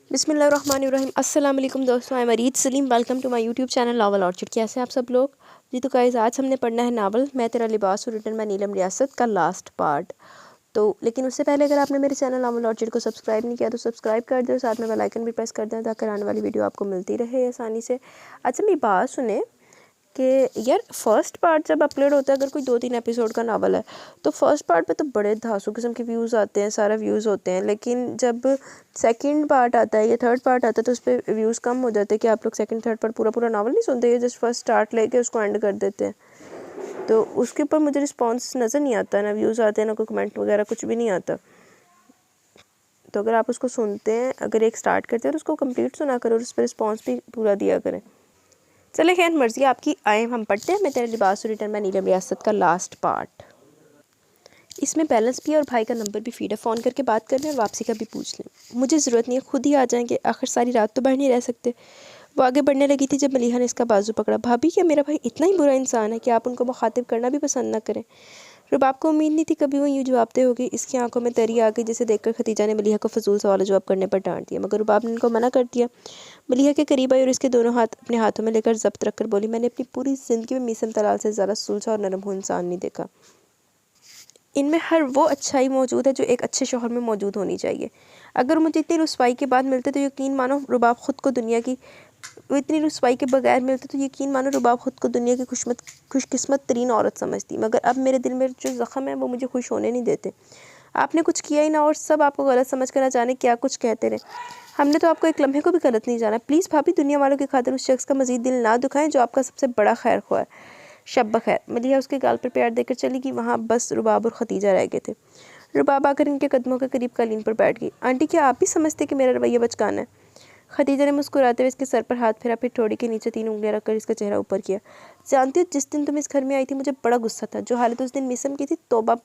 बिस्मिल्लाहिर्रहमानिर्रहीम। अस्सलाम वालेकुम दोस्तों, I am Areed Saleem. Welcome to my YouTube channel Novel Orchid. कैसे हैं आप सब लोग? जी तो गाइस, आज हमने पढ़ना है नावल मैं तेरा लिबास हूँ, रिटन बाय नीलम रियासत का लास्ट पार्ट। तो लेकिन उससे पहले अगर आपने मेरे चैनल नावल ऑर्चिड को सब्सक्राइब नहीं किया तो सब्सक्राइब कर दो, साथ में बेल आइकन भी प्रेस कर दें ताकि आने वाली वीडियो आपको मिलती रहे आसानी से। अच्छा मेरी बात सुने कि यार फर्स्ट पार्ट जब अपलोड होता है, अगर कोई 2-3 एपिसोड का नावल है तो फर्स्ट पार्ट पे तो बड़े धांसू किस्म के व्यूज़ आते हैं, सारा व्यूज़ होते हैं। लेकिन जब सेकंड पार्ट आता है या थर्ड पार्ट आता है तो उस पर व्यूज़ कम हो जाते हैं कि आप लोग सेकंड थर्ड पार्ट पूरा पूरा नावल नहीं सुनते, ये जस्ट फर्स्ट स्टार्ट लेके उसको एंड कर देते हैं। तो उसके ऊपर मुझे रिस्पॉन्स नज़र नहीं आता, ना व्यूज़ आते हैं ना कोई कमेंट वगैरह कुछ भी नहीं आता। तो अगर आप उसको सुनते हैं, अगर एक स्टार्ट करते हैं तो उसको कंप्लीट सुना करो और उस पर रिस्पॉन्स भी पूरा दिया करें। चले खैर मर्जी आपकी, आए हम पढ़ते हैं मैं तेरा लिबास रिटर्न बाय नीलम रियासत का लास्ट पार्ट। इसमें बैलेंस भी है और भाई का नंबर भी फीड है, फ़ोन करके बात कर लें और वापसी का भी पूछ लें। मुझे ज़रूरत नहीं है, खुद ही आ जाएंगे, आखिर सारी रात तो बाहर नहीं रह सकते। वो आगे बढ़ने लगी थी जब मलीहा ने इसका बाजू पकड़ा। भाभी क्या मेरा भाई इतना ही बुरा इंसान है कि आप उनको मुखातिब करना भी पसंद ना करें? रुबाब को उम्मीद नहीं थी कभी वो यूँ जवाबते होगी। इसकी आंखों में तरी आ गई, जिसे देखकर खतीजा ने मलीहा को फजूल सवाल जवाब करने पर डांट दिया, मगर रुबाब ने उनको मना कर दिया। मलीहा के करीब आई और इसके दोनों हाथ अपने हाथों में लेकर जब्त रखकर बोली, मैंने अपनी पूरी ज़िंदगी में मीसम तलाल से ज़्यादा सुलझा और नरम इंसान नहीं देखा। इनमें हर वो अच्छाई मौजूद है जो एक अच्छे शौहर में मौजूद होनी चाहिए। अगर मुझे इतनी रुसवाई के बाद मिलते तो यकीन मानो रुबाब खुद को दुनिया की इतनी रुसवाई के बगैर मिलते तो यकीन मानो रुबाब खुद को दुनिया की खुशकिस्मत तरीन औरत समझती। मगर अब मेरे दिल में जो ज़ख्म है वो मुझे खुश होने नहीं देते। आपने कुछ किया ही ना और सब आपको गलत समझ कर ना जाने क्या कुछ कहते रहे। हमने तो आपको एक लम्हे को भी गलत नहीं जाना। प्लीज़ भाभी, दुनिया वालों की खातिर उस शख्स का मजीद दिल ना दुखाएं जो आपका सबसे बड़ा खैर ख्वाह है। शब बखैर। मलिहा उसके गाल पर प्यार देकर चली गई। वहाँ बस रुबाब और खतीजा रह गए थे। रुबाब आकर इनके कदमों के करीब कालीन पर बैठ गई। आंटी, क्या आप भी समझते कि मेरा रवैया बचकाना है? खतीजा ने मुस्कुराते हुए इसके सर पर हाथ फेरा, फिर ठोड़ी के नीचे 3 उंगलियां रखकर इसका चेहरा ऊपर किया। जानती हो, जिस दिन तुम इस घर में आई थी मुझे बड़ा गुस्सा था। जो हालत उस दिन मिसम की थी, तौबा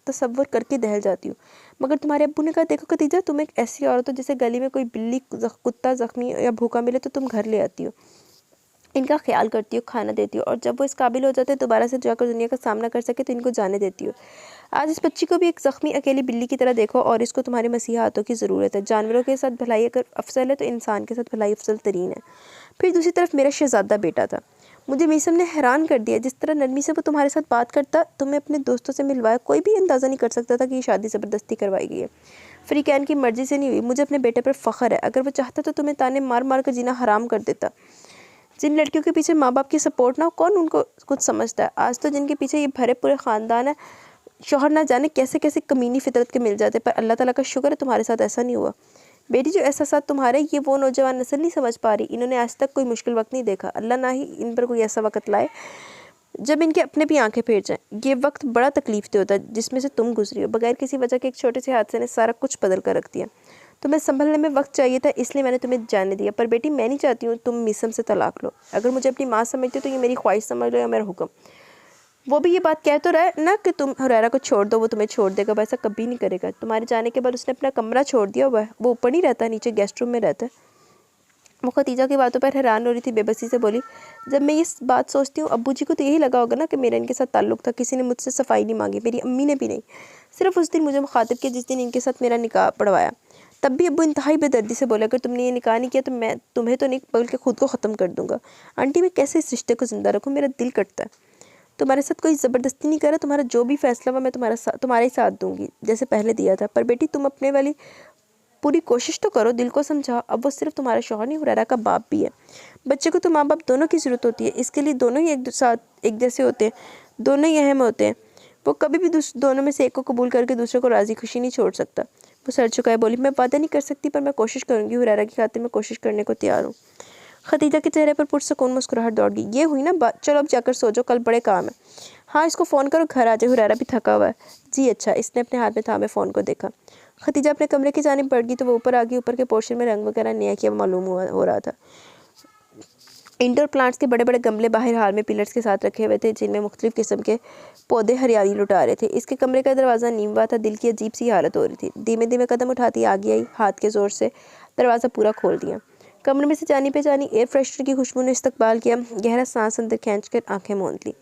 तसव्वुर करके दहल जाती हूँ। मगर तुम्हारे अब्बू ने कहा, देखो खतीजा, तुम एक ऐसी औरत हो जिसे गली में कोई बिल्ली कुत्ता जख्मी या भूखा मिले तो तुम घर ले आती हो, इनका ख्याल करती हो, खाना देती हो, और जब वो इस काबिल हो जाते हैं दोबारा से जाकर दुनिया का सामना कर सके तो इनको जाने देती हो। आज इस बच्ची को भी एक ज़ख्मी अकेली बिल्ली की तरह देखो और इसको तुम्हारे मसीहा हाथों की ज़रूरत है। जानवरों के साथ भलाई अगर अफसल है तो इंसान के साथ भलाई अफसल तरीन है। फिर दूसरी तरफ मेरा शहज़ादा बेटा था। मुझे मीसम ने हैरान कर दिया। जिस तरह नरमी से वो तुम्हारे साथ बात करता, तुम्हें अपने दोस्तों से मिलवाया, कोई भी अंदाज़ा नहीं कर सकता था कि ये शादी ज़बरदस्ती करवाई गई है। फ्रीकैन की मर्ज़ी से नहीं हुई। मुझे अपने बेटे पर फ़ख्र है। अगर वो चाहता तो तुम्हें ताने मार मार कर जीना हराम कर देता। जिन लड़कियों के पीछे माँ बाप की सपोर्ट ना हो, कौन उनको कुछ समझता है? आज तो जिनके पीछे ये भरे पूरे ख़ानदान है, शौहर ना जाने कैसे कैसे कमीनी फितरत के मिल जाते, पर अल्लाह ताला का शुक्र है तुम्हारे साथ ऐसा नहीं हुआ। बेटी, जो एहसास तुम्हारे, ये वो नौजवान नस्ल नहीं समझ पा रही। इन्होंने आज तक कोई मुश्किल वक्त नहीं देखा। अल्लाह ना ही इन पर कोई ऐसा वक्त लाए जब इनके अपने भी आंखें फेर जाएं। ये वक्त बड़ा तकलीफ दे होता है जिसमें से तुम गुजरी हो। बगैर किसी वजह के एक छोटे से हादसे ने सारा कुछ बदल कर रख दिया। तुम्हें संभलने में वक्त चाहिए था, इसलिए मैंने तुम्हें जाने दिया। पर बेटी, मैं नहीं चाहती हूँ तुम मिसम से तलाक लो। अगर मुझे अपनी माँ समझती हो तो ये मेरी ख्वाहिश समझ लो या मेरा हुक्म। वो भी ये बात कह तो रहा है ना कि तुम हुरैरा को छोड़ दो, वो तुम्हें छोड़ देगा। वैसा कभी नहीं करेगा। तुम्हारे जाने के बाद उसने अपना कमरा छोड़ दिया हुआ है, वो ऊपर नहीं रहता, नीचे गेस्ट रूम में रहता है। वो खतीजा की बातों पर हैरान हो रही थी, बेबसी से बोली, जब मैं ये बात सोचती हूँ अब्बू जी को तो यही लगा होगा ना कि मेरा इनके साथ ताल्लुक था। किसी ने मुझसे सफाई नहीं मांगी, मेरी अम्मी ने भी नहीं। सिर्फ उस दिन मुझे मुखातिब किया जिस दिन इनके साथ मेरा निकाह पढ़वाया। तब भी अब्बू इंतहाई बेदर्दी से बोले, अगर तुमने ये निकाह नहीं किया तो मैं तुम्हें तो नहीं बल्कि खुद को ख़त्म कर दूंगा। आंटी, मैं कैसे इस रिश्ते को ज़िंदा रखूँ? मेरा दिल कटता है। तुम्हारे साथ कोई ज़बरदस्ती नहीं कर रहा। तुम्हारा जो भी फैसला हुआ मैं तुम्हारे साथ दूंगी, जैसे पहले दिया था। पर बेटी, तुम अपने वाली पूरी कोशिश तो करो, दिल को समझाओ। अब वो सिर्फ तुम्हारा शौहर नहीं, हुरैरा का बाप भी है। बच्चे को तो माँ बाप दोनों की ज़रूरत होती है। इसके लिए दोनों ही एक साथ एक जैसे होते हैं, दोनों ही अहम होते हैं। वो कभी भी दोनों में से एक को कबूल करके दूसरे को राज़ी खुशी नहीं छोड़ सकता। वो सर झुकाए बोली, मैं वादा नहीं कर सकती पर मैं कोशिश करूँगी। हुरैरा की खातिर मैं कोशिश करने को तैयार हूँ। खतीजा के चेहरे पर पुरसकून मुस्कुराहट दौड़ गई। ये हुई ना बात, चलो अब जाकर सो जाओ, कल बड़े काम है। हाँ, इसको फ़ोन करो, घर आ जाए, हुरैरा भी थका हुआ है। जी अच्छा। इसने अपने हाथ में थामे फ़ोन को देखा। खतीजा अपने कमरे की जानिब बढ़ गई तो वो ऊपर आ गई। ऊपर के पोर्शन में रंग वगैरह नया किया मालूम हो रहा था। इंडोर प्लांट्स के बड़े बड़े गमले बाहर हाल में पिलर्स के साथ रखे हुए थे, जिनमें मुख्तलिफ किस्म के पौधे हरियाली लुटा रहे थे। इसके कमरे का दरवाज़ा नीम हुआ था। दिल की अजीब सी हालत हो रही थी। धीमे धीमे कदम उठाती आगे आई, हाथ के ज़ोर से दरवाज़ा पूरा खोल दिया। कमरे में से जानी पे जानी एयर फ्रेशनर की खुशबू ने इस्तकबाल किया। गहरा सांस अंदर खींच कर आँखें मूंद ली।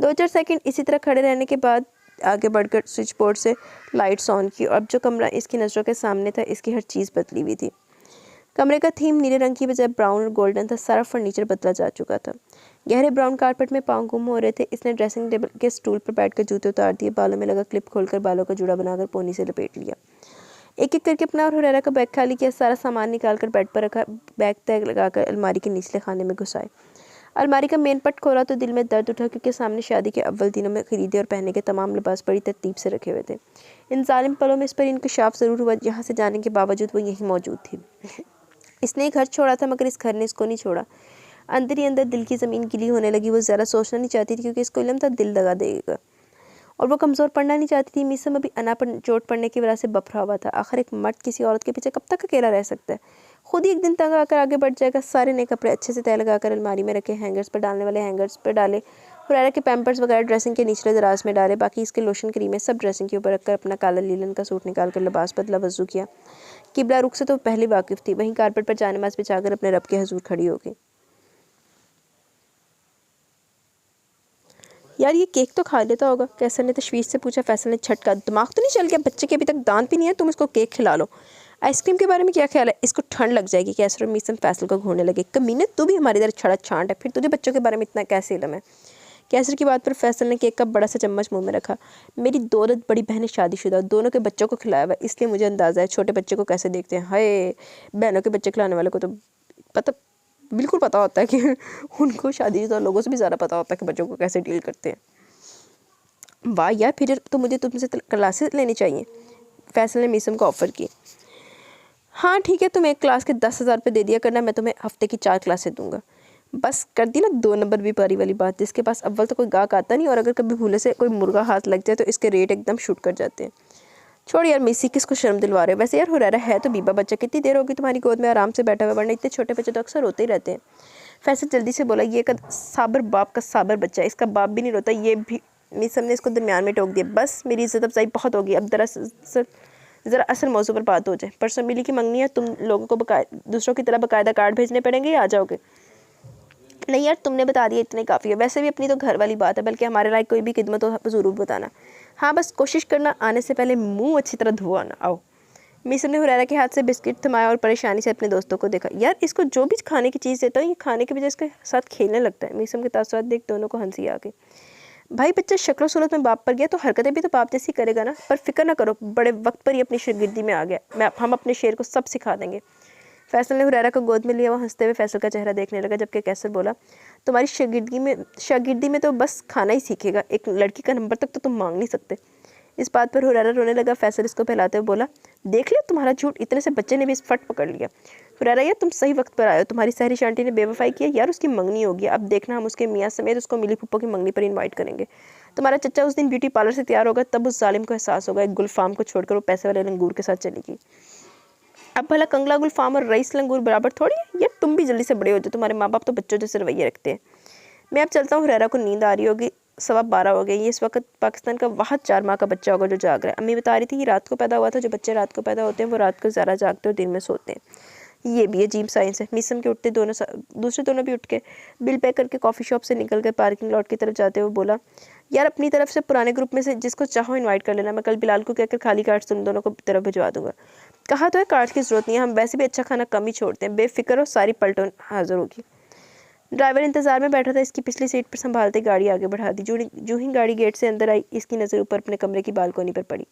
2-4 सेकंड इसी तरह खड़े रहने के बाद आगे बढ़कर स्विच बोर्ड से लाइट्स ऑन की और अब जो कमरा इसकी नज़रों के सामने था, इसकी हर चीज़ बदली हुई थी। कमरे का थीम नीले रंग की बजाय ब्राउन और गोल्डन था। सारा फर्नीचर बदला जा चुका था। गहरे ब्राउन कारपेट में पाँव गुम हो रहे थे। इसने ड्रेसिंग टेबल के स्टूल पर बैठकर जूते उतार दिए, बालों में लगा क्लिप खोलकर बालों का जुड़ा बनाकर पोनी से लपेट लिया। एक एक करके अपना और हुरैरा का बैग खाली किया। सारा सामान निकालकर बेड पर रखा। बैग तैग लगाकर अलमारी के निचले खाने में घुसाए। अलमारी का मेन पट खोला तो दिल में दर्द उठा, क्योंकि सामने शादी के अव्वल दिनों में खरीदे और पहने के तमाम लिबास बड़ी तरतीब से रखे हुए थे। इन जालिम पलों में इस पर इंकशाफ ज़रूर हुआ, यहाँ से जाने के बावजूद वो यहीं मौजूद थी। इसने एक घर छोड़ा था, मगर इस घर ने इसको नहीं छोड़ा। अंदर ही अंदर दिल की ज़मीन गिली होने लगी। वो ज़रा सोचना नहीं चाहती थी, क्योंकि इसको इल्म था दिल दगा देगा, और वो कमज़ोर पड़ना नहीं चाहती थी। मीसम अभी अना पर चोट पड़ने की वजह से बफरा हुआ था। आखिर एक मर्द किसी औरत के पीछे कब तक अकेला रह सकता है? खुद ही एक दिन तंग आकर आगे बढ़ जाएगा। सारे नए कपड़े अच्छे से तय लगाकर अलमारी में रखे, हैंगर्स पर डालने वाले हैंगर्स पर डाले, हुरैरा के पैम्पर्स वगैरह ड्रेसिंग के निचले दराज में डाले। बाकी इसके लोशन क्रीमें सब ड्रेसिंग के ऊपर रखकर अपना काला लीलन का सूट निकाल कर लिबास बदला, वज़ू किया। किबला रुख से तो पहले वाकिफ़ थी। वहीं कारपेट पर जानेमाज़ बिछाकर अपने रब के हजूर खड़ी हो गई। यार ये केक तो खा लेता होगा, कैसर ने तशवीश से पूछा। फैसल ने झटका, दिमाग तो नहीं चल गया? बच्चे के अभी तक दांत भी नहीं है, तुम इसको केक खिला लो। आइसक्रीम के बारे में क्या ख्याल है? इसको ठंड लग जाएगी। कैसर और मीसम फैसल को घूरने लगे। कमीने, तू भी हमारी इधर छड़ा छांट है, फिर तुझे बच्चों के बारे में इतना कैसे इल्म है? कैसर की बात पर फैसल ने केक का बड़ा सा चम्मच मुंह में रखा। मेरी दौलत बड़ी बहनें शादीशुदा, दोनों के बच्चों को खिलाया हुआ, इसलिए मुझे अंदाज़ा है छोटे बच्चे को कैसे देखते हैं। हाय, बहनों के बच्चे खिलाने वाले को तो पता बिल्कुल पता होता है कि उनको शादीशुदा लोगों से भी ज़्यादा पता होता है कि बच्चों को कैसे डील करते हैं। वाह यार, फिर तो मुझे तुमसे क्लासेस लेनी चाहिए, फैसल ने मीसम को ऑफ़र की। हाँ ठीक है, तुम एक क्लास के 10,000 रुपये दे दिया करना, मैं तुम्हें हफ्ते की 4 क्लासें दूंगा। बस कर दी ना 2 नंबर भी पारी वाली बात। जिसके पास अव्वल तो कोई गाहक आता नहीं, और अगर कभी भूले से कोई मुर्गा हाथ लग जाए तो इसके रेट एकदम शूट कर जाते हैं। छोड़ यार मिसी, किसको शर्म दिलवा रहे हो? वैसे यार हुरैरा है तो बीबा बच्चा, कितनी देर होगी तुम्हारी गोद में आराम से बैठा हुआ, वरना इतने छोटे बच्चे तो अक्सर रोते ही रहते हैं। फैसल जल्दी से बोला, ये एक साबर बाप का साबर बच्चा है, इसका बाप भी नहीं रोता। ये भी मीसम ने इसको दरमियान में टोक दिया। बस मेरी इज्जत अफजाई बहुत होगी, अब दरअसल ज़रा असल मौजू पर बात हो जाए। परसों मिली की मंगनी है, तुम लोगों को दूसरों की तरह बाकायदा कार्ड भेजने पड़ेंगे या आ जाओगे? नहीं यार, तुमने बता दिया इतने काफ़ी है। वैसे भी अपनी तो घर वाली बात है, बल्कि हमारे लायक कोई भी खिदमत हो ज़रूर बताना। हाँ बस कोशिश करना आने से पहले मुंह अच्छी तरह धोआ ना। आओ। मीसम ने हुरैरा के हाथ से बिस्किट थमाया और परेशानी से अपने दोस्तों को देखा। यार इसको जो भी खाने की चीज़ देता हूँ, ये खाने के बजाय इसके साथ खेलने लगता है। मीसम के तासुरात देख दोनों को हंसी आ गई। भाई बच्चा शक्ल सूरत में बाप पर गया तो हरकतें भी तो बाप जैसी करेगा ना। पर फिक्र ना करो, बड़े वक्त पर ही अपनी शागिर्दी में आ गया। हम अपने शेर को सब सिखा देंगे। फैसल ने हुरैरा को गोद में लिया। वो हंसते हुए फैसल का चेहरा देखने लगा, जबकि कैसर बोला, तुम्हारी शागिर्दी में तो बस खाना ही सीखेगा, एक लड़की का नंबर तक तो तुम मांग नहीं सकते। इस बात पर हुरैरा रोने लगा। फैसल इसको फैलाते हुए बोला, देख लिया तुम्हारा झूठ, इतने से बच्चे ने भी इस फट पकड़ लिया। हुरैरा यार तुम सही वक्त पर आए हो, तुम्हारी सहरी शांटी ने बेवफाई किया यार, उसकी मंगनी होगी। अब देखना हम उसके मियाँ समेत उसको मिली फुप्पो की मंगनी पर इन्वाइट करेंगे। तुम्हारा चच्चा उस दिन ब्यूटी पार्लर से तैयार होगा, तब उस जालिम को एहसास होगा एक गुलफाम को छोड़कर वो पैसे वाले लंगूर के साथ चलेगी। अब भला कंगला गुलफाम और रईस लंगूर बराबर थोड़ी है यार, तुम भी जल्दी से बड़े हो जाओ, तुम्हारे माँ बाप तो बच्चों जैसे रवैये रखते हैं। मैं अब चलता हूँ, हुरैरा को नींद आ रही होगी, 12:15 हो गए। ये इस वक्त पाकिस्तान का वाहद 4 माह का बच्चा होगा जो जाग रहा है। अम्मी बता रही थी कि रात को पैदा हुआ था। जो बच्चे रात को पैदा होते हैं वो रात को ज़्यादा जागते और दिन में सोते हैं। ये भी अजीब साइंस है। मीसम के उठते दूसरे दोनों भी उठ के बिल पे करके कॉफ़ी शॉप से निकल कर पार्किंग लॉट की तरफ जाते हुए बोला, यार अपनी तरफ से पुराने ग्रुप में से जिसको चाहो इन्वाइट कर लेना। मैं कल बिलाल को कहकर खाली कार्ड तुम दोनों को तरफ भिजवा दूंगा। कहा तो है कार्ड की ज़रूरत नहीं है, हम वैसे भी अच्छा खाना कम ही छोड़ते हैं। बेफिक्र हो, सारी पलटन हाजिर होगी। ड्राइवर इंतजार में बैठा था। इसकी पिछली सीट पर संभालते गाड़ी आगे बढ़ा दी। जो ही गाड़ी गेट से अंदर आई, इसकी नज़र ऊपर अपने कमरे की बालकोनी पर पड़ी,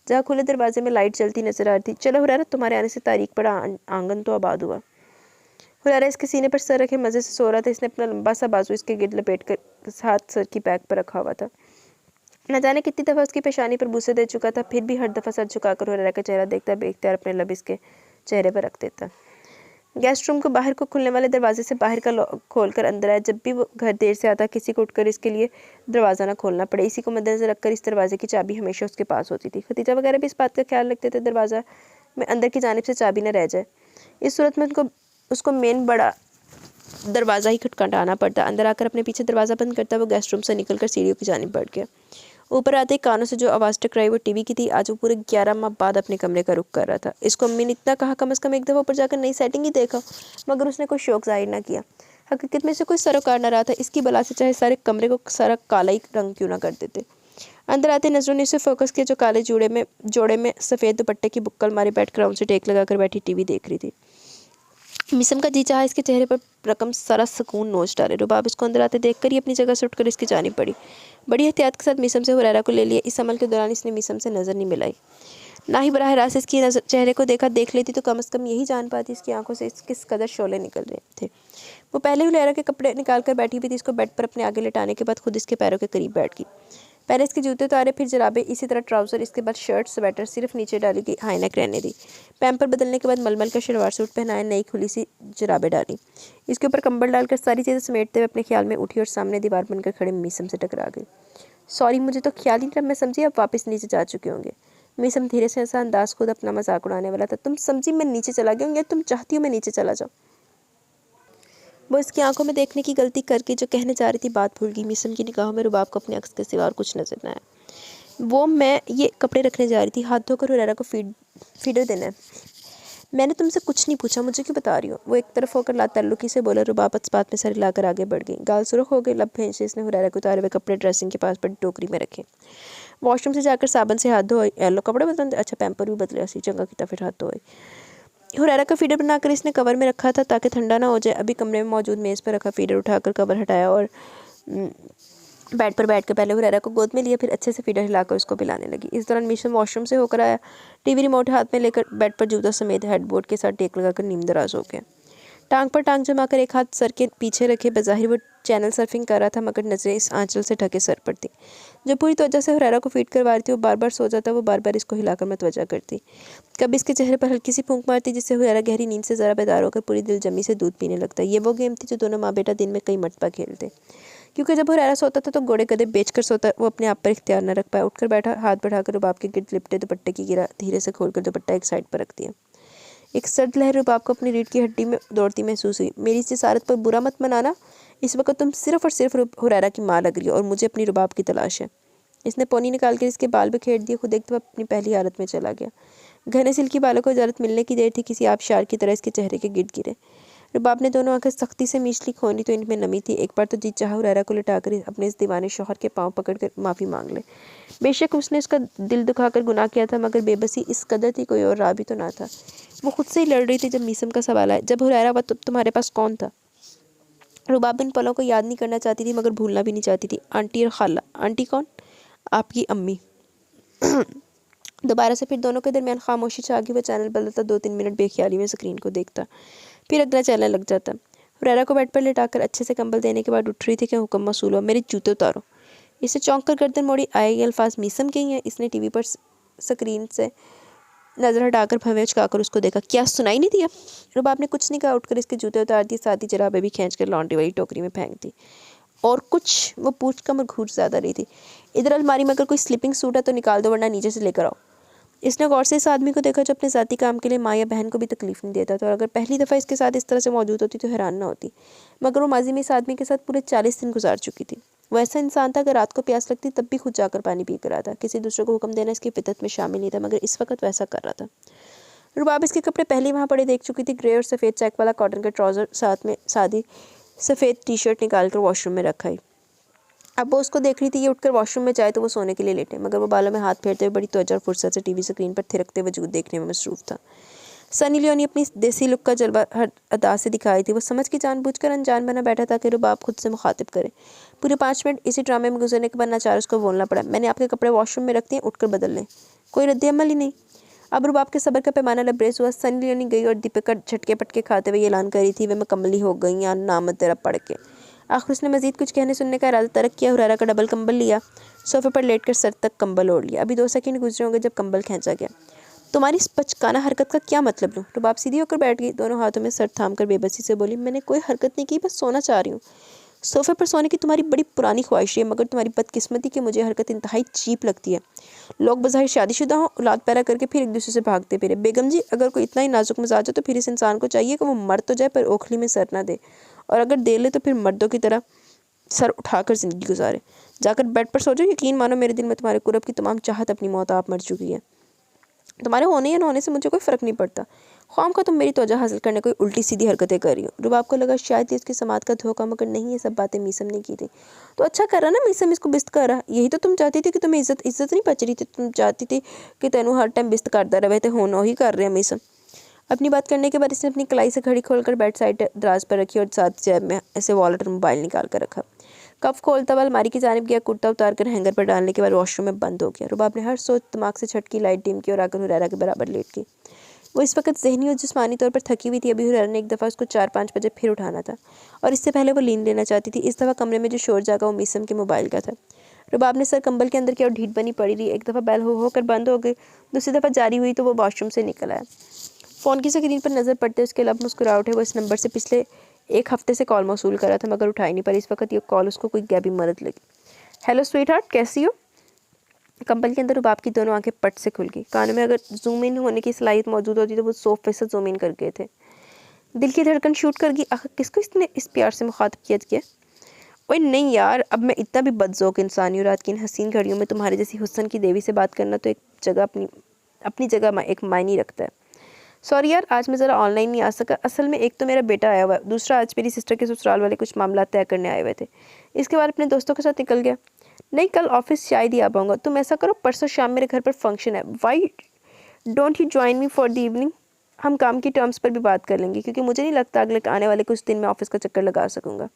जहाँ खुले दरवाजे में लाइट जलती नजर आ रही थी। चलो हुरैरा, तुम्हारे आने से तारीख पड़ा, आंगन तो आबाद हुआ। हुरैरा इसके सीने पर सर रखे मज़े से सो रहा था। इसने अपना लंबा सा बाजू इसके गिर्द लपेट कर हाथ सर की बैक पर रखा हुआ था। न जाने कितनी दफ़ा उसकी पेशानी पर बूसे दे चुका था, फिर भी हर दफ़ा सर झुकाकर हुरैरा का चेहरा देखता देखता और अपने लब इसके चेहरे पर रख देता। गेस्ट रूम को बाहर को खुलने वाले दरवाजे से बाहर का खोलकर अंदर आया। जब भी वो घर देर से आता, किसी को उठकर इसके लिए दरवाज़ा ना खोलना पड़े, इसी को मद्देनजर रखकर इस दरवाजे की चाबी हमेशा उसके पास होती थी। खतीजा वगैरह भी इस बात का ख्याल रखते थे दरवाज़ा में अंदर की जानिब से चाबी न रह जाए। इस सूरत में उसको मेन बड़ा दरवाज़ा ही खटखटाना पड़ता। अंदर आकर अपने पीछे दरवाज़ा बंद करता वो गेस्ट रूम से निकलकर सीढ़ियों की जानिब बढ़ गया। ऊपर आते ही कानों से जो आवाज़ टकराई वो टीवी की थी। आज वो पूरे 11 माह बाद अपने कमरे का रुख कर रहा था। इसको अम्मी ने इतना कहा कम से कम एक दफ़ा ऊपर जाकर नई सेटिंग ही देखा, मगर उसने कोई शौक जाहिर ना किया। हकीकत में से कोई सरोकार न रहा था। इसकी बला से चाहे सारे कमरे को सारा काला ही रंग क्यों ना कर देते। अंदर आते नजरों ने उसे फोकस किया, जो काले जोड़े में सफ़ेद दुपट्टे की बुक्कल मारे बैठ कर उनसे टेक लगाकर बैठी टीवी देख रही थी। मीसम का जी चाहा इसके चेहरे पर रकम सारा सुकून नोच डाले। रुबाब इसको अंदर आते देखकर ही अपनी जगह से उठकर इसकी जानिब पड़ी। बड़ी एहतियात के साथ मीसम से हुरैरा को ले लिया। इस अमल के दौरान इसने मीसम से नज़र नहीं मिलाई। ना ही बराह रास्त इसकी नजर चेहरे को देख लेती तो कम से कम यही जान पाती इसकी आंखों से किस कदर शोले निकल रहे थे। वो पहले हुरैरा के कपड़े निकाल कर बैठी हुई थी। इसको बेड पर अपने आगे लेटाने के बाद खुद इसके पैरों के करीब बैठ गई। पहले इसके जूते उतारे, फिर जराबे, इसी तरह ट्राउज़र, इसके बाद शर्ट, स्वेटर, सिर्फ नीचे डाली गई हाई नेक रहने दी। पैम्पर बदलने के बाद मलमल का शलवार सूट पहनाया, नई खुली सी जराबे डाली। इसके ऊपर कंबल डालकर सारी चीज़ें समेटते हुए अपने ख्याल में उठी और सामने दीवार बनकर खड़े मीसम से टकरा गई। सॉरी, मुझे तो ख्याल ही नहीं, मैं समझी आप वापस नीचे जा चुके होंगे। मीसम धीरे से ऐसा अंदाज खुद अपना मजाक उड़ाने वाला था। तुम समझी मैं नीचे चला गया हूँ या तुम चाहती हो मैं नीचे चला जाऊँ? वो इसकी आंखों में देखने की गलती करके जो कहने जा रही थी बात भूल गई। मीसम की निगाहों में रुबाब को अपने अक्स के सिवा और कुछ नजर न आया। वो मैं ये कपड़े रखने जा रही थी, हाथ धोकर हुरैरा को फीडर देना है। मैंने तुमसे कुछ नहीं पूछा, मुझे क्यों बता रही हो? वो एक तरफ होकर लाताल्लुकी से बोला। रुबाब इस बात में सर हिलाकर आगे बढ़ गई। गाल सुर्ख हो गई, लब भेंच से इसने हुरैरा को उतारे हुए कपड़े ड्रेसिंग के पास बड़ी टोकरी में रखे। वॉशरूम से जाकर साबन से हाथ धोए, येलो कपड़े बदलते, अच्छा पैम्पर भी बदले, ऐसी जगह की फिर हाथ धोए। हुरैरा का फीडर बनाकर इसने कवर में रखा था ताकि ठंडा ना हो जाए। अभी कमरे में मौजूद मेज़ पर रखा फीडर उठाकर कवर हटाया और बेड पर बैठ कर पहले हुरैरा को गोद में लिया, फिर अच्छे से फीडर हिलाकर उसको पिलाने लगी। इस दौरान मीसम वॉशरूम से होकर आया। टीवी रिमोट हाथ में लेकर बेड पर जूता समेत हेडबोर्ड के साथ टेक लगाकर नीम दराज हो गया। टांग पर टांग जमाकर एक हाथ सर के पीछे रखे बज़ाहिर वो चैनल सर्फिंग कर रहा था, मगर नजरें इस आंचल से ढके सर पर थी। जो पूरी तवज्जो से हुरैरा को फीड करवा रही थी वो बार बार सो जाता, वो बार बार इसको हिलाकर मतवज्जा करती। कभी इसके चेहरे पर हल्की सी फूंक मारती जिससे हुरैरा गहरी नींद से ज़रा बेदार होकर पूरी दिलजमी से दूध पीने लगता। ये वो गेम थी जो दोनों माँ बेटा दिन में कई मरतबा खेलते, क्योंकि जब हुरैरा सोता था तो घोड़े गधे बेचकर सोता। वो अपने आप पर इख्तियार न रख पाया। उठकर बैठा, हाथ बढ़ाकर रुबाब के गिर्द लिपटे दुपट्टे की गिरा धीरे से खोलकर दुपट्टा एक साइड पर रख दिया। एक सर्द लहर रुबाब को अपनी रीढ़ की हड्डी में दौड़ती महसूस हुई। मेरी इस जसारत पर बुरा मत मनाना, इस वक्त तुम सिर्फ और सिर्फ हुरैरा की माँ लग रही हो और मुझे अपनी रुबाब की तलाश है। इसने पोनी निकाल कर इसके बाल बिखेर दिए। खुद एक दफा अपनी पहली हालत में चला गया। घने सिल्की बालों को इजाजत मिलने की देर थी, किसी आबशार की तरह इसके चेहरे के गिर्द गिरे। रुबाब ने दोनों आंखें सख्ती से मीच ली, खोली तो इनमें नमी थी। एक बार तो जी चाहा हुरैरा को लिटाकर अपने इस दीवाने शौहर के पांव पकड़कर माफ़ी मांग ले। बेशक उसने उसका दिल दुखाकर गुनाह किया था, मगर बेबसी इस कदर थी, कोई और राह भी तो ना था। वो खुद से ही लड़ रही थी जब मीसम का सवाल आया, जब हुरैरा हुआ तो तुम्हारे पास कौन था? रुबाब इन पलों को याद नहीं करना चाहती थी, मगर भूलना भी नहीं चाहती थी। आंटी और खाला। आंटी कौन? आपकी अम्मी। दोबारा से फिर दोनों के दरमियान खामोशी छा गई। वो चैनल बदलता, 2-3 मिनट बेख्याली में स्क्रीन को देखता, फिर अगला चैनल लग जाता। हुरैरा को बेड पर लेटाकर अच्छे से कंबल देने के बाद उठ रही थी कि हुक्म मसूल हुआ, मेरे जूते उतारो। इसे चौंक कर गर्दन मोड़ी। आए ये अल्फाज मीसम के ही हैं। इसने टीवी पर स्क्रीन से नज़र हटाकर भवें उचकाकर उसको देखा। क्या सुनाई नहीं दिया? रुबाब ने कुछ नहीं कहा, उठकर इसके जूते उतार दिए, साथ ही जराबे भी खींचकर लॉन्ड्री वाली टोकरी में फेंक दी। और कुछ? वो पूछ कर मघूर ज़्यादा रही थी। इधर अलमारी में अगर कोई स्लीपिंग सूट है तो निकाल दो, वरना नीचे से लेकर आओ। इसने गौर से इस आदमी को देखा जो अपने ज़ाती काम के लिए माँ या बहन को भी तकलीफ नहीं देता था, और अगर पहली दफ़ा इसके साथ इस तरह से मौजूद होती तो हैरान ना होती, मगर वो माजी में इस आदमी के साथ पूरे 40 दिन गुजार चुकी थी। वो ऐसा इंसान था अगर रात को प्यास लगती तब भी खुद जाकर पानी पी कर आता। किसी दूसरे को हुक्म देना इसकी फितरत में शामिल नहीं था, मगर इस वक्त वैसा कर रहा था। रुबाब इसके कपड़े पहले वहाँ पड़े देख चुकी थी। ग्रे और सफ़ेद चेक वाला कॉटन का ट्राउज़र, साथ में सादी सफ़ेद टी-शर्ट निकाल कर वॉशरूम में रखा है। अब वो उसको देख रही थी। ये उठकर वॉशरूम में जाए तो वो सोने के लिए लेटे, मगर वो बालों में हाथ फेरते हुए बड़ी तवज्जो और फुर्सत से टीवी स्क्रीन पर थिरकते वजूद देखने में मसरूफ़ था। सनी लियोनी अपनी देसी लुक का जलवा हर अदा से दिखाई थी। वो समझ के जानबूझकर अनजान बना बैठा था कि रुबाब खुद से मुखातिब करे। पूरे 5 मिनट इसी ड्रामे में गुजरने के बाद नाचार उसको बोलना पड़ा, मैंने आपके कपड़े वॉशरूम में रख दिए, उठकर बदल लें। कोई रद्द-ए-अमल ही नहीं। अब रुबाब के सब्र का पैमाना लबरेज हुआ। सनी लियोनी गई और दीपक का झटके पटके खाते हुए ऐलान करी थी, वे मुकम्मली हो गई या नामत तेरा पढ़ के। आखिर उसने मजीद कुछ कहने सुनने का इरादा तरक किया। हुरैरा का डबल कंबल लिया, सोफे पर लेटकर सर तक कंबल ओढ़ लिया। अभी 2 सेकंड गुजरे होंगे जब कंबल खींचा गया। तुम्हारी इस बचकाना हरकत का क्या मतलब लूँ? रुबाब सीधी होकर बैठ गई, दोनों हाथों में सर थाम कर बेबसी से बोली, मैंने कोई हरकत नहीं की, बस सोना चाह रही हूँ। सोफे पर सोने की तुम्हारी बड़ी पुरानी ख्वाहिश है, मगर तुम्हारी बदकिस्मती कि मुझे हरकत इंतहाई चीप लगती है। लोग बज़ाहिर शादीशुदा हों, औलाद पैदा करके फिर एक दूसरे से भागते फिरे। बेगम जी, अगर कोई इतना ही नाजुक मिजाज हो तो फिर इस इंसान को चाहिए कि वो मर तो जाए पर ओखली में सर ना दे, और अगर दे ले तो फिर मर्दों की तरह सर उठाकर ज़िंदगी गुजारे। जाकर बेड पर सो जाओ। यकीन मानो मेरे दिल में तुम्हारे कुर्ब की तमाम चाहत अपनी मौत आप मर चुकी है। तुम्हारे होने या न होने से मुझे कोई फ़र्क नहीं पड़ता। ख्वाम का तुम मेरी तवज्जो हासिल करने कोई उल्टी सीधी हरकतें कर रही हो। रुबाब को लगा शायद ये उसकी समात का धोखा, मगर नहीं, ये सब बातें मीसम ने की थी। तो अच्छा कर रहा ना मीसम इसको बिस्त कर रहा। यही तो तुम चाहती थी कि तुम्हें इज्जत नहीं बच रही थी। तुम चाहती थी कि तेनू हर टाइम बिस्त करता रहे, तो होना ही कर रहे हैं मीसम। अपनी बात करने के बाद इसने अपनी कलाई से घड़ी खोलकर बेड साइड दराज पर रखी और साथ जेब में ऐसे वॉलेट और मोबाइल निकाल कर रखा। कफ खोलता हुआ अलमारी की जानिब गया, कुर्ता उतार कर हैंगर पर डालने के बाद वॉशरूम में बंद हो गया। रुबाब ने हर सोच दिमाग से छटकी, लाइट डिम की और आकर हुरैरा के बराबर लेट गई। वो इस वक्त ज़हनी और जिस्मानी तौर पर थकी हुई थी। अभी हुरैरा ने एक दफ़ा उसको 4-5 बजे फिर उठाना था और इससे पहले वो नींद लेना चाहती थी। इस दफ़ा कमरे में जो शोर जागा वो मीसम के मोबाइल का था। रुबाब ने सर कंबल के अंदर किया और ढीठ बनी पड़ी रही। एक दफ़ा बेल होकर बंद हो गई, दूसरी दफ़ा जारी हुई तो वो वॉशरूम से निकल आया। फ़ोन की स्क्रीन पर नज़र पड़ते उसके लब मुस्कुरा उठे। वो इस नंबर से पिछले एक हफ्ते से कॉल मौसूल कर रहा था मगर उठाई नहीं, पर इस वक्त ये कॉल उसको कोई गैबी मदद लगी। हेलो स्वीट हार्ट, कैसी हो? कंबल के अंदर रुबाब की दोनों आंखें पट से खुल गई। कानों में अगर जूम इन होने की सलाहियत मौजूद होती तो वो 100% जूम इन कर गए थे। दिल की धड़कन शूट कर गई। आखिर किसको इसने इस प्यार से मुखातब किया? ओए नहीं यार, अब मैं इतना भी बदज़ौक़ इंसान हूँ। रात की इन हसीन घड़ियों में तुम्हारे जैसी हुस्न की देवी से बात करना तो एक जगह अपनी जगह एक मायने रखता है। सॉरी यार, आज मैं ज़रा ऑनलाइन नहीं आ सका। असल में एक तो मेरा बेटा आया हुआ है, दूसरा आज मेरी सिस्टर के ससुराल वाले कुछ मामला तय करने आए हुए थे। इसके बाद अपने दोस्तों के साथ निकल गया। नहीं, कल ऑफिस शायद ही आ पाऊँगा। तुम ऐसा करो, परसों शाम मेरे घर पर फंक्शन है। Why don't you join me for the evening? हम काम की टर्म्स पर भी बात कर लेंगे, क्योंकि मुझे नहीं लगता अगले आने वाले कुछ दिन में ऑफिस का चक्कर लगा सकूँगा।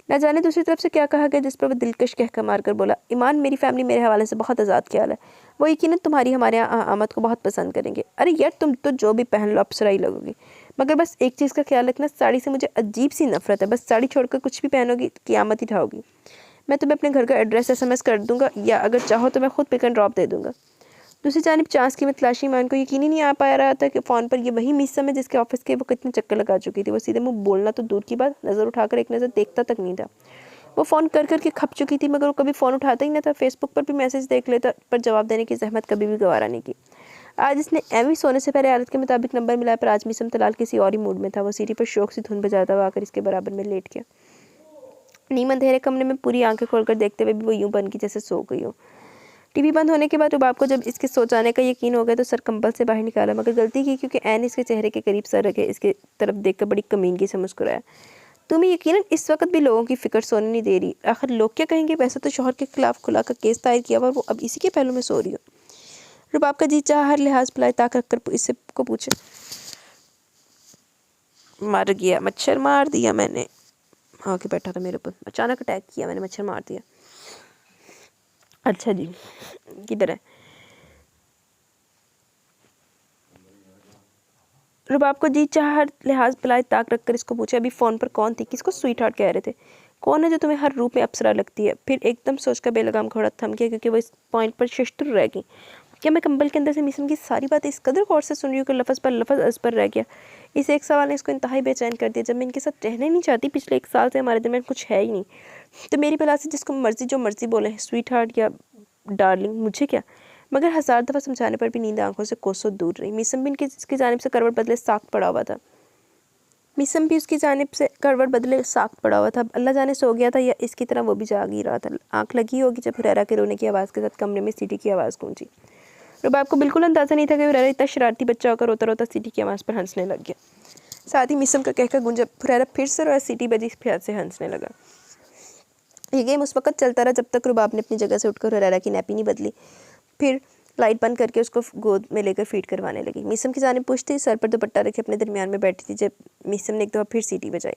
न जाने दूसरी तरफ से क्या कहा गया जिस पर वह दिलकश कहकर मार कर बोला, ईमान, मेरी फैमिली मेरे हवाले से बहुत आज़ाद ख्याल है। वो यकीनन तुम्हारी हमारे यहाँ आमद को बहुत पसंद करेंगे। अरे यार, तुम तो जो भी पहन लो अप्सरा ही लगोगी। मगर बस एक चीज़ का ख्याल रखना, साड़ी से मुझे अजीब सी नफरत है। बस साड़ी छोड़कर कुछ भी पहनोगी क़यामत ही ठाओगी। मैं तुम्हें अपने घर का एड्रेस SMS कर दूँगा, या अगर चाहो तो मैं खुद पिक एंड ड्रॉप दे दूँगा। दूसरी जानिब चांस की तलाशी मान को यकीन ही नहीं आ पा रहा था कि फ़ोन पर ये वही मीसम है जिसके ऑफिस के वो कितने चक्कर लगा चुकी थी। वो सीधे मुंह बोलना तो दूर की बात, नज़र उठाकर एक नज़र देखता तक नहीं था। वो फ़ोन कर करके खप चुकी थी, मगर वो कभी फ़ोन उठाता ही नहीं था। फेसबुक पर भी मैसेज देख लेता, पर जवाब देने की जहमत कभी भी गवारा नहीं की। आज इसने एमी सोने से पहले आदत के मुताबिक नंबर मिलाया, पर आज मीसम तलाल किसी और ही मूड में था। वो सीढ़ी पर शौक से धुन बजाता हुआ आकर इसके बराबर में लेट गया। नीम अंधेरे कमरे में पूरी आंखें खोलकर देखते हुए भी वो यूं बन की जैसे सो गई हो। टीवी बंद होने के बाद रुबाब को जब इसके सो जाने का यकीन हो गया तो सर कंबल से बाहर निकाला, मगर गलती की, क्योंकि ऐन इसके चेहरे के करीब सर रखे इसके तरफ देखकर बड़ी कमीनगी से मुस्कुराया। तुम्हें यकीनन इस वक्त भी लोगों की फिक्र सोने नहीं दे रही। आखिर लोग क्या कहेंगे? वैसे तो शौहर के खिलाफ खुला का केस दायर किया और वो अब इसी के पहलू में सो रही हो। रुबाब का जी चाह हर लिहाज भलाई ताक रखकर इससे को पूछे, मर गया? मच्छर मार दिया मैंने? आके बैठा था मेरे ऊपर, अचानक अटैक किया मैंने, मच्छर मार दिया। अच्छा जी, किधर है? रुबाब को जी चाह हर लिहाज भलाई ताक रखकर इसको पूछे, अभी फ़ोन पर कौन थी? किसको स्वीट हार्ट कह रहे थे? कौन है जो तुम्हें हर रूप में अप्सरा लगती है? फिर एकदम सोचकर बेलगाम घोड़ा थम गया, क्योंकि वो इस पॉइंट पर शशतर रह गई। क्या मैं कंबल के अंदर से मीसम की सारी बातें इस कदर गौर से सुन रही हूँ कि लफ्ज़ पर लफ्ज़ अज़ पर रह गया। इस एक सवाल ने इसको इंतहाई बेचैन कर दिया। जब मैं इनके साथ रहना ही नहीं चाहती, पिछले 1 साल से हमारे दरमियान कुछ है ही नहीं, तो मेरी भला से जिसको मर्जी जो मर्जी बोले, स्वीट हार्ट या डार्लिंग, मुझे क्या? मगर 1000 दफ़ा समझाने पर भी नींद आंखों से कोसों दूर रही। मीसम भी इसकी जानिब से करवट बदले साख्त पड़ा हुआ था। मीसम भी उसकी जानिब से करवट बदले साख्त पड़ा हुआ था। अल्लाह जाने सो गया था या इसकी तरह वो भी जाग ही रहा था। आंख लगी होगी जब हुरैरा के रोने की आवाज़ के साथ कमरे में सीटी की आवाज़ गूंजी। रुबाब को बिल्कुल अंदाज़ा नहीं था कि हुरैरा इतना शरारती बच्चा होकर रोता रोता सीटी की आवाज़ पर हंसने लग गया। साथ ही मीसम का कहकर गूंजा। हुरैरा फिर से रोया, सीटी बजी, फिर से हंसने लगा। ये गेम उस वक्त चलता रहा जब तक रुबाब ने अपनी जगह से उठकर हुरैरा की नैपी नहीं बदली। फिर लाइट बंद करके उसको गोद में लेकर फीड करवाने लगी। मीसम की जानिब पूछती, सर पर दुपट्टा रखे अपने दरमियान में बैठी थी जब मीसम ने एक दफ़ा फिर सीटी बजाई।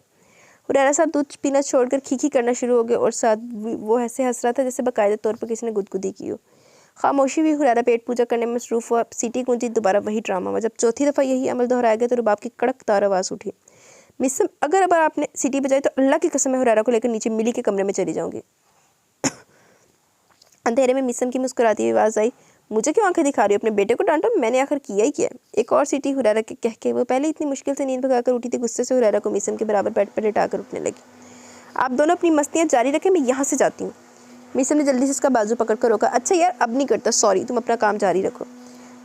हुरैरा साहब दूध पीना छोड़कर खीखी करना शुरू हो गए और साथ वो ऐसे हंस रहा था जैसे बाकायदा तौर पर किसी ने गुदगुदी की हो। खामोशी हुई। हुरैरा पेट पूजा करने में मसरूफ़ हुआ। सीटी गूंजी, दोबारा वही ड्रामा हुआ। जब चौथी दफ़ा यही अमल दोहराया गया तो रुबाब की कड़कदार आवाज़ उठी, मीसम, अगर अब आपने सीटी बजाई तो अल्लाह की कसम मैं हुरैरा को लेकर नीचे मिली के कमरे में चली जाऊँगी। अंधेरे में मीसम की मुस्कुराती हुई आवाज़ आई, मुझे क्यों आंखें दिखा रही हो? अपने बेटे को डांटो, मैंने आखिर किया ही क्या? एक और सीटी हुरैरा के कह के वो पहले इतनी मुश्किल से नींद भगाकर उठी थी। गुस्से से हुरैरा को मीसम के बराबर बेड पर लेटाकर उठने लगी। आप दोनों अपनी मस्तियाँ जारी रखें, मैं यहाँ से जाती हूँ। मीसम ने जल्दी से उसका बाजू पकड़कर रोका। अच्छा यार, अब नहीं करता, सॉरी, तुम अपना काम जारी रखो।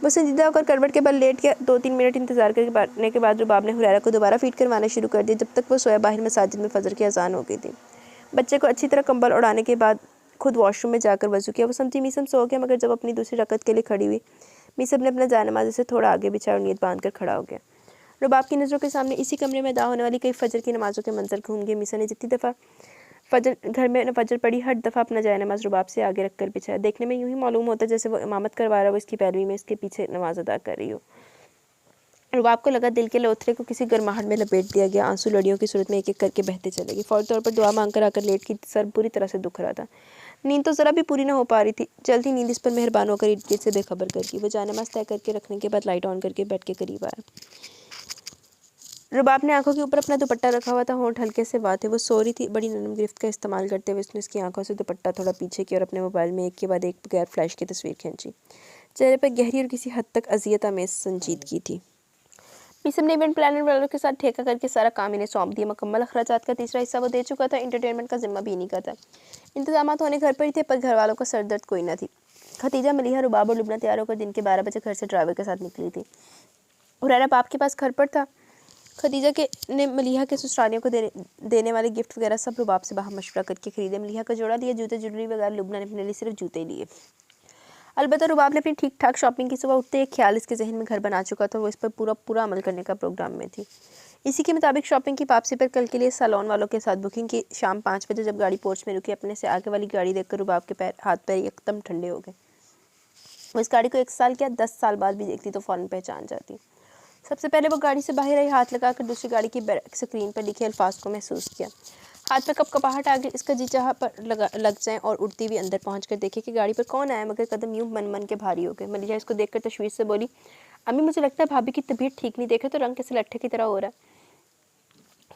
वो संजीदा होकर करवट के बल लेट गया। 2-3 मिनट इंतजार करने के बाद रुबाब ने हुरैरा को दोबारा फीड करवाना शुरू कर दिया। जब तक वो सोया, बाहर मसाजिद में फजर की अजान हो गई थी। बच्चे को अच्छी तरह कंबल उड़ाने के बाद खुद वॉशरूम में जाकर वजू किया। वो समझी मीसम सो गया, मगर जब अपनी दूसरी रकत के लिए खड़ी हुई, मीसम ने अपना जायनमाज़ से थोड़ा आगे बिछाया और नीयत बांध कर खड़ा हो गया। रुबाब की नज़रों के सामने इसी कमरे में अदा होने वाली कई फजर की नमाज़ों के मंजर घूम गए। मीसा ने जितनी दफ़ा घर में फजर पड़ी, हर दफ़ा अपना जायनमाज़ रुबाब से आगे रख कर बिछाया। देखने में यूँ ही मालूम होता जैसे वो इमामत करवा रहा हो, इसकी पैरवी में इसके पीछे नमाज अदा कर रही हो। रुबाब को लगा दिल के लोथरे को किसी गर्माहट में लपेट दिया गया। आंसू लड़ियों की सूरत में एक एक करके बहते चले गए। फौरी तौर पर दुआ मांगकर आकर लेट की, सर पूरी तरह से दुख रहा था। नींद तो ज़रा भी पूरी ना हो पा रही थी। जल्दी नींद इस पर मेहरबान होकर इर्द गिर्द से बेखबर कर गई। वो जानमाज़ तय करके रखने के बाद लाइट ऑन करके बेड के करीब आया। रुबाब ने आंखों के ऊपर अपना दुपट्टा रखा हुआ था, होंठ हल्के से बात है। वो सो रही थी। बड़ी नरम गिरफ्त का इस्तेमाल करते हुए उसने उसकी आंखों से दुपट्टा थोड़ा पीछे किया और अपने मोबाइल में एक के बाद एक बगैर फ्लैश की तस्वीर खींची। चेहरे पर गहरी और किसी हद तक अजियत आमेज संजीदगी थी। मीसम ने इवेंट प्लानर वालों के साथ ठेका करके सारा काम इन्हें सौंप दिया। मुकम्मल अखराजात का तीसरा हिस्सा वो दे चुका था। इंटरटेनमेंट का जिम्मा भी इन्हीं का था। इंतजामात होने घर पर ही थे, पर घर वालों का सर दर्द कोई ना थी। खतीजा, मलिहा, रुबाब और लुबना तैयार होकर दिन के 12 बजे घर से ड्राइवर के साथ निकली थी। हुरैरा बाप के पास घर पर था। खतीजा के ने मलिहा के ससुरालियों को देने वाले गिफ्ट वगैरह सब रुबाब से बाहर मशवरा करके खरीदे। मलिहा का जोड़ा लिया, जूते ज्वेलरी वगैरह। लुबना ने अपने लिए सिर्फ जूते लिए। अलबत्ता रुबाब ने अपनी ठीक ठाक शॉपिंग की। सुबह उठते एक ख्याल इसके जहन में घर बना चुका था। वो इस पर पूरा अमल करने का प्रोग्राम में थी। इसी के मुताबिक शॉपिंग की वापसी पर कल के लिए सैलून वालों के साथ बुकिंग की। शाम 5 बजे जब गाड़ी पोर्च में रुकी, अपने से आगे वाली गाड़ी देखकर रुबाब के हाथ पैर एकदम ठंडे हो गए। वो इस गाड़ी को 1 साल क्या 10 साल बाद भी देखती तो फ़ौरन पहचान जाती। सबसे पहले वो गाड़ी से बाहर आई, हाथ लगाकर दूसरी गाड़ी की स्क्रीन पर लिखे अल्फाज को महसूस किया। हाथ में कपकपाहट आ गई। इसका जी चाह पर लग जाए और उड़ती हुई अंदर पहुंचकर देखे कि गाड़ी पर कौन आया, मगर कदम यूं मन मन के भारी हो गए। मलिहा इसको देखकर तशवीश से बोली, अम्मी मुझे लगता है भाभी की तबीयत ठीक नहीं, देखे तो रंग कैसे लट्ठे की तरह हो रहा है।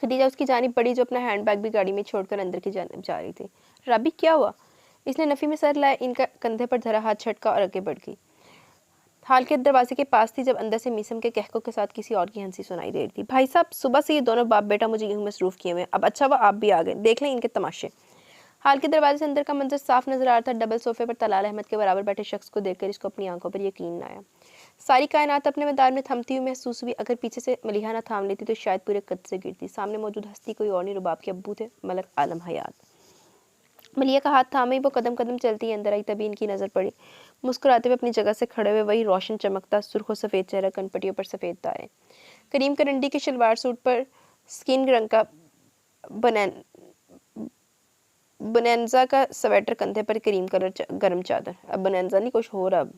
खदीजा उसकी जानिब बढ़ी, जो अपना हैंडबैग भी गाड़ी में छोड़कर अंदर की जानिब जा रही थी। राबी क्या हुआ? इसने नफ़ी में सर लाया, इनका कंधे पर धरा हाथ छटका और आगे बढ़ गई। हाल के दरवाजे के पास थी जब अंदर से मीसम के कहकों के साथ किसी और की हंसी सुनाई दे रही थी। भाई साहब, सुबह से ये दोनों बाप बेटा मुझे यूं मसरूफ किए हुए हैं। अब अच्छा हुआ आप भी आ गए, देख लें इनके तमाशे। हाल के दरवाजे से अंदर का मंजर साफ नजर आ रहा था। डबल सोफे पर तलाल अहमद के बराबर बैठे शख्स को देखकर इसको अपनी आंखों पर यकीन न आया। सारी कायनात अपने मदार में थमती हुई महसूस हुई। अगर पीछे से मलिहा न थाम लेती तो शायद पूरे कद से गिरती। सामने मौजूद हस्ती कोई और नहीं, रुबाब के अब्बू थे, मलक आलम हयात। मलिहा का हाथ थामे ही वो कदम कदम चलती अंदर आई। तभी इनकी नज़र पड़ी। मुस्कुराते हुए अपनी जगह से खड़े हुए वही रोशन चमकता सुर्ख सफ़ेद चेहरा, कनपटियों पर सफ़ेद तारे। करीम करंडी के शलवार सूट पर स्किन रंग का बोनेंजा का स्वेटर, कंधे पर क्रीम कलर गर्म चादर। अब बोनेंजा नहीं, कुछ हो रहा अब,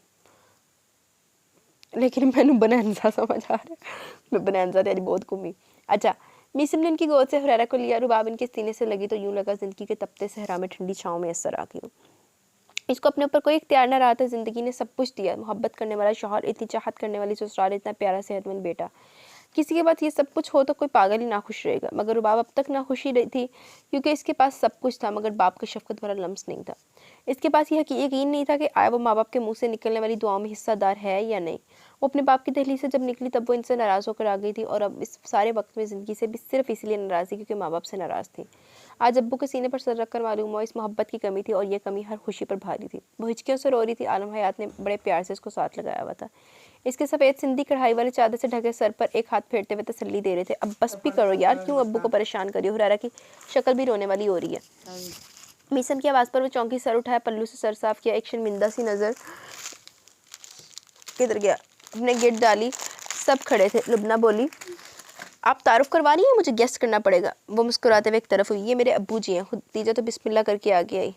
लेकिन मैंने बोनेंजा समझ आ रहा है। मैं बोनेंजा तेरी बहुत घूमी। अच्छा, मीसम ने इनकी गोद से हुरैरा को लिया। रुबाब इनके सीने से लगी तो यूं लगा जिंदगी के तपते सहरा में ठंडी छाँव में असर आ गई। इसको अपने ऊपर कोई इख्तियार न रहा था। जिंदगी ने सब कुछ दिया, मोहब्बत करने वाला शौहर, इतनी चाहत करने वाली ससुराल, इतना प्यारा सेहतमंद बेटा। किसी के पास ये सब कुछ हो तो कोई पागल ही नाखुश रहेगा, मगर रुबाब अब तक नाखुशी रही थी क्योंकि इसके पास सब कुछ था, मगर बाप का शफकत भरा लम्स नहीं था। इसके पास यह यकीन नहीं था कि आया वो माँ बाप के मुंह से निकलने वाली दुआओं में हिस्सादार है या नहीं। वो अपने बाप की दहलीज से जब निकली तब वो इनसे नाराज़ होकर आ गई थी, और अब इस सारे वक्त में ज़िंदगी से भी सिर्फ इसीलिए नाराज़ थी क्योंकि माँ बाप से नाराज़ थी। आज अब्बू के सीने पर सर रखकर मालूम हुआ इस मोहब्बत की कमी थी, और यह कमी हर खुशी पर भारी थी। वो हिचकियों से रो रही थी। आलम हयात ने बड़े प्यार से इसको साथ लगाया हुआ था। इसके सफ़ेद सिंधी कढ़ाई वाले चादर से ढके सर पर एक हाथ फेरते हुए तसल्ली दे रहे थे। अब बस भी करो यार, क्यों अब्बू को परेशान करियो। हुरैरा की शक्ल भी रोने वाली हो रही है। मीसम की आवाज़ पर वो चौंकी, सर उठाया, पल्लू से सर साफ किया। एक शर्मिंदा सी नज़र किधर गया, अपने गिट डाली। सब खड़े थे। लुबना बोली, आप तारुफ करवा रही हैं, मुझे गेस्ट करना पड़ेगा। वो मुस्कुराते हुए एक तरफ हुई, ये मेरे अब्बू जी हैं। खदीजा तो बिस्मिल्लाह करके आगे आई।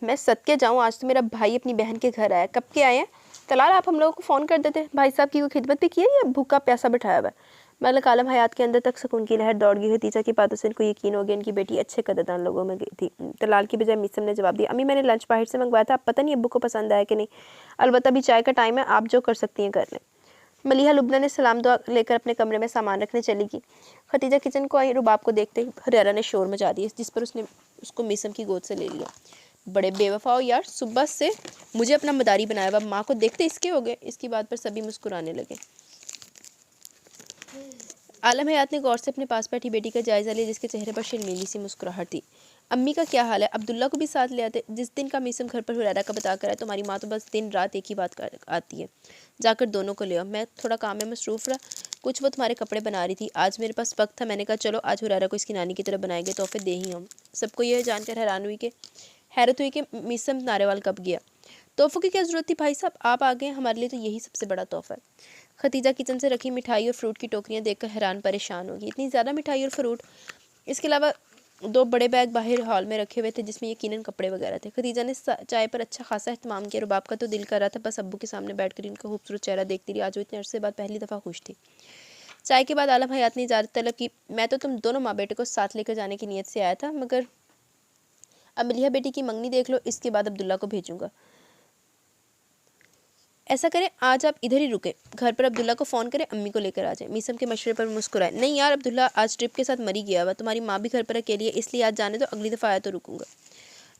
मैं सदके जाऊँ, आज तो मेरा भाई अपनी बहन के घर आया। कब के आए हैं? तलाल, आप हम लोगों को फ़ोन कर देते, भाई साहब की कोई खिदमत भी की है या भूखा प्यासा बैठाया हुआ है? मलक आलम हयात के अंदर तक सुकून की लहर दौड़ गई। खदीजा की बातों से इनको यकीन हो गया इनकी बेटी अच्छे कदरदान लोगों में गई थी। तलाल की बजाय मीसम ने जवाब दिया, अम्मी मैंने लंच बाहर से मंगवाया था, अब पता नहीं अब्बू को पसंद आया कि नहीं। अलबत्ता अभी चाय का टाइम है, आप जो कर सकती हैं कर लें। मलिहा लुबना ने सलाम दुआ लेकर अपने कमरे में सामान रखने चली गई। खतीजा किचन को आई। रुबाब को देखते ही हुरैरा ने शोर मचा दिया, जिस पर उसने उसको मीसम की गोद से ले लिया। बड़े बेवफा हो यार, सुबह से मुझे अपना मदारी बनाया हुआ, माँ को देखते इसके हो गए। इसकी बात पर सभी मुस्कुराने लगे। आलम हयात ने गौर से अपने पास बैठी बेटी का जायजा लिया, जिसके चेहरे पर शर्मीली सी मुस्कुराहट थी। अम्मी का क्या हाल है? अब्दुल्ला को भी साथ ले आते। जिस दिन का मीसम घर पर हुरैरा का बता कर है, तुम्हारी माँ तो बस दिन रात एक ही बात आती है, जाकर दोनों को ले आओ। मैं थोड़ा काम में मसरूफ़ रहा, कुछ वो तुम्हारे कपड़े बना रही थी। आज मेरे पास वक्त था, मैंने कहा चलो आज हुरैरा को इसकी नानी की तरफ बनाए गए तोहफे दे ही हम। सबको यह जानकर हैरत हुई कि मीसम नारेवाल कब गया। तोहफ़ों की क्या ज़रूरत थी भाई साहब, आप आ गए, हमारे लिए तो यही सबसे बड़ा तोहफ़ा है। खतीजा किचन से रखी मिठाई और फ्रूट की टोकरियाँ देखकर हैरान परेशान होगी। इतनी ज़्यादा मिठाई और फ्रूट, इसके अलावा 2 बड़े बैग बाहर हॉल में रखे हुए थे जिसमें यकीनन कपड़े वगैरह थे। खदीजा ने चाय पर अच्छा खासा एहतमाम किया। रुबाब का तो दिल कर रहा था बस अब्बू के सामने बैठकर इनका खूबसूरत चेहरा देखती रही। आज वो इतने अरसे बाद पहली दफ़ा खुश थी। चाय के बाद आलम हयात ने इजाज़त तलब की। मैं तो तुम दोनों माँ बेटे को साथ लेकर जाने की नीयत से आया था, मगर अब मलिहा बेटी की मंगनी देख लो, इसके बाद अब्दुल्ला को भेजूंगा। ऐसा करें आज आप इधर ही रुके, घर पर अब्दुल्ला को फ़ोन करें, अम्मी को लेकर आ जाए। मीसम के मशवरे पर मुस्कुराए। नहीं यार, अब्दुल्ला आज ट्रिप के साथ मरी गया हुआ, तुम्हारी माँ भी घर पर अकेली है, इसलिए आज जाने दो, अगली दफ़ा आया तो रुकूंगा।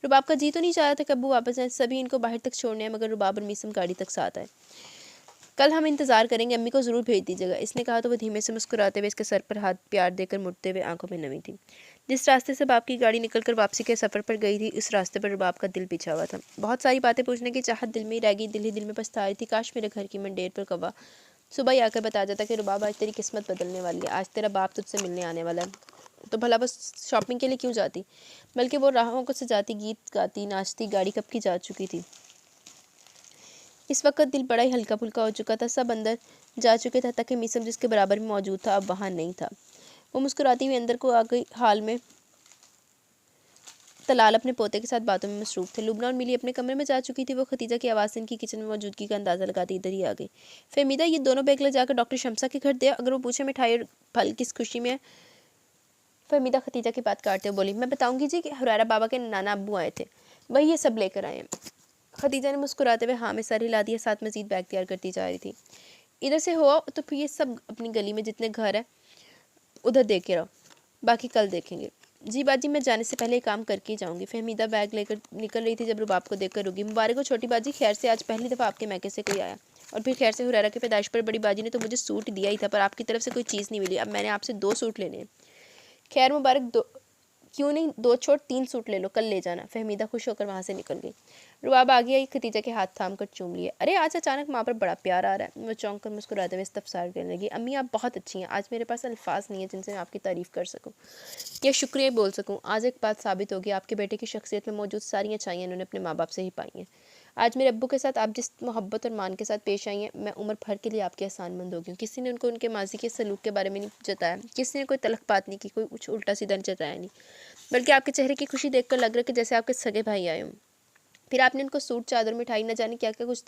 रुबाब का जी तो नहीं चाह रहा था कि अब्बू वापस आए, सभी इनको बाहर तक छोड़ने हैं, मगर रुबाब और मीसम गाड़ी तक साथ आए। कल हम इंतज़ार करेंगे, अम्मी को ज़रूर भेज दीजिएगा, इसने कहा तो वो धीमे से मुस्कुराते हुए इसके सर पर हाथ प्यार देकर मुड़ते हुए आंखों में नमी थी। जिस रास्ते से बाप की गाड़ी निकलकर वापसी के सफ़र पर गई थी, उस रास्ते पर रुबाब का दिल पिछा हुआ था। बहुत सारी बातें पूछने की चाहत दिल में ही रह गई, दिल ही दिल में पछता रही थी। काश मेरे घर की मंडेर पर कौवा सुबह ही आकर बता जाता कि रुबाब आज तेरी किस्मत बदलने वाली है, आज तेरा बाप तुझसे मिलने आने वाला है। तो भला बस शॉपिंग के लिए क्यों जाती, बल्कि वो राहों को सजाती, गीत गाती, नाचती। गाड़ी कब की जा चुकी थी। इस वक्त दिल बड़ा ही हल्का फुल्का हो चुका था। सब अंदर जा चुके थे ताकि मीसम जिसके बराबर में मौजूद था अब वहाँ नहीं था। वो मुस्कुराती हुई अंदर को आ गई। हाल में तलाल अपने पोते के साथ बातों में मसरूफ थे। लुबना और मिली अपने कमरे में जा चुकी थी। वो खतीजा की आवाज़ से इनकी किचन में मौजूदगी का अंदाज़ा लगाती इधर ही आ गई। फहमीदा, ये दोनों बैग ले जाकर डॉक्टर शमसा के घर दे, अगर वो पूछे मिठाई और फल किस खुशी में है। फहमीदा खतीजा की बात काटते हुए बोली, मैं बताऊंगी जी कि हुरैरा बाबा के नाना अब्बू आए थे, वही ये सब लेकर आए हैं। खतीजा ने मुस्कुराते हुए हाँ में सर हिला दिया, साथ मजीद बैग तैयार करती जा रही थी। इधर से हो तो फिर ये सब अपनी गली में जितने घर हैं उधर देख के रहो, बाकी कल देखेंगे। जी बाजी, मैं जाने से पहले एक काम करके ही जाऊंगी। फहमीदा बैग लेकर निकल रही थी जब रुबाब को देखकर रुकी। मुबारक हो छोटी बाजी, खैर से आज पहली दफ़ा आपके मैके से कोई आया, और फिर खैर से हुरैरा की पैदाइश पर बड़ी बाजी ने तो मुझे सूट दिया ही था, पर आपकी तरफ से कोई चीज़ नहीं मिली। अब मैंने आपसे 2 सूट लेने हैं। खैर मुबारक, 2 क्यों नहीं, 2 छोड़ 3 सूट ले लो, कल ले जाना। फहमीदा खुश होकर वहाँ से निकल गई। रुबाब आगे आई, खतीजा के हाथ थाम कर चूम लिए। अरे आज अचानक माँ पर बड़ा प्यार आ रहा है। वो चौंक कर मुस्कुराते हुए इस्तफसार करने लगी। अम्मी आप बहुत अच्छी हैं, आज मेरे पास अल्फाज नहीं है जिनसे मैं आपकी तारीफ़ कर सकूँ या शुक्रिया बोल सकूँ। आज एक बात साबित होगी, आपके बेटे की शख्सियत में मौजूद सारी अच्छाइयाँ इन्होंने अपने माँ बाप से ही पाई हैं। आज मेरे अब्बू के साथ आप जिस मोहब्बत और मान के साथ पेश आई हैं, मैं उम्र भर के लिए आपके एहसानमंद हो गई हूँ। किसी ने उनको उनके माजी के सलूक के बारे में नहीं जताया, किसी ने कोई तलख बात नहीं की, कोई कुछ उल्टा सीधा जताया नहीं, बल्कि आपके चेहरे की खुशी देखकर लग रहा है कि जैसे आपके सगे भाई आए हों। फिर आपने उनको सूट, चादर, मिठाई, न जाने क्या क्या कुछ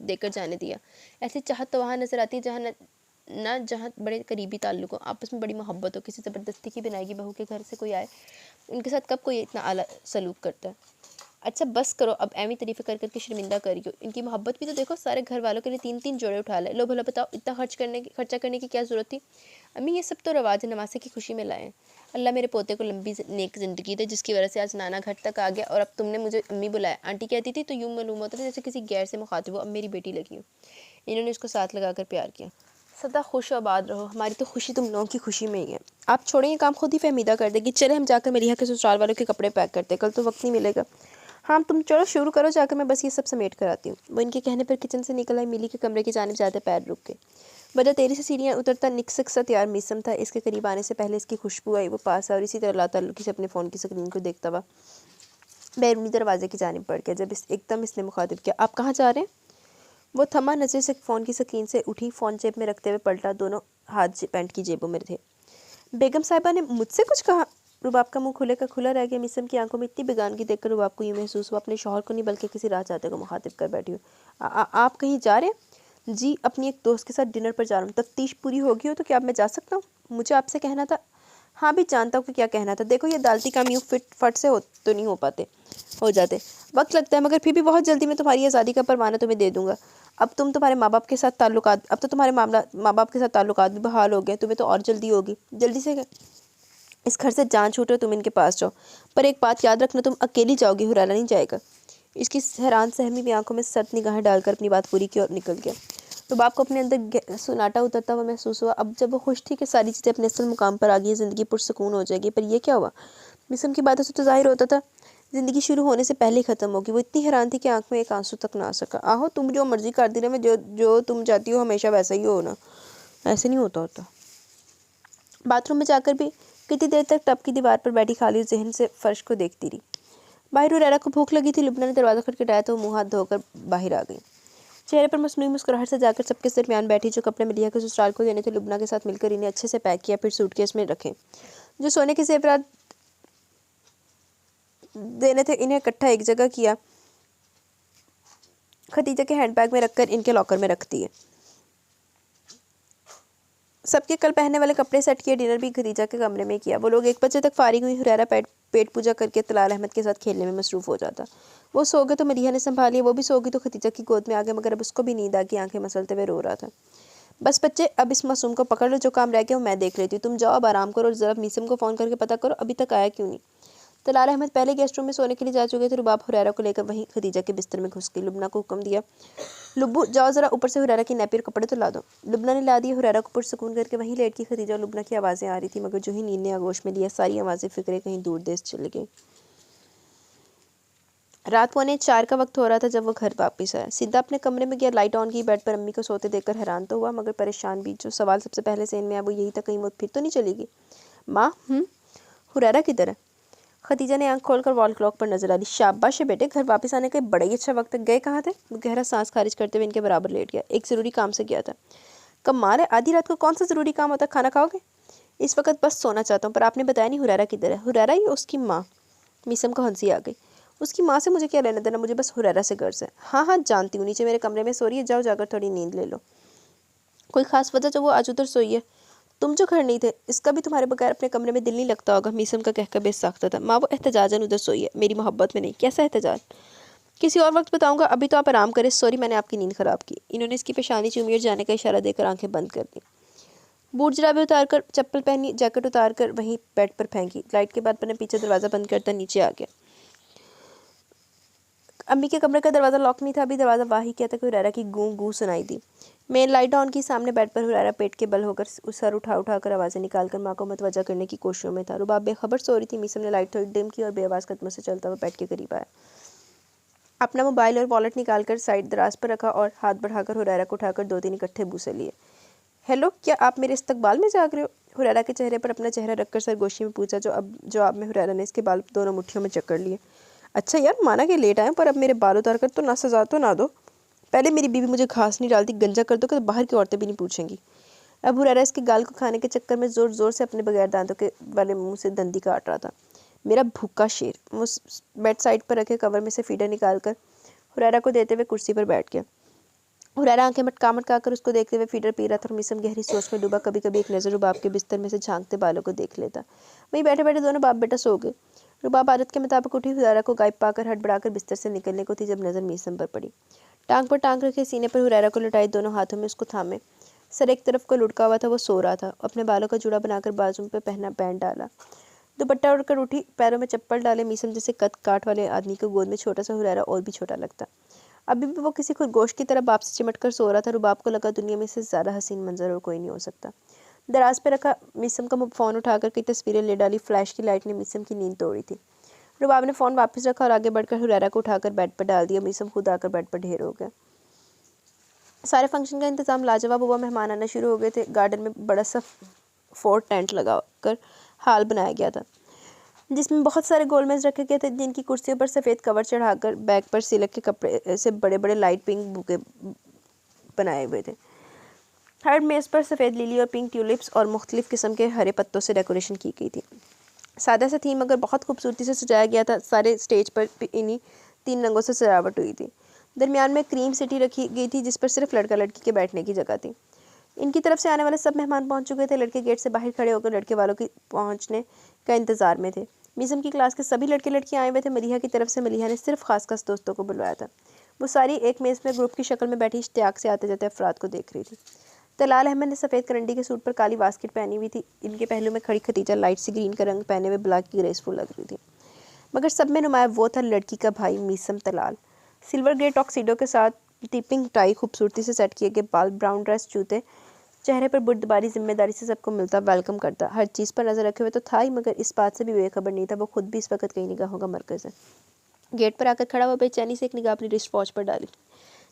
देकर जाने दिया। ऐसी चाहत तो वहाँ नजर आती है जहाँ बड़े करीबी ताल्लुक हो, आपस में बड़ी मोहब्बत हो। किसी ज़बरदस्ती की बनाएगी बहू के घर से कोई आए, उनके साथ कब कोई इतना आला सलूक करता है। अच्छा बस करो, अब एवी तारीफ़ कर करके शर्मिंदा करियो। इनकी मोहब्बत भी तो देखो, सारे घर वालों के लिए 3-3 जोड़े उठा ले। लो भला बताओ, इतना खर्चा करने की क्या ज़रूरत थी। अम्मी ये सब तो रवाज नवासे की खुशी में लाए। अल्लाह मेरे पोते को लंबी नेक ज़िंदगी दे, जिसकी वजह से आज नाना घर तक आ गया, और अब तुमने मुझे अम्मी बुलाया। आंटी कहती थी तो यूँ मालूम होता था जैसे किसी गैर से मुखातिब हो। अब मेरी बेटी लगी हो। इन्होंने उसको साथ लगाकर प्यार किया। सदा खुश आबाद रहो, हमारी तो खुशी तुम लोगों की खुशी में ही है। आप छोड़ें, ये काम खुद ही फहमीदा कर देगी। चले हम जाकर मलिहा के ससुराल वालों के कपड़े पैक करते, कल तो वक्त नहीं मिलेगा। हाँ तुम चलो शुरू करो जाकर, मैं बस ये सब समेट कर आती हूँ। वो इनके कहने पर किचन से निकल आई। मिली के कमरे की जानिब जाते पैर रुक गए। बड़ा तेरी से सीढ़ियाँ उतरता निकसक सा तैयार मीसम था। इसके करीब आने से पहले इसकी खुशबू आई। वो पास आया और इसी तरह लाताल्लुकी से अपने फ़ोन की स्क्रीन को देखता हुआ बैरूनी दरवाजे की जानिब बढ़ गया। जब एकदम इसने मुखातिब किया, आप कहाँ जा रहे हैं। वो थमा नजर से फ़ोन की स्क्रीन से उठी, फ़ोन जेब में रखते हुए पलटा। दोनों हाथ पैंट की जेबों में थे। बेगम साहिबा ने मुझसे कुछ कहा। रुबाब का मुंह खुले का खुला रह गया। मिसम की आंखों में इतनी बेगानगी देखकर रुबाब को यूँ महसूस हुआ अपने शौहर को नहीं बल्कि किसी राह जाते को मुखातिब कर बैठी हूँ। आप कहीं जा रहे हैं। जी अपनी एक दोस्त के साथ डिनर पर जा रहा हूँ। तफ्तीश पूरी होगी हो तो क्या अब मैं जा सकता हूँ। मुझे आपसे कहना था। हाँ भी जानता हूँ कि क्या कहना था। देखो ये अदालती काम यूँ फट से तो नहीं हो जाते, वक्त लगता है, मगर फिर भी बहुत जल्दी मैं तुम्हारी आज़ादी का परवाना तुम्हें दे दूँगा। अब तुम्हारे माँ बाप के साथ ताल्लुकात, अब तो तुम्हारे माँ बाप के साथ ताल्लुकात भी बहाल हो गए, तुम्हें तो और जल्दी होगी। जल्दी से इस घर से जान छूटे, तुम इनके पास जाओ, पर एक बात याद रखना, तुम अकेली जाओगी, हुरैरा नहीं जाएगा। इसकी हैरान सहमी भी आंखों में सख्त निगाहें डालकर अपनी बात पूरी की और निकल गया। तो बाप को अपने अंदर सुनाटा उतरता हुआ महसूस हुआ। अब जब वो खुश थी कि सारी चीज़ें अपने असल मुकाम पर आ गई, ज़िंदगी पुरसकून हो जाएगी, पर यह क्या हुआ। मिसम की बातों से तो जाहिर होता था ज़िंदगी शुरू होने से पहले ही ख़त्म होगी। वो इतनी हैरान थी कि आंख में एक आंसू तक ना आ सका। आहो तुम जो मर्जी कर दी मैं जो तुम चाहती हो हमेशा वैसा ही हो ना, ऐसे नहीं होता। बाथरूम में जाकर भी कितनी देर तक टब की दीवार पर बैठी खाली जहन से फर्श को देखती रही। बाहर हुरैरा को भूख लगी थी। लुबना ने दरवाज़ा खटखटाया तो मुँह हाथ धोकर बाहर आ गई। चेहरे पर मसनूई मुस्कुराहट से जाकर सबके दरमियान बैठी। जो कपड़े मलिहा के ससुराल को देने थे, लुबना के साथ मिलकर इन्हें अच्छे से पैक किया, फिर सूटकेस में रखे। जो सोने के जेवरात देने थे, इन्हें इकट्ठा एक जगह किया, खदीजा के हैंडबैग में रखकर इनके लॉकर में रख दिए। सबके कल पहनने वाले कपड़े सेट किए, डिनर भी खदीजा के कमरे में किया। वो लोग 1 बजे तक फारिग हुई। हुरैरा पेट पूजा करके तलाल अहमद के साथ खेलने में मसरूफ़ हो जाता। वो सो गए तो मलिहा ने संभाली, वो भी सो गई तो खदीजा की गोद में आ गए, मगर अब उसको भी नींद आ गई, आंखें मसलते हुए रो रहा था। बस बच्चे, अब इस मासूम को पकड़ लो, जो काम रह गया वो मैं देख लेती हूँ, तुम जाओ अब आराम करो और ज़रा मीसम को फ़ोन करके पता करो अभी तक आया क्यों नहीं। तलाल अहमद पहले गेस्ट रूम में सोने के लिए जा चुके थे। रुबाब हुरैरा को लेकर वहीं खदीजा के बिस्तर में घुस गई। लुबना को हुक्म दिया, लुब्बू जाओ ज़रा ऊपर से हुरैरा की नैपी और कपड़े तो ला दो। लुबना ने ला दिए। हुरैरा को पुरसुकून करके वहीं लेट की खदीजा और लुबना की आवाज़ें आ रही थी, मगर जो ही नींद ने आगोश में लिया, सारी आवाज़ें फिक्रे कहीं दूर देश चली गई। रात 3:45 का वक्त हो रहा था जब वो घर वापस आया। सीधा अपने कमरे में गया, लाइट ऑन की, बेड पर अम्मी को सोते देखकर हैरान तो हुआ मगर परेशान भी। जो सवाल सबसे पहले ज़हन में आया वो यही था, कहीं वो फिर तो नहीं चलेगी। माँ, हुरैरा किधर है? खदीजा ने आंख खोलकर वॉल क्लॉक पर नजर डाली। शाबाश है बेटे, घर वापस आने का बड़ा ही अच्छा वक्त है। गए कहाँ थे? वो गहरा सांस खारिज करते हुए इनके बराबर लेट गया। एक ज़रूरी काम से गया था। कमाल है, आधी रात को कौन सा ज़रूरी काम होता है? खाना खाओगे? इस वक्त बस सोना चाहता हूँ, पर आपने बताया नहीं हुरैरा किधर है। हुरैरा ही उसकी माँ। मीसम को हंसी आ गई। उसकी माँ से मुझे क्या लेना देना, मुझे बस हुरैरा से गर्ज है। हाँ हाँ जानती हूँ, नीचे मेरे कमरे में सो रही है, जाओ जाकर थोड़ी नींद ले लो। कोई खास वजह जो वो आज उधर सोई है? तुम जो घर नहीं थे, इसका भी तुम्हारे बगैर अपने कमरे में दिल नहीं लगता होगा। मीसम का कहकर बेसाख्ता था। माँ, वो एहतजाजन उधर सोई है, मेरी मोहब्बत में नहीं। कैसा एहतजाज? किसी और वक्त बताऊंगा, अभी तो आप आराम करें। सॉरी, मैंने आपकी नींद खराब की। इन्होंने इसकी पेशानी चूमी और जाने का इशारा देकर आंखें बंद कर दी। बूट जराबे उतार कर, चप्पल पहनी, जैकेट उतार कर वहीं बेड पर फेंकी। लाइट के बाद मैंने पीछे दरवाज़ा बंद करता नीचे आ गया। अम्मी के कमरे का दरवाज़ा लॉक नहीं था। अभी दरवाज़ा वाही किया था कि हुरैरा की गूं गूं सुनाई दी। मेन लाइट ऑन की, सामने बेड पर हुरैरा पेट के बल होकर सर उठा कर आवाज़ें निकालकर माँ को मतवजा करने की कोशिशों में था। रुबाब बेखबर सो रही थी। मीसम ने लाइट थोड़ी डिम की और बेआवाज़ कदमों से चलता हुआ बेड के करीब आया। अपना मोबाइल और वॉलेट निकालकर साइड दराज पर रखा और हाथ बढ़ाकर हुरैरा को उठाकर 2-3 इकट्ठे बूसे लिए। हेलो, क्या आप मेरे इस्तकबाल में जाग रहे हो? हुरैरा के चेहरे पर अपना चेहरा रखकर सरगोशी में पूछा, जो अब जवाब में हुरैरा ने इसके बाल दोनों मुट्ठियों में जकड़ लिए। अच्छा यार, माना कि लेट आए, पर अब मेरे बाल उतार कर तो ना सजा तो ना दो। पहले मेरी बीवी मुझे घास नहीं डालती, गंजा कर दो कि तो बाहर की औरतें भी नहीं पूछेंगी। अब हुरैरा इसके गाल को खाने के चक्कर में ज़ोर ज़ोर से अपने बगैर दांतों के वाले मुंह से दंदी काट रहा था। मेरा भूखा शेर। वो बेड साइड पर रखे कवर में से फीडर निकाल कर हुरैरा को देते हुए कुर्सी पर बैठ गया। हुरैरा आंखें मटका कर उसको देखते हुए फीडर पी रहा था और मीसम गहरी सोच में डूबा। कभी कभी एक नज़र रुबाब के बिस्तर में से झांकते बालों को देख लेता। वहीं बैठे बैठे दोनों बाप बेटा सो गए। रुबाब आदत के मुताबिक उठी। हुरैरा को गायब पाकर हड़बड़ाकर बिस्तर से निकलने को थी जब नज़र मीसम पर पड़ी। टांग पर टांग रखे सीने पर हुरैरा को लुटाई, दोनों हाथों में उसको थामे सर एक तरफ को लुढ़का हुआ था। वो सो रहा था। अपने बालों का जूड़ा बनाकर बाजू पे पहना बैंड डाला, दुपट्टा उड़कर उठी, पैरों में चप्पल डाले। मीसम जैसे कद काठ वाले आदमी को गोद में छोटा सा हुरैरा और भी छोटा लगता। अभी भी वो किसी खरगोश की तरह बाप से चिमट कर सो रहा था। रुबाब को लगा दुनिया में इससे ज़्यादा हसीन मंजर और कोई नहीं हो सकता। दराज पे रखा मीसम का फ़ोन उठाकर कई तस्वीरें ले डाली। फ्लैश की लाइट ने मीसम की नींद तोड़ी थी। रुबाब ने फ़ोन वापस रखा और आगे बढ़कर हुरैरा को उठाकर बेड पर डाल दिया। मीसम खुद आकर बेड पर ढेर हो गया। सारे फंक्शन का इंतजाम लाजवाब हुआ। मेहमान आना शुरू हो गए थे। गार्डन में बड़ा सा फोर्ट टेंट लगा कर हाल बनाया गया था, जिसमें बहुत सारे गोल मेज रखे गए थे, जिनकी कुर्सियों पर सफ़ेद कवर चढ़ाकर बैग पर सिल्क के कपड़े से बड़े बड़े लाइट पिंक बुके बनाए हुए थे। हर मेज़ पर सफ़ेद लिली और पिंक ट्यूलिप्स और मुख्तलिफ़ किस्म के हरे पत्तों से डेकोरेशन की गई थी। सादा सा थी मगर बहुत खूबसूरती से सजाया गया था। सारे स्टेज पर इन्हीं 3 रंगों से सजावट हुई थी। दरमियान में क्रीम सिटी रखी गई थी, जिस पर सिर्फ लड़का लड़की के बैठने की जगह थी। इनकी तरफ से आने वाले सब मेहमान पहुंच चुके थे। लड़के गेट से बाहर खड़े होकर लड़के वालों के पहुंचने का इंतजार में थे। मीसम की क्लास के सभी लड़के लड़कियां आए हुए थे। मलिहा की तरफ से मलिहा ने सिर्फ खास दोस्तों को बुलवाया था। वो सारी एक मेज़ में ग्रुप की शक्ल में बैठी इश्तियाक से आते जाते अफराद को देख रही थी। तलाल अहमद ने सफ़ेद करंडी के सूट पर काली बास्केट पहनी हुई थी। इनके पहलू में खड़ी खदीजा लाइट सी ग्रीन का रंग पहने हुए ब्लैक की ग्रेसफुल लग रही थी। मगर सब में नुमाया वो था लड़की का भाई मीसम तलाल। सिल्वर ग्रे टॉक्सीडो के साथ टिपिंग टाई, खूबसूरती से सेट किए गए बाल, ब्राउन ड्रेस, जूते, चेहरे पर बुर्दबारी, जिम्मेदारी से सबको मिलता वेलकम करता। हर चीज़ पर नज़र रखे हुए तो था ही, मगर इस बात से भी बेखबर नहीं था वो खुद भी इस वक्त कई निगाहों का मरकज़ है। गेट पर आकर खड़ा हुआ बेचैनी से एक निगाह अपनी रिस्ट वॉच पर डाली।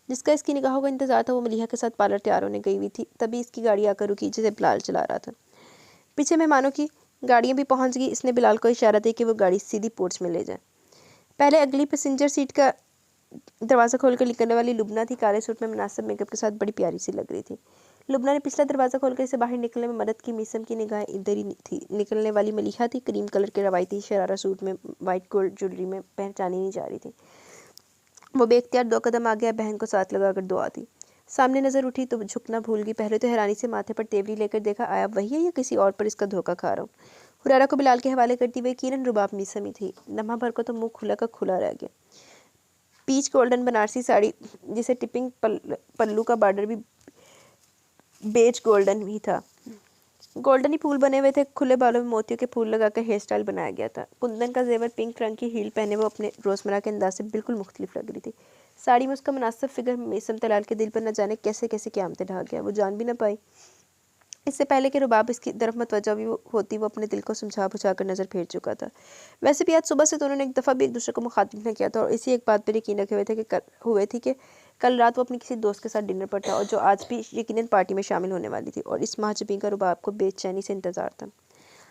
जिसका इसकी निगाहों का इंतजार था वो मलिहा के साथ पार्लर तैयार होने गई हुई थी। तभी इसकी गाड़ी आकर रुकी, जिसे बिलाल चला रहा था। पीछे मेहमानों की गाड़ियाँ भी पहुँच गई। इसने बिलाल को इशारा दी कि वो गाड़ी सीधी पोर्च में ले जाए। पहले अगली पैसेंजर सीट का दरवाज़ा खोलकर निकलने वाली लुबना थी। काले सूट में मुनासिब मेकअप के साथ बड़ी प्यारी सी लग रही थी। लुबना ने पिछला दरवाज़ा खोलकर इसे बाहर निकलने में मदद की। मीसम की निगाहें इधर ही थी। निकलने वाली मलिहा थी, क्रीम कलर के रवायती शरारा सूट में, वाइट गोल्ड ज्वेलरी में, पहचानी नहीं जा रही थी। वो बेख्तियार 2 कदम आ गया, बहन को साथ लगाकर दुआ दी। सामने नजर उठी तो झुकना भूल गई। पहले तो हैरानी से माथे पर तेवरी लेकर देखा, आया वही है या किसी और पर इसका धोखा खा रहा हूँ। हुरैरा को बिलाल के हवाले करती हुए यकीनन रुबाब मीसम ही थी। लम्हा भर को तो मुंह खुला का खुला रह गया। पीच गोल्डन बनारसी साड़ी जिसे टिपिंग पल्लू का बॉर्डर भी बेज गोल्डन ही था। गोल्डन ही फूल बने हुए थे। खुले बालों में मोतियों के फूल लगाकर हेयर स्टाइल बनाया गया था। कुंदन का जेवर, पिंक रंग की हील पहने वो अपने रोजमर्रा के अंदाज से बिल्कुल मुख्तलिफ लग रही थी। साड़ी में उसका मुनासिब फिगर मीसम तलाल के दिल पर न जाने कैसे कैसे क़यामतें ढा गया। वो जान भी न पाई इससे पहले कि रुबाब इसकी तरफ मतवज्जा भी होती, वो अपने दिल को समझा बुझा कर नज़र फेर चुका था। वैसे भी आज सुबह से दोनों ने एक दफ़ा भी एक दूसरे को मुखातिब न किया था और इसी एक बात पर यकीन रखे हुए थे कि कल रात वो अपनी किसी दोस्त के साथ डिनर पर था और जो आज भी यकीनन पार्टी में शामिल होने वाली थी। और इस महाजबीन का रुबाब को बेचैनी से इंतजार था।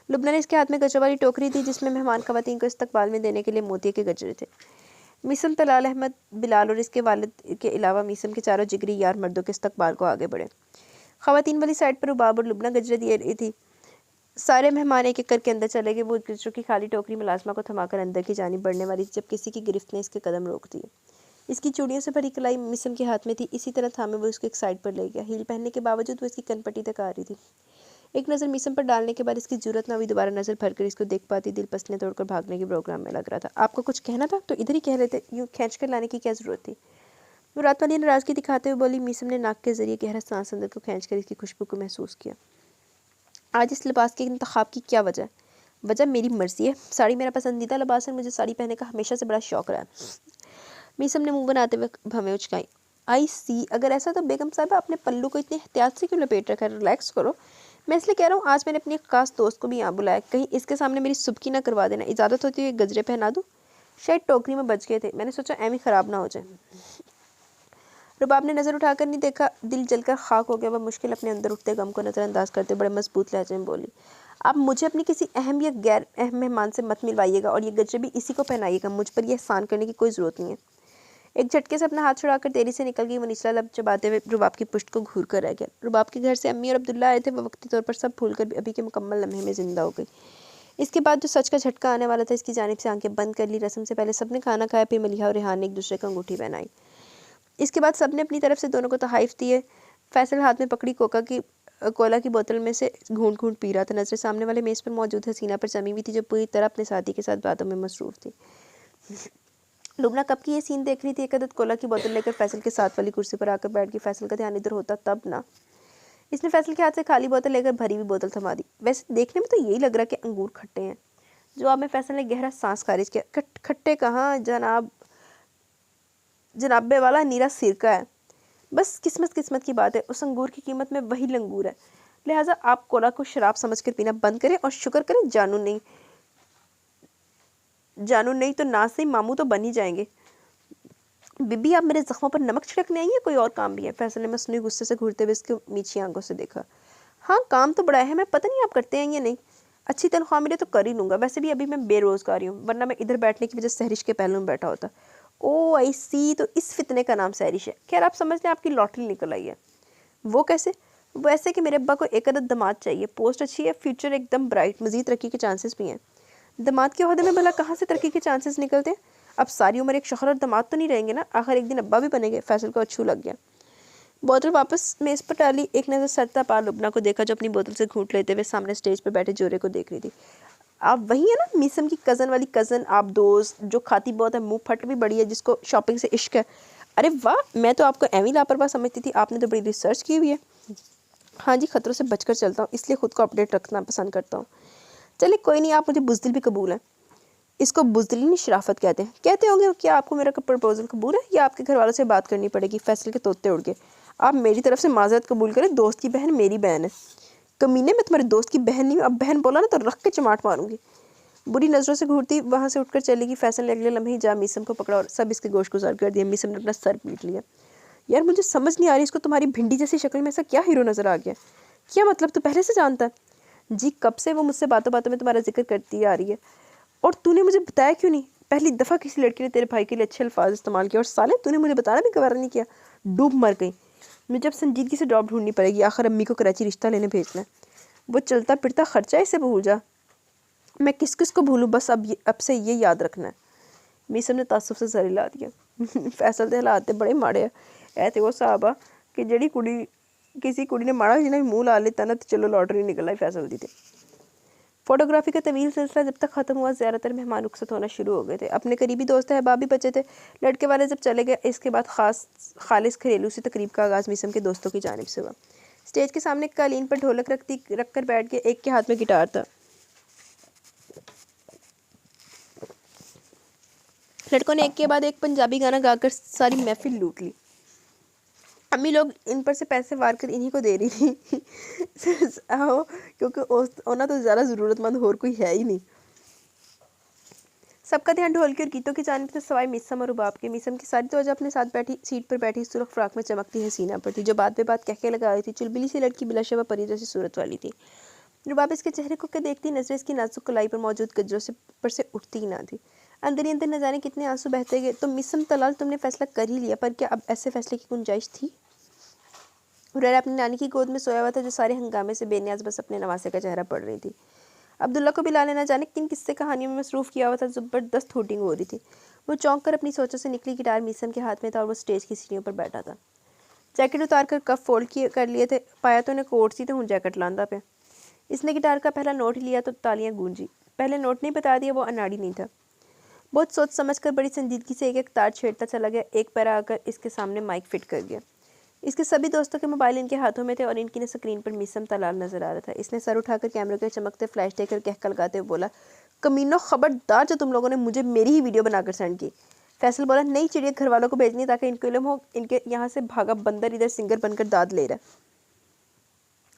लुबना ने इसके हाथ में गजरा वाली टोकरी थी जिसमें मेहमान खवातीन को इस्तकबाल में देने के लिए मोतिये के गजरे थे। मीसम, तलाल अहमद, बिलाल और इसके वालिद के अलावा मीसम के चारों जिगरी यार मर्दों के इस्तकबाल को आगे बढ़े। खवातीन वाली साइड पर रुबाब और लुबना गजरे दिए रही थी। सारे मेहमान एक एक करके अंदर चले गए। वो गजरों की खाली टोकरी मुलाजमा को थमाकर अंदर की जानिब बढ़ने वाली थी जब किसी की गिरफ्त ने इसके कदम रोक दिए। इसकी चूड़ियों से भरी कलाई मिसम के हाथ में थी। इसी तरह थामे वो उसको एक साइड पर ले गया। हील पहनने के बावजूद वो इसकी कनपट्टी तक आ रही थी। एक नज़र मिसम पर डालने के बाद इसकी जरूरत ना हुई दोबारा नज़र भरकर इसको देख पाती। दिल पसलियाँ तोड़कर भागने के प्रोग्राम में लग रहा था। आपको कुछ कहना था तो इधर ही कह लेते, यूँ खींच कर लाने की क्या ज़रूरत थी। वो रात वाली नाराज़गी दिखाते हुए बोली। मिसम ने नाक के जरिए गहरा सांस अंदर को खींच कर इसकी खुशबू को महसूस किया। आज इस लिबास के इंतखाब की क्या वजह? वजह मेरी मर्जी है। साड़ी मेरा पसंदीदा लिबास है। मुझे साड़ी पहनने का हमेशा से बड़ा शौक रहा है। मीसम ने मुंह बनाते हुए भवें उचकाई। आई सी, अगर ऐसा तो बेगम साहब अपने पल्लू को इतने एहतियात से क्यों लपेट रखा है? रिलैक्स करो। मैं इसलिए कह रहा हूँ, आज मैंने अपनी एक खास दोस्त को भी यहाँ बुलाया, कहीं इसके सामने मेरी सुबकी ना करवा देना। इजाज़त होती है गजरे पहना दूँ? शायद टोकरी में बच गए थे, मैंने सोचा एम ही ख़राब ना हो जाए। रुबाब ने नज़र उठाकर नहीं देखा। दिल जलकर खाक हो गया। वह मुश्किल अपने अंदर उठते गम को नज़रअंदाज करते बड़े मजबूत लहजे में बोली। आप मुझे अपनी किसी अहम या गैर अहम मेहमान से मत मिलवाइएगा और ये गजरे भी इसी को पहनाइएगा। मुझ पर यह एहसान करने की कोई ज़रूरत नहीं है। एक झटके से अपना हाथ छुड़ाकर देरी से निकल गई। वो निचला लब चबाते हुए रुबाब की पुश्त को घूर कर रह गया। रुबाब के घर से अम्मी और अब्दुल्ला आए थे। वह वक्ती तौर पर सब भूल कर अभी के मुकम्मल लम्हे में जिंदा हो गई। इसके बाद जो सच का झटका आने वाला था, इसकी जानिब से आंखें बंद कर ली। रस्म से पहले सबने खाना खाया, फिर मलिहा और रेहान ने एक दूसरे को अंगूठी पहनाई। इसके बाद सबने अपनी तरफ से दोनों को तहाइफ दिए। फैसल हाथ में पकड़ी कोला की बोतल में से घूंट घूंट पी रहा था। नजर सामने वाले मेज़ पर मौजूद हसीना पर जमी हुई थी जो पूरी तरह अपने साथी के साथ बातों में मसरूफ थी। लुबना कब की ये सीन देख रही थी। एक अदद कोला की बोतल लेकर फैसल के साथ वाली कुर्सी पर आकर बैठ गई। फैसल का ध्यान इधर होता तब ना। इसने फैसल के हाथ से खाली बोतल लेकर भरी हुई बोतल थमा दी। वैसे देखने में तो यही लग रहा कि अंगूर खट्टे हैं। जवाब में फैसल ने गहरा सांस खारिज किया। खट्टे कहाँ जनाब, जनाबे वाला नीरा सिरका है। बस किस्मत की बात है। उस अंगूर की कीमत में वही लंगूर है। लिहाजा आप कोला को शराब समझकर पीना बंद करें और शुक्र करें जानू नहीं तो ना सही मामू तो बन ही जाएंगे। बीबी, आप मेरे जख्मों पर नमक छिड़कने आई है, कोई और काम भी है? फैसल ने मसनूई गुस्से से घूरते हुए इसको मीठी आंखों से देखा। हाँ, काम तो बड़ा है। मैं पता नहीं आप करते हैं या नहीं। अच्छी तनख्वाह मिले तो कर ही लूँगा। वैसे भी अभी मैं बेरोजगारी हूँ, वरना मैं इधर बैठने की वजह सहरिश के पहलू में बैठा होता। ओ आई सी, तो इस फितने का नाम सहरिश है। खैर, आप समझ लें आपकी लॉटरी निकल आई है। वो कैसे? वो ऐसे कि मेरे अब्बा को एक अदद दामाद चाहिए। पोस्ट अच्छी है, फ्यूचर एकदम ब्राइट, मजीद तरक्की के चांसेस भी हैं। दामाद के ओहदे में भला कहाँ से तरक्की के चांसेस निकलते हैं? अब सारी उम्र एक शौहर और दामाद तो नहीं रहेंगे ना। आखिर एक दिन अब्बा भी बनेंगे। फैसल को अच्छू लग गया। बोतल वापस मेज़ पर डाली। एक नज़र सरता पार लुबना को देखा जो अपनी बोतल से घूंट लेते हुए सामने स्टेज पर बैठे जोरे को देख रही थी। आप वही है ना, मीसम की कज़न वाली कज़न, आप दोस्त जो खाती बहुत है, मुंह फट भी बड़ी है, जिसको शॉपिंग से इश्क है। अरे वाह, मैं तो आपको एवं लापरवाह समझती थी। आपने तो बड़ी रिसर्च की हुई है। हाँ जी, खतरों से बचकर चलता हूँ, इसलिए खुद को अपडेट रखना पसंद करता हूँ। चलिए कोई नहीं, आप मुझे बुज़दिल भी कबूल है। इसको बुज़दिली नहीं, शराफत कहते होंगे। क्या आपको मेरा प्रपोजल कबूल है या आपके घर वालों से बात करनी पड़ेगी? फैसल के तोते उड़ गए। आप मेरी तरफ से माजरत कबूल करें। दोस्त की बहन मेरी बहन है। कमीने, मैं तुम्हारे दोस्त की बहन नहीं हूँ। अब बहन बोला ना तो रख के चमाट मारूंगी। बुरी नज़रों से घूरती वहाँ से उठकर चलेगी। फैसल ने अगले लम्हे ही जा मीसम को पकड़ा और सब इसके गोश गुजार कर दिया। मीसम ने अपना सर पीट लिया। यार, मुझे समझ नहीं आ रही, इसको तुम्हारी भिंडी जैसी शक्ल में ऐसा क्या हीरो नज़र आ गया? क्या मतलब, तू पहले से जानता है? जी, कब से वो मुझसे बातों बातों में तुम्हारा जिक्र करती आ रही है। और तूने मुझे बताया क्यों नहीं? पहली दफ़ा किसी लड़की ने तेरे भाई के लिए अच्छे अल्फाज इस्तेमाल किए और साले तूने मुझे बताना भी गवारा नहीं किया। डूब मर गई। मुझे अब संजीदगी से जॉब ढूंढनी पड़ेगी, आखिर अम्मी को कराची रिश्ता लेने भेजना है। वो चलता फिरता खर्चा इसे भूल जा, मैं किस किस को भूलूँ, बस अब से ये याद रखना है। मीसम ने तासुफ से सर हिला दिया। फैसल दे हालात ते बड़े माड़े ऐ ते वो साहब आ कि जेड़ी कुड़ी किसी कुड़ी ने माड़ा जिन्हें मुँह ला लेता ना तो चलो लॉटरी निकल आई फैसल दी थे। फोटोग्राफी का तवील सिलसिला जब तक ख़त्म हुआ ज़्यादातर मेहमान रुखसत होना शुरू हो गए थे। अपने करीबी दोस्त अहबाब भी बचे थे। लड़के वाले जब चले गए इसके बाद खालिस घरेलू सी तकरीब का आगाज़ मीसम के दोस्तों की जानिब से हुआ। स्टेज के सामने कालीन पर ढोलक रख कर बैठ के एक के हाथ में गिटार था। लड़कों ने एक के बाद एक पंजाबी गाना गाकर सारी महफिल लूट ली। अम्मी लोग इन पर से पैसे वार कर इन्हीं को दे रही थी क्योंकि उन्हें तो ज़्यादा ज़रूरतमंद और कोई है ही नहीं। सबका ध्यान ढोल की और गीतों की जानिब से सवाए मीसम और रुबाब के। मीसम की सारी तवज्जो अपने साथ बैठी सीट पर बैठी सुर्ख फ्राक में चमकती हसीना पर थी, जो बात पे बात कहके लगा रही थी। चुलबुली सी लड़की बिलाशबा परी जैसी सूरत वाली थी। रुबाब इसके चेहरे को देखती नजरें इसकी नाजुक कलाई पर मौजूद गजरों से पर से उठती ही ना थी। अंदर ही अंदर न जाने कितने आंसू बहते गए। तो मिसम तलाल तुमने फैसला कर ही लिया, पर क्या अब ऐसे फैसले की गुंजाइश थी? हुरैरा अपनी नानी की गोद में सोया हुआ था, जो सारे हंगामे से बेनियाज बस अपने नवासे का चेहरा पढ़ रही थी। अब्दुल्ला को भी लाने न जाने किन किस्से कहानियों में मसरूफ किया हुआ था। ज़बरदस्त हुटिंग हो रही थी। वो चौंक कर अपनी सोचों से निकली। गिटार मीसम के हाथ में था और वो स्टेज की सीढ़ियों पर बैठा था। जैकेट उतार कर कफ फोल्ड कर लिए थे। पाया तो उन्हें कोट सी तो हूँ जैकेट लांदा पे। इसने गिटार का पहला नोट लिया तो तालियां गूंजी। पहले नोट नहीं बता दिया, वो अनाड़ी नहीं था। बहुत सोच समझ कर बड़ी संजीदगी से एक एक तार छेड़ता चला गया। एक पैरा आकर इसके सामने माइक फिट कर गया। इसके सभी दोस्तों के मोबाइल इनके हाथों में थे और इनकी स्क्रीन पर मीसम तलाल नजर आ रहा था। इसने सर उठाकर कैमरे के चमकते फ्लैश देकर कहकर लगाते हुए बोला, कमीनो खबरदार जो तुम लोगों ने मुझे मेरी ही वीडियो बनाकर सेंड की। फैसल बोला, नई चिड़िया घर वालों को भेजनी ताकि इनको इल्म हो इनके यहाँ से भागा बंदर इधर सिंगर बनकर दाद ले रहा है।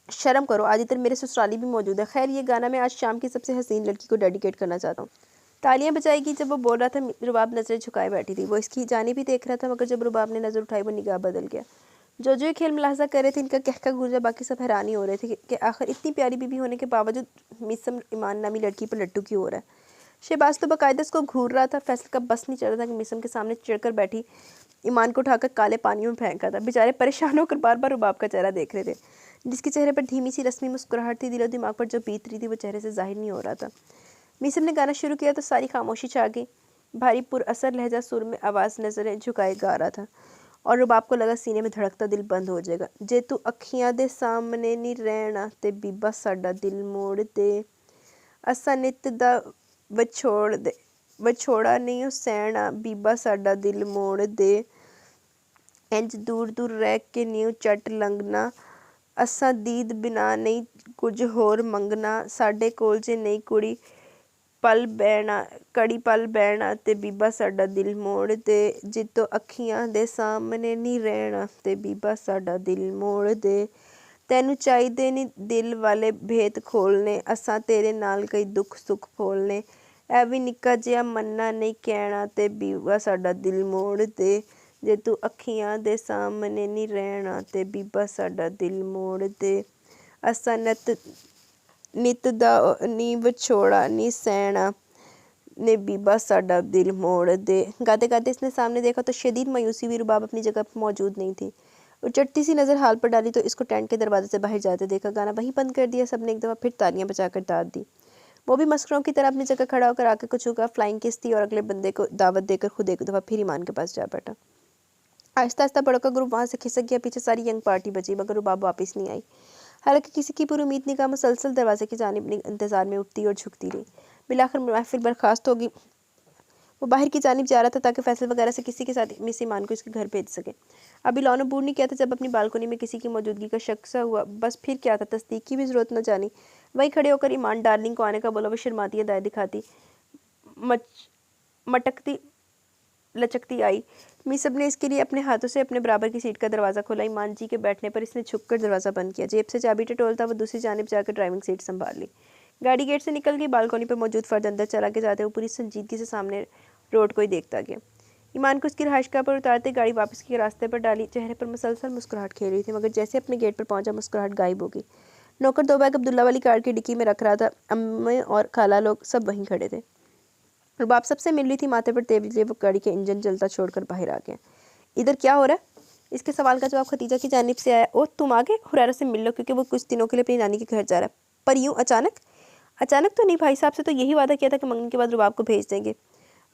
शर्म करो, आज इधर मेरे ससुराली भी मौजूद है। खैर, ये गाना मैं आज शाम की सबसे हसीन लड़की को डेडिकेट करना चाहता हूँ। तालियां बजाएगी। जब वो बोल रहा था रुबाब नजरें झुकाए बैठी थी। वो इसकी जानिब भी देख रहा था, मगर जब रुबाब ने नजर उठाई वो निगाह बदल गया। जो ये खेल मुलाहजा कर रहे थे, इनका कहका गूंजा, बाकी सब हैरानी हो रहे थे कि आखिर इतनी प्यारी बीबी होने के बावजूद मिसम ईमान नामी लड़की पर लट्टू क्यों हो रहा है। शहबाज तो बाकायदा इसको घूर रहा था। फैसल का बस नहीं चल रहा था कि मिसम के सामने चिढ़कर बैठी ईमान को उठाकर काले पानी में फेंका था। बेचारे परेशान होकर बार बार रुबाब का चेहरा देख रहे थे, जिसके चेहरे पर धीमी सी रस्मी मुस्कुराहट थी। दिलो दिमाग पर जो बीत रही थी वो चेहरे से जाहिर नहीं हो रहा था। मिसम ने गाना शुरू किया तो सारी खामोशी छा गई। भारी पुरअसर लहजा सुर में आवाज़ नजरें झुकाए गा रहा था और रुबाब को लगा सीने में धड़कता दिल बंद हो जाएगा। जे तू अखियां दे सामने नहीं रहना ते बीबा साडा दिल मोड़ दे, असा नित दा विछोड़ दे विछोड़ा नहीं सहना, बीबा साडा दिल मोड़ दे, इंज दूर दूर रह के न्यू चट लंघना, असा दीद बिना नहीं कुछ होर मंगना, साडे कोल जे नहीं कुड़ी पल बहना कड़ी पल बहना ते बीबा साडा दिल मोड़ दे, जितो अखियां दे सामने नहीं रहना ते बीबा साडा दिल मोड़ दे, तैनू चाहिदे नी दिल वाले भेद खोलने, असां तेरे नाल कई दुख सुख फोलने, ऐ भी निक्का जिहा मन्ना नहीं कहना ते बीबा साडा दिल मोड़ दे, जे तू अखियां दे सामने नहीं रहना ते बीबा साडा दिल मोड़ दे, असां नित दा नी विछोड़ा नी सहना ने बीबा साडा दिल मोड़ दे। गाते गाते इसने सामने देखा तो शदीद मायूसी हुई। रुबाब अपनी जगह पर मौजूद नहीं थी। और चटती सी नज़र हाल पर डाली तो इसको टेंट के दरवाजे से बाहर जाते देखा। गाना वहीं बंद कर दिया। सबने एक दफ़ा फिर तालियां बजाकर दाद दी। वो भी मस्करों की तरह अपनी जगह खड़ा होकर आके कुछ होगा फ्लाइंग किस थी और अगले बंदे को दावत देकर खुद एक दफ़ा फिर ईमान के पास जा बैठा। आहिस्ता आहिस्ता बड़ों का ग्रुप वहाँ से खिसक गया। पीछे सारी यंग पार्टी बची, मगर रुबाब वापस नहीं आई। हालांकि किसी की पूरी उम्मीद निगाह मुसलसल दरवाजे की जानिब इंतजार में उठती और झुकती रही। बिलाखिर महफिल बर्खास्त होगी। वो बाहर की जानिब जा रहा था ताकि फैसल वगैरह से किसी के साथ मिस ईमान को इसके घर भेज सके। अभी लौनो बूढ़ नहीं किया था जब अपनी बालकोनी में किसी की मौजूदगी का शक सा हुआ। बस फिर क्या था, तस्दीक की भी ज़रूरत न जानी। वही खड़े होकर ईमान डार्लिंग को आने का बोला। वो शर्माती अदाएं दिखाती मटकती लचकती आई। मिसब ने इसके लिए अपने हाथों से अपने बराबर की सीट का दरवाज़ा खोला। ईमान जी के बैठने पर इसने झुककर दरवाज़ा बंद किया। जेब से चाबी टटोलता वो दूसरी जानिब जाकर ड्राइविंग सीट संभाल ली। गाड़ी गेट से निकल गई। बालकोनी पर मौजूद फर्द अंदर चला के जाते हुए पूरी संजीदगी से सामने रोड को ही देखता गया। ईमान को उसकी रहायशगाह पर उतारते गाड़ी वापस के रास्ते पर डाली। चेहरे पर मुसलसल मुस्कुराहट खेल रही थी, मगर जैसे अपने गेट पर पहुंचा मुस्कुराहट गायब हो गई। नौकर दो बैग अब्दुल्ला वाली कार की डिक्की में रख रहा था। अम्मे और खाला लोग सब वहीं खड़े थे। रुबाब सबसे मिल रही थी। माथे पर तेल लिए वो गाड़ी के इंजन जलता छोड़कर बाहर आ गया। इधर क्या हो रहा है? इसके सवाल का जवाब खतीजा की जानिब से आया, ओ तुम आगे हुरैरा से मिल लो क्योंकि वो कुछ दिनों के लिए अपनी नानी के घर जा रहा है। पर यूँ अचानक? अचानक तो नहीं, भाई साहब से तो यही वादा किया था कि मंगनी के बाद रुबाब को भेज देंगे।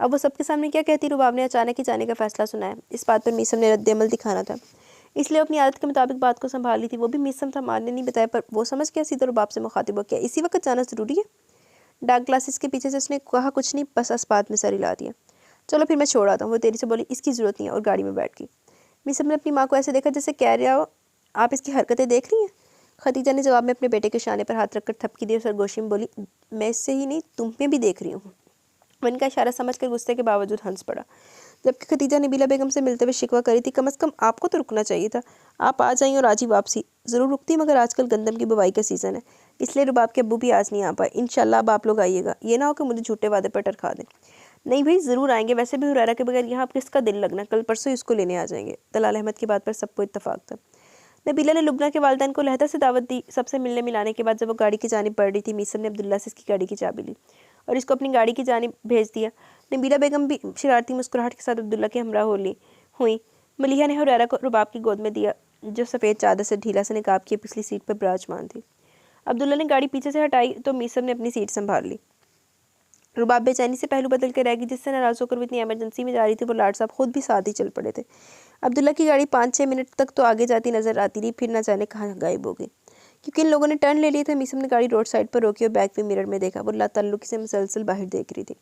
अब वो सबके सामने क्या कहती, रुबाब ने अचानक ही जाने का फैसला सुनाया। इस बात पर मीसम ने रद्द-ए-अमल दिखाना था, इसलिए अपनी आदत के मुताबिक बात को संभाल ली थी। वो भी मीसम था, मारने नहीं बताया, पर वो समझ गया, सीधा रुबाब से मुखातिब हो गया, इसी वक्त जाना ज़रूरी है? डार्क ग्लासेस के पीछे से उसने कहा, कुछ नहीं, बस अस्पात में सर हिला दिया। चलो फिर मैं छोड़ आता हूँ। वो तेरी से बोली, इसकी ज़रूरत नहीं है, और गाड़ी में बैठ गई। मीसम ने अपनी माँ को ऐसे देखा जैसे कह रहा हो, आप इसकी हरकतें देख रही हैं? खतीजा ने जवाब में अपने बेटे के शाने पर हाथ रखकर थपकी दी और सरगोशी में बोली, मैं इससे ही नहीं तुम्हें भी देख रही हूँ। वो इनका इशारा समझकर गुस्से के बावजूद हंस पड़ा। जबकि खतीजा नबीला बेगम से मिलते हुए शिकवा करी थी, कम से कम आपको तो रुकना चाहिए था। आप आ जाइए और आज ही वापसी। ज़रूर रुकती, मगर आजकल गंदम की बुवाई का सीज़न है, इसलिए रुबाब के अब्बू भी आज नहीं आ पाए। इंशाल्लाह अब आप लोग आइएगा, ये ना हो कि मुझे झूठे वादे पर टरखा दें। नहीं भाई, ज़रूर आएंगे, वैसे भी हुरैरा के बगैर यहाँ किसका दिल लगना, कल परसों इसको लेने आ जाएंगे। दलाल अहमद की बात पर सबको इत्तफाक था। नबीला ने लुबना के वालिदैन को लहदा से दावत दी। सबसे मिलने मिलाने के बाद जब वो गाड़ी की जानिब बढ़ रही थी, मीसम ने अब्दुल्ला से इसकी गाड़ी की चाबी ली और इसको अपनी गाड़ी की जानिब भेज दिया। नबीला बेगम भी शरारती मुस्कुराहट के साथ अब्दुल्ला के हमरा हुई। मलिहा ने हुरैरा को रुबाब की गोद में दिया, जो सफ़ेद चादर से ढीला से निकाब किए पिछली सीट पर विराजमान थी। अब्दुल्ला ने गाड़ी पीछे से हटाई तो मीसम ने अपनी सीट संभाल ली। रुबाब बेचैनी से पहलू बदल के रह गई, जिससे नाराज होकर वो इतनी इमरजेंसी में जा रही थी। वो लाड साहब खुद भी साथ ही चल पड़े थे। अब्दुल्ला की गाड़ी 5-6 मिनट तक तो आगे जाती नजर आती रही, फिर न जाने कहाँ गायब हो गई। क्योंकि इन लोगों ने टर्न ले लिए थे, मीसम ने गाड़ी रोड साइड पर रोकी और बैक व्यू मिरर में देखा। वो लाताल्लुकी से मुसलसल बाहर देख रही थी।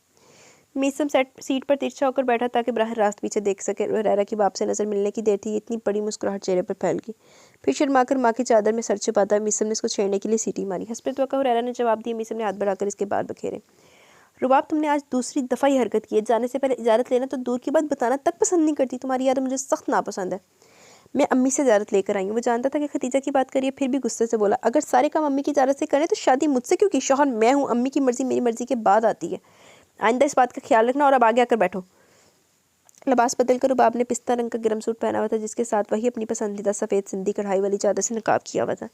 मीसम सीट पर तिरछा होकर बैठा ताकि बराह रास्त पीछे देख सके। हुरैरा की बाप से नजर मिलने की देर थी, इतनी बड़ी मुस्कुराहट चेहरे पर फैल गई। फिर शर्माकर माँ की चादर में सर छुपाता मीसम ने इसको छेड़ने के लिए सीटी मारी। हस्बे तवक्का हुरैरा ने जवाब दिया। मीसम ने हाथ बढ़ाकर इसके बाल बखेरे। रुबाब, तुमने आज दूसरी दफ़ा ही हरकत की है। जाने से पहले इजाज़त लेना तो दूर की बात, बताना तक पसंद नहीं करती। तुम्हारी याद मुझे सख्त नापसंद है। मैं अम्मी से इजाज़त लेकर आई हूँ। वो जानता था कि खतीजा की बात करिए, फिर भी गुस्से से बोला, अगर सारे काम अम्मी की इजाज़त से करें तो शादी मुझसे क्यों की? शौहर मैं हूँ, अम्मी की मर्ज़ी मेरी मर्ज़ी के बाद आती है। आइंदा इस बात का ख्याल रखना और अब आगे आकर बैठो। लिबास बदलकर रुबाब ने पिस्ता रंग का गर्म सूट पहना हुआ था, जिसके साथ वही अपनी पसंदीदा सफ़ेद सिंधी कढ़ाई वाली चादर से नकाब किया हुआ था।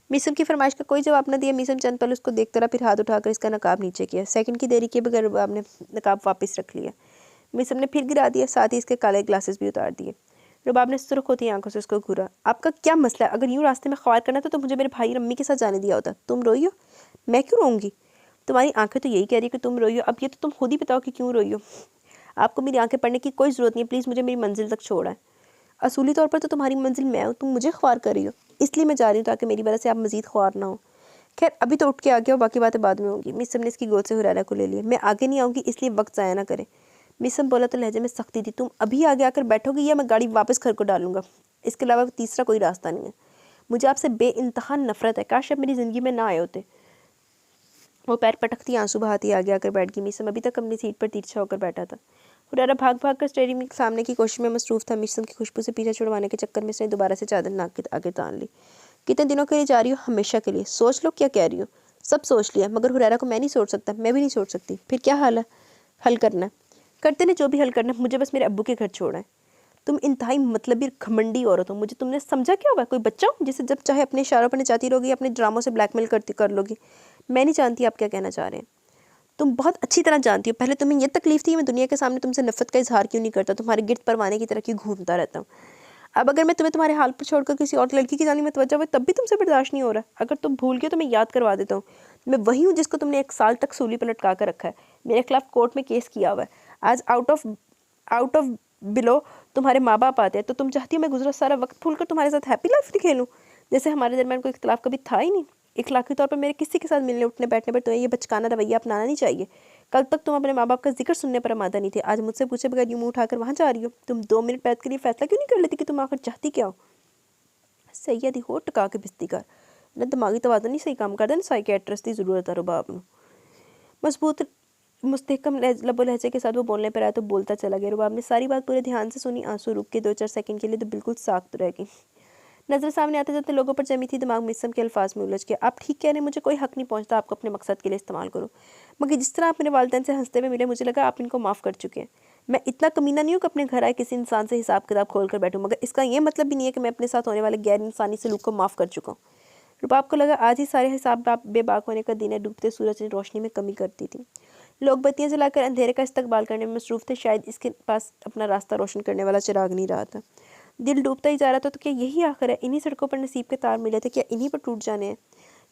मीसम की फरमाइश का कोई जवाब न दिया। मीसम चंद पल उसको देखता रहा, फिर हाथ उठाकर इसका नकाब नीचे किया। सेकंड की देरी के बगैर रुबाब ने नकाब वापस रख लिया। मीसम ने फिर गिरा दिया, साथ ही इसके काले ग्लासेस भी उतार दिए। रुबाब ने सुर्ख होती आंखों से उसको घूरा। आपका क्या मसला है? अगर यूँ रास्ते में ख्वार करना था तो मुझे मेरे भाई अम्मी के साथ जाने दिया होता। तुम रोई हो? मैं क्यों रोऊंगी? तुम्हारी आंखें तो यही कह रही है कि तुम रोई हो। अब ये तो तुम खुद ही बताओ कि क्यों रोई हो। आपको मेरी आंखें पढ़ने की कोई ज़रूरत नहीं है, प्लीज़ मुझे मेरी मंजिल तक छोड़ा है। असूली तौर पर तो तुम्हारी मंजिल मैं हूँ, तुम मुझे ख्वार कर रही हो, इसलिए मैं जा रही हूँ ताकि मेरी वजह से आप मजीद ख्वार ना हो। खैर अभी तो उठ के आ गया हो, बाकी बातें बाद में होंगी। मिसम ने इसकी गोद से हुरैरा को ले लिया। मैं आगे नहीं आऊँगी, इसलिए वक्त ज़ाया ना करे। मिसम बोला तो लहजे में सख्ती थी, तुम अभी आगे आकर बैठोगी या मैं गाड़ी वापस घर को डालूंगा। इसके अलावा तीसरा कोई रास्ता नहीं है। मुझे आपसे बेइंतहा नफरत है, काश आप मेरी ज़िंदगी में ना आए होते। वो पैर पटकती आंसू बहाती आगे आकर बैठ गई। मिसम अभी तक अपनी सीट पर तिरछा होकर बैठा था। हुरैरा भाग भाग कर स्टीयरिंग के सामने की कोशिश में मसरूफ़ था। मिसम की खुशबू से पीछा छुड़वाने के चक्कर में उसने दोबारा से चादर नाक के आगे तान ली। कितने दिनों के लिए जा रही हो? हमेशा के लिए। सोच लो क्या कह रही हो। सब सोच लिया, मगर हुरैरा को मैं नहीं सोच सकता। मैं भी नहीं सोच सकती। फिर क्या हाल है? हल करना है। करते ने जो भी हल करना है, मुझे बस मेरे अब्बू के घर छोड़ा है। तुम इंतहाई मतलबी घमंडी औरत हो। मुझे तुमने समझा क्या हुआ? कोई बच्चा हूँ जिसे जब चाहे अपने इशारों पर नचाती रहोगी, अपने ड्रामों से ब्लैकमेल करती कर लोगी। मैं नहीं जानती आप क्या कहना चाह रहे हैं। तुम बहुत अच्छी तरह जानती हो। पहले तुम्हें यह तकलीफ थी मैं दुनिया के सामने तुमसे नफरत का इजहार क्यों नहीं करता, तुम्हारे गिर्द परवाने की तरह क्यों घूमता रहता हूँ। अब अगर मैं तुम्हें तुम्हारे हाल पर छोड़कर किसी और लड़की की जानी में तवज्जो हुई, तब भी तुमसे बर्दाश्त नहीं हो रहा। अगर तुम भूल गए तो मैं याद करवा देता हूँ। मैं वही हूँ जिसको तुमने 1 साल तक सूली पर लटका कर रखा है। मेरे खिलाफ कोर्ट में केस किया हुआ है। आज आउट ऑफ बिलो तुम्हारे माँ बाप आते हैं, तो तुम चाहती हो मैं गुजरा सारा वक्त भूल कर तुम्हारे साथ हैप्पी लाइफ खेलूँ, जैसे हमारे दरमियान कोई इख्तलाफ कभी था ही नहीं। इखलाकी तौर पर मेरे किसी के साथ मिलने उठने बैठने पर तुम्हें ये बचकाना रवैया अपनाना नहीं चाहिए। कल तक तुम अपने माँ बाप का जिक्र सुनने पर आमादा नहीं थे, आज मुझसे पूछे बगैर यूँ मुँह उठाकर वहाँ जा रही हो। तुम 2 मिनट बैठ के लिए फैसला क्यों नहीं कर लेती कि तुम आखिर चाहती क्या हो? सैयदी हो टका के बिस्ती कर ना, दिमागी तवाज़ुन नहीं सही काम करता ना, साइकियाट्रिस्ट की ज़रूरत है रुबाब नूं। मजबूत मुस्तहकम लबो लहजे के साथ वो बोलने पर आया तो बोलता चला गया। रुबाब ने सारी बात पूरे ध्यान से सुनी। आंसू रुक के 2-4 सेकंड के लिए तो बिल्कुल साख्त रह गई। नज़र सामने आते जाते लोगों पर जमी थी, दिमाग मिसम के अल्फाज में उलझ गया। आप ठीक कह रहे हैं, मुझे कोई हक नहीं पहुंचता आपको अपने मकसद के लिए इस्तेमाल करो, मगर जिस तरह आप मेरे वालिदैन से हंसते हुए मिले, मुझे लगा आप इनको माफ़ कर चुके हैं। मैं इतना कमीना नहीं हूँ कि अपने घर आए किसी इंसान से हिसाब किताब खोल कर बैठूँ, मगर इसका ये मतलब भी नहीं है कि मैं अपने साथ होने वाले गैर इंसानी सलूक को माफ़ कर चुका हूँ। रुबाब को लगा आज ही सारे हिसाब बेबाक होने का दिन है। डूबते सूरज ने रोशनी में कमी कर दी थी। लोग बत्तियां जलाकर अंधेरे का इस्तकबाल करने में मसरूफ़ थे। शायद इसके पास अपना रास्ता रोशन करने वाला चिराग नहीं रहा था। दिल डूबता ही जा रहा था, तो क्या यही आखिर है? इन्हीं सड़कों पर नसीब के तार मिले थे, क्या इन्हीं पर टूट जाने हैं?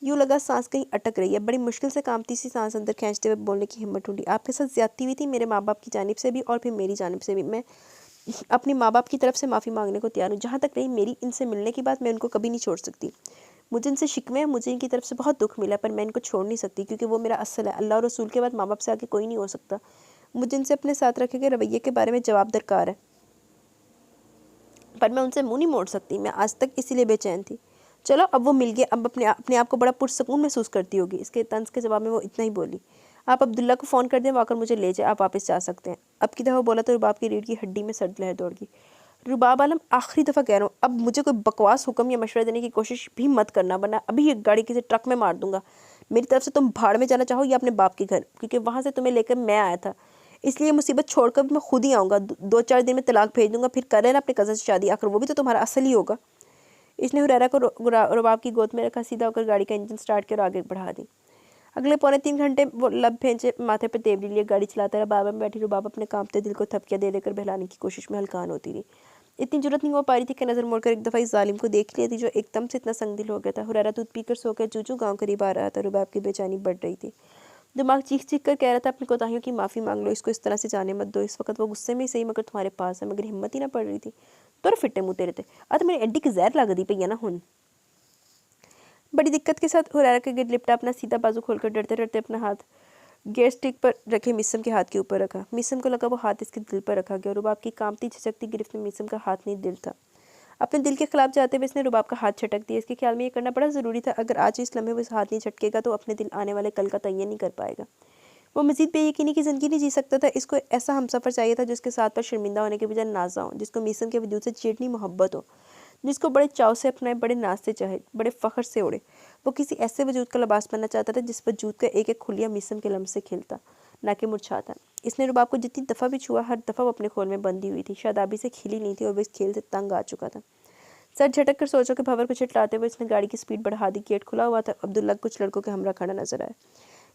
यूँ लगा सांस कहीं अटक रही है। बड़ी मुश्किल से कांपती सी सांस अंदर खींचते हुए बोलने की हिम्मत ढूंढी। आपके साथ ज्यादती हुई थी, मेरे माँ बाप की जानिब से भी और फिर मेरी जानिब से भी। मैं अपने माँ बाप की तरफ से माफ़ी मांगने को तैयार हूँ। जहाँ तक रही मेरी इनसे मिलने की बात, मैं उनको कभी नहीं छोड़ सकती। मुझे इनसे शिकवे हैं, मुझे इनकी तरफ से बहुत दुख मिला, पर मैं इनको छोड़ नहीं सकती, क्योंकि वो मेरा असल है। अल्लाह और रसूल के बाद माँ बाप से आगे कोई नहीं हो सकता। मुझे इनसे अपने साथ रखे गए रवैये के बारे में जवाब दरकार है, पर मैं उनसे मुंह नहीं मोड़ सकती। मैं आज तक इसीलिए बेचैन थी। चलो, अब वो मिल गए, अब अपने आप को बड़ा पुरसकून महसूस करती होगी। इसके तंज के जवाब में वो इतना ही बोली, आप अब्दुल्ला को फ़ोन कर दें, वो आकर मुझे ले जाए, आप वापस जा सकते हैं। अब की दफ़ा बोला तो रुबाब की रीढ़ की हड्डी में सर्द लहर दौड़ गई। रुबाब आलम, आखिरी दफ़ा कह रहा हूँ, अब मुझे कोई बकवास हुक्म या मशवरा देने की कोशिश भी मत करना, वरना अभी एक गाड़ी किसी ट्रक में मार दूंगा। मेरी तरफ से तुम भाड़ में जाना चाहो या अपने बाप के घर, क्योंकि वहाँ से तुम्हें लेकर मैं आया था। इसलिए मुसीबत छोड़कर मैं खुद ही आऊँगा। 2-4 दिन में तलाक भेज दूंगा, फिर कर लेना अपने कज़न से शादी, आखिर वो भी तो तुम्हारा असल ही होगा। इसने हुरैरा को रुबाब की गोद में रखा, सीधा होकर गाड़ी का इंजन स्टार्ट कर आगे बढ़ा दी। अगले 2.25 घंटे वो लब भेजे माथे पर तेवरी लिए गाड़ी चलाता रहा। बाबा में बैठी रुबाब अपने कांपते दिल को थपकियां दे देकर बहलाने की कोशिश में हलकान होती रही। इतनी जरूरत नहीं हो पा रही थी कि नज़र मोड़कर एक दफ़ा इस जालिम को देख लिया थी, जो एकदम से इतना संगदिल हो गया था। हुरैरा दूध पीकर सोकर चूचू गाँव करीब आ रहा था। रुबाब की बेचैनी बढ़ रही थी। दिमाग चीख चीख कर कह रहा था, अपनी कोताहियों की माफ़ी मांग लो, इसको इस तरह से जाने मत दो। इस वक्त वो गुस्से में ही सही, मगर तुम्हारे पास है। मगर हिम्मत ही ना पड़ रही थी। तो फिट्टे मुँह तेरे थे तो मेरी एड्डी की जहर लग दी पई है ना हुन। बड़ी दिक्कत के साथ हुरैरा के गिर्द लिपटा अपना सीधा बाजू खोलकर डरते डरते अपना हाथ गैस स्टिक पर रखे मिसम के हाथ के ऊपर रखा। मिसम को लगा वो हाथ इसके दिल पर रखा गया। रुबाब की कांपती झिझकती गिरफ्त में मिसम का हाथ नहीं, दिल था। अपने दिल के खिलाफ जाते हुए इसने रुबाब का हाथ झटक दिया। इसके ख्याल में ये करना बड़ा ज़रूरी था। अगर आज इस लम्हे वो इस हाथ नहीं झटकेगा तो अपने दिल आने वाले कल का तयन नहीं कर पाएगा। वो मजीद बेयकीनी की ज़िंदगी नहीं जी सकता था। इसको ऐसा हमसफ़र चाहिए था जिसके साथ पर शर्मिंदा होने के बजाय नाजा हो, जिसको मिसम के वजूद से चिड़नी मोहब्बत हो, जिसको बड़े चाव से अपनाए, बड़े नाज से चाहे, बड़े फ़ख्र से उड़े। वो किसी ऐसे वजूद का लिबास बनना चाहता था जिस वजूद का एक एक खुलिया मिसम के लम्हे से खिलता, ना कि मुरझाता। इसने रुबाब को जितनी दफ़ा भी छुआ, हर दफ़ा वो अपने खोल में बंधी हुई थी, शादाबी से खिली नहीं थी, और वो इस खेल से तंग आ चुका था। सर झटक कर सोचो कि भंवर को झटलाते हुए इसने गाड़ी की स्पीड बढ़ा दी। गेट खुला हुआ था। अब्दुल्ला कुछ लड़कों के हमरा खड़ा नजर आया।